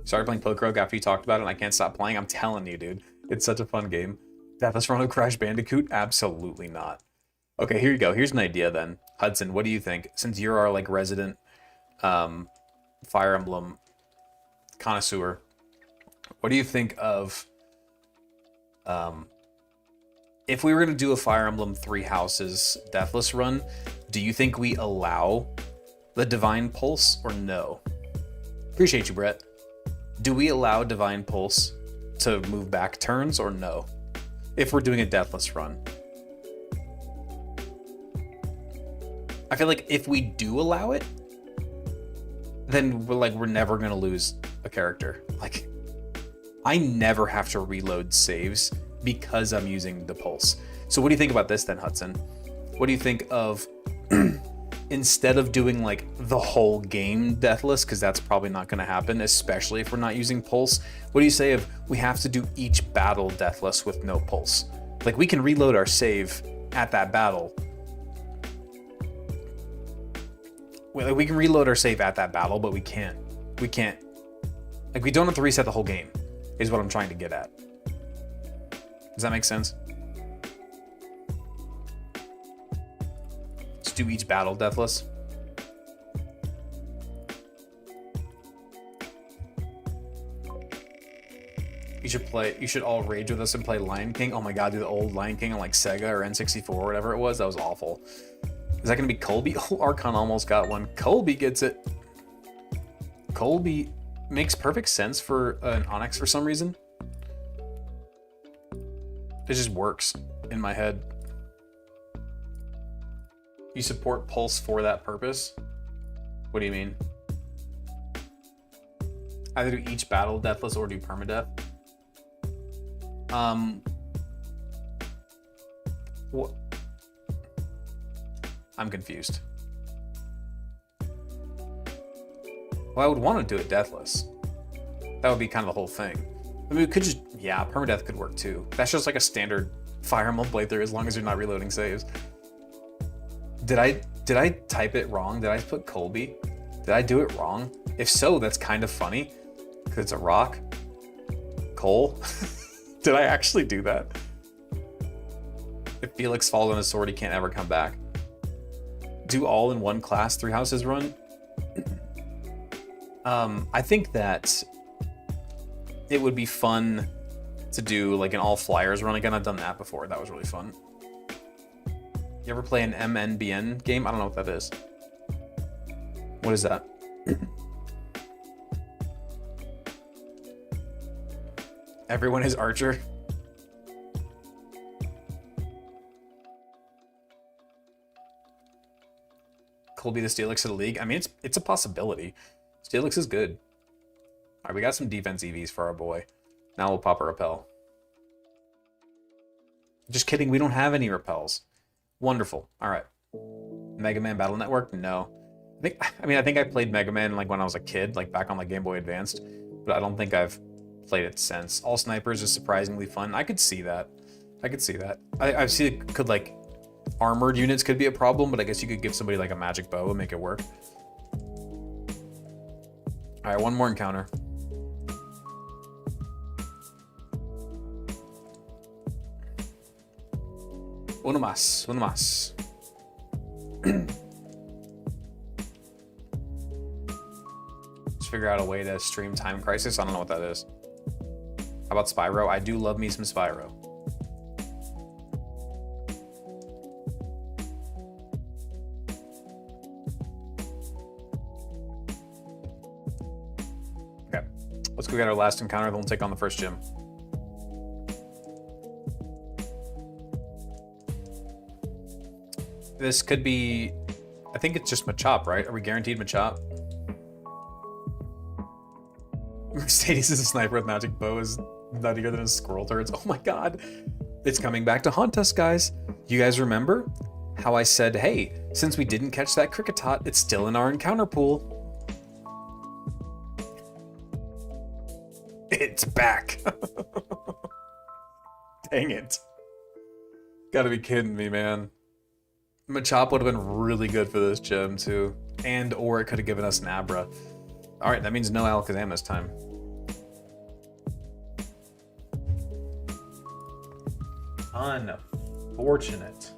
Started playing Pokerogue after you talked about it, and I can't stop playing. I'm telling you, dude. It's such a fun game. Deathless Run of Crash Bandicoot? Absolutely not. Okay, here you go. Here's an idea, then. Hudson, what do you think? Since you're our, like, resident Fire Emblem connoisseur, what do you think of if we were going to do a Fire Emblem Three Houses Deathless run, do you think we allow the Divine Pulse or no? Appreciate you, Brett. Do we allow Divine Pulse to move back turns or no? If we're doing a Deathless run. I feel like if we do allow it, then we're never gonna lose a character. Like, I never have to reload saves because I'm using the pulse. So what do you think about this then, Hudson? What do you think of instead of doing like the whole game deathless, because that's probably not gonna happen, especially if we're not using pulse, what do you say if we have to do each battle deathless with no pulse? Like, we can reload our save at that battle. We can reload our save at that battle, but we can't, like, we don't have to reset the whole game, is what I'm trying to get at. Does that make sense? Let's do each battle deathless. You should all rage with us and play Lion King. Oh my god, do the old Lion King on like Sega or N64 or whatever it was. That was awful. Is that going to be Colby? Oh, Archon almost got one. Colby gets it. Colby makes perfect sense for an Onyx for some reason. It just works in my head. You support Pulse for that purpose? What do you mean? Either do each battle deathless or do permadeath? What? I'm confused. Well, I would want to do it deathless. That would be kind of the whole thing. I mean, we could just, yeah, permadeath could work too. That's just like a standard Fire Emblem playthrough as long as you're not reloading saves. Did I type it wrong? Did I put Colby? Did I do it wrong? If so, that's kind of funny because it's a rock. Cole? Did I actually do that? If Felix falls on his sword, he can't ever come back. Do all in one class 3 houses run? I think that it would be fun to do like an all flyers run again. I've done that before. That was really fun. You ever play an MNBN game? I don't know what that is. What is that? Everyone is Archer. Could be the Steelix of the league. I mean, it's a possibility. Steelix is good. All right, we got some defense EVs for our boy. Now we'll pop a repel. Just kidding. We don't have any repels. Wonderful. All right. Mega Man Battle Network? No. I think I played Mega Man like when I was a kid, like back on like Game Boy Advanced, but I don't think I've played it since. All snipers is surprisingly fun. I could see that. I could see that. I've seen it could like armored units could be a problem, but I guess you could give somebody like a magic bow and make it work. All right, one more encounter. Uno más, uno más. Let's figure out a way to stream Time Crisis. I don't know what that is. How about Spyro? I do love me some Spyro. Okay, let's go get our last encounter, then we'll take on the first gym. This could be, I think it's just Machop, right? Are we guaranteed Machop? Mercedes is a sniper with magic bow is nuttier than a squirrel turrets. Oh my god. It's coming back to haunt us, guys. You guys remember how I said, hey, since we didn't catch that Cricketot, it's still in our encounter pool. It's back. Dang it. Gotta be kidding me, man. Machop would have been really good for this gem too. And or it could have given us an Abra. Alright, that means no Alakazam this time. Unfortunate.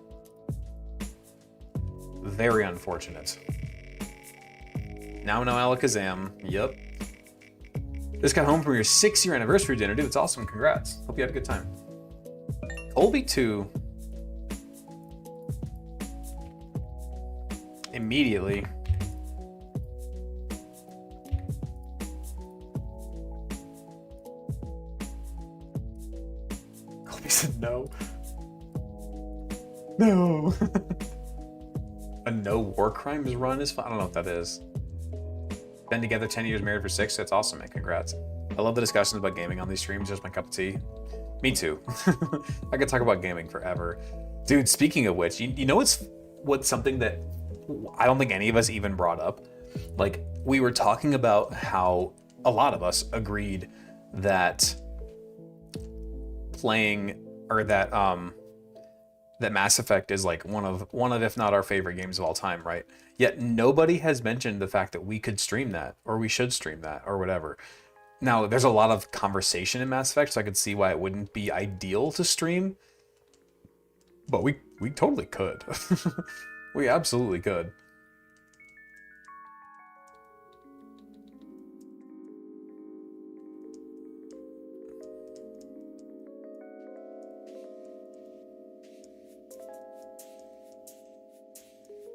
Very unfortunate. Now no Alakazam. Yep. Just got home from your 6-year anniversary dinner. Dude, it's awesome. Congrats. Hope you had a good time. Colby 2. Immediately. Colby said no. No. A no war crimes run is fun. I don't know what that is. Been together 10 years, married for 6. That's awesome, man. Congrats. I love the discussions about gaming on these streams. Just my cup of tea. Me too. I could talk about gaming forever. Dude, speaking of which, you know what's something that I don't think any of us even brought up? Like, we were talking about how a lot of us agreed that playing, or that that Mass Effect is like one of if not our favorite games of all time, right? Yet nobody has mentioned the fact that we could stream that, or we should stream that, or whatever. Now, there's a lot of conversation in Mass Effect, so I could see why it wouldn't be ideal to stream, but we totally could. We absolutely could.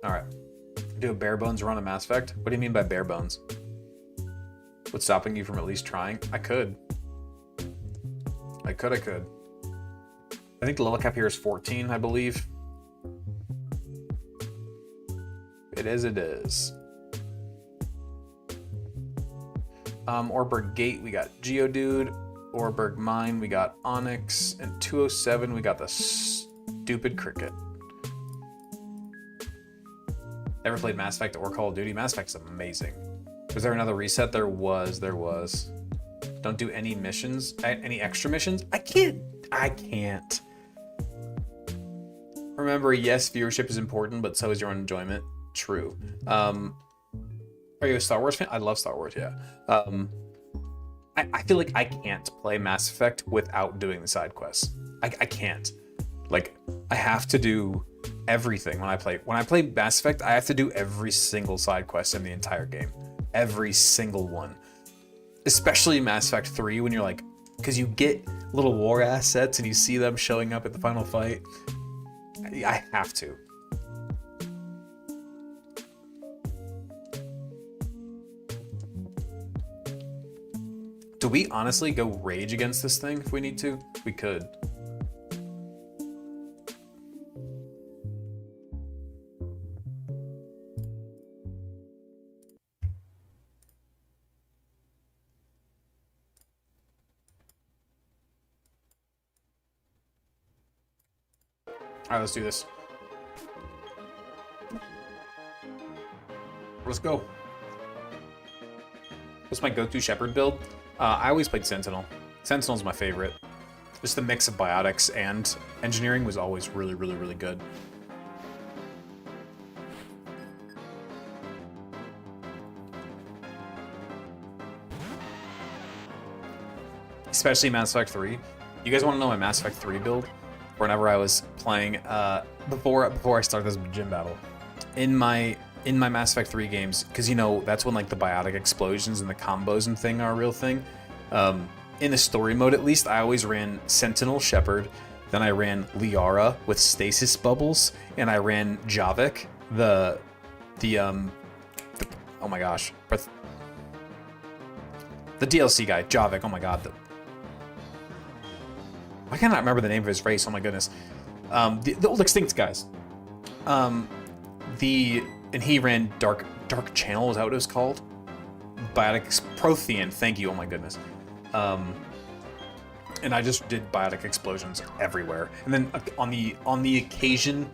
All right. Do a bare bones run of Mass Effect? What do you mean by bare bones? What's stopping you from at least trying? I could. I could. I think the level cap here is 14, I believe. It is. Orberg Gate, we got Geodude. Orberg Mine, we got Onyx. And 207, we got the stupid Cricket. Ever played Mass Effect or Call of Duty? Mass Effect's amazing. Was there another reset? There was. Don't do any missions, any extra missions? I can't. Remember, yes, viewership is important, but so is your own enjoyment. True. Are you a Star Wars fan? I love Star Wars, yeah. I feel like I can't play Mass Effect without doing the side quests. I can't. Like, I have to do everything when I play. When I play Mass Effect, I have to do every single side quest in the entire game. Every single one. Especially Mass Effect 3 when you're like, because you get little war assets and you see them showing up at the final fight. I have to. Do we honestly go rage against this thing if we need to? We could. All right, let's do this. Let's go. What's my go-to Shepherd build? I always played Sentinel. Sentinel's my favorite. Just the mix of biotics and engineering was always really, really, really good. Especially Mass Effect 3. You guys want to know my Mass Effect 3 build? Whenever I was playing, before I started this gym battle, in my Mass Effect 3 games, because you know that's when like the biotic explosions and the combos and thing are a real thing. In the story mode, at least, I always ran Sentinel Shepard, then I ran Liara with stasis bubbles, and I ran Javik, the oh my gosh, the DLC guy, Javik. Oh my god, I cannot remember the name of his race. Oh my goodness, the old extinct guys. And he ran Dark Channel. Is that what it was called? Biotic Prothean. Thank you. Oh my goodness. And I just did biotic explosions everywhere. And then on the occasion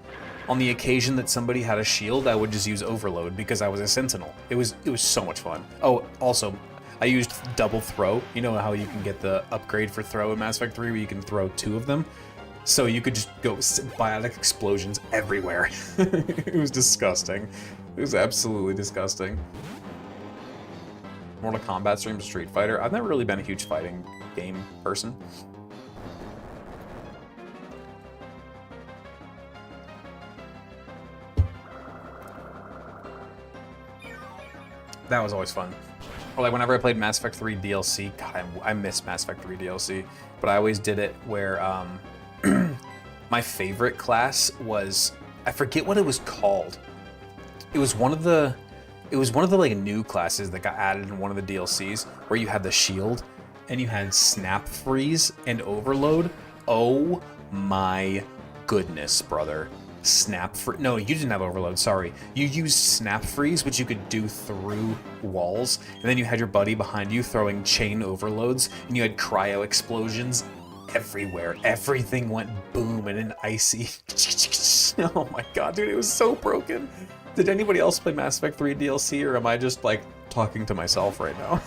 that somebody had a shield, I would just use Overload because I was a Sentinel. It was so much fun. Oh, also, I used double throw. You know how you can get the upgrade for throw in Mass Effect 3 where you can throw 2 of them? So you could just go biotic explosions everywhere. It was disgusting. It was absolutely disgusting. Mortal Kombat stream Street Fighter. I've never really been a huge fighting game person. That was always fun. Or like whenever I played Mass Effect 3 DLC, God, I miss Mass Effect 3 DLC, but I always did it where my favorite class was, I forget what it was called. It was one of the like new classes that got added in one of the DLCs where you had the shield and you had snap freeze and overload. Oh my goodness, brother. No, you didn't have overload, sorry. You used snap freeze, which you could do through walls, and then you had your buddy behind you throwing chain overloads, and you had cryo explosions everywhere. Everything went boom and an icy. Oh my god, dude, it was so broken. Did anybody else play Mass Effect 3 DLC, or am I just like talking to myself right now?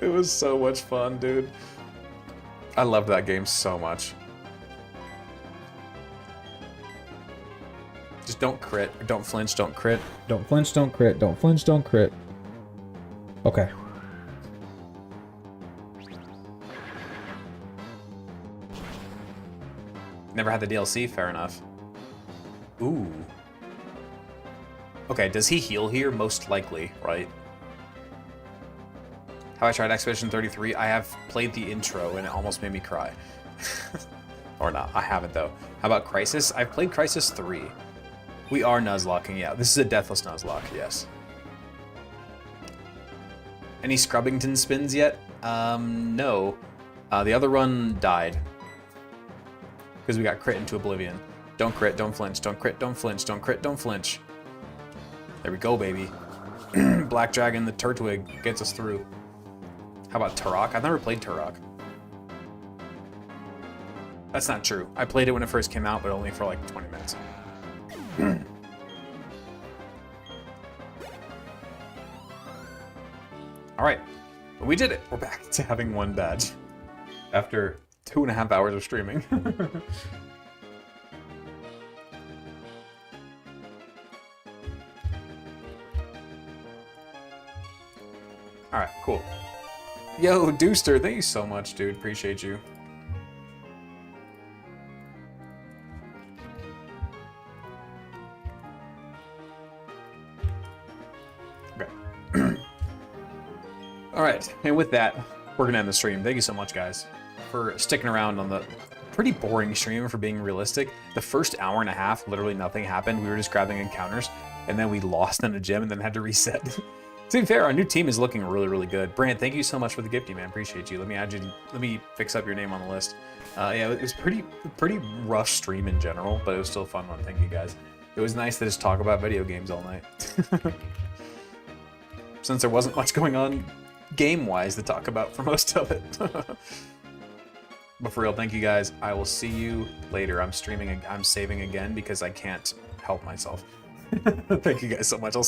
It was so much fun, dude. I loved that game so much. Just don't crit, or don't flinch, don't crit. Don't flinch, don't crit, don't flinch, don't crit. Okay. Never had the DLC, fair enough. Ooh. Okay, does he heal here? Most likely, right? How I tried Expedition 33, I have played the intro and it almost made me cry. Or not, I haven't though. How about Crisis? I've played Crisis 3. We are Nuzlocking, yeah. This is a Deathless Nuzlocke, yes. Any Scrubbington spins yet? No. The other run died. Because we got crit into Oblivion. Don't crit, don't flinch, don't crit, don't flinch, don't crit, don't flinch. There we go, baby. Black Dragon, the Turtwig, gets us through. How about Turok? I've never played Turok. That's not true. I played it when it first came out, but only for like 20 minutes. Alright, we did it. We're back to having one badge. After 2.5 hours of streaming. Alright, cool. Yo, Deuster, thank you so much, dude. Appreciate you. Okay. All right, and with that, we're gonna end the stream. Thank you so much, guys, for sticking around on the pretty boring stream, for being realistic. The first hour and a half, literally nothing happened. We were just grabbing encounters, and then we lost in a gym and then had to reset. To be fair, our new team is looking really, really good. Brant, thank you so much for the gifty, man. Appreciate you. Let me add you. Let me fix up your name on the list. Yeah, it was pretty rough stream in general, but it was still a fun one. Thank you, guys. It was nice to just talk about video games all night. Since there wasn't much going on game-wise to talk about for most of it. But for real, thank you, guys. I will see you later. I'm streaming. I'm saving again because I can't help myself. Thank you guys so much.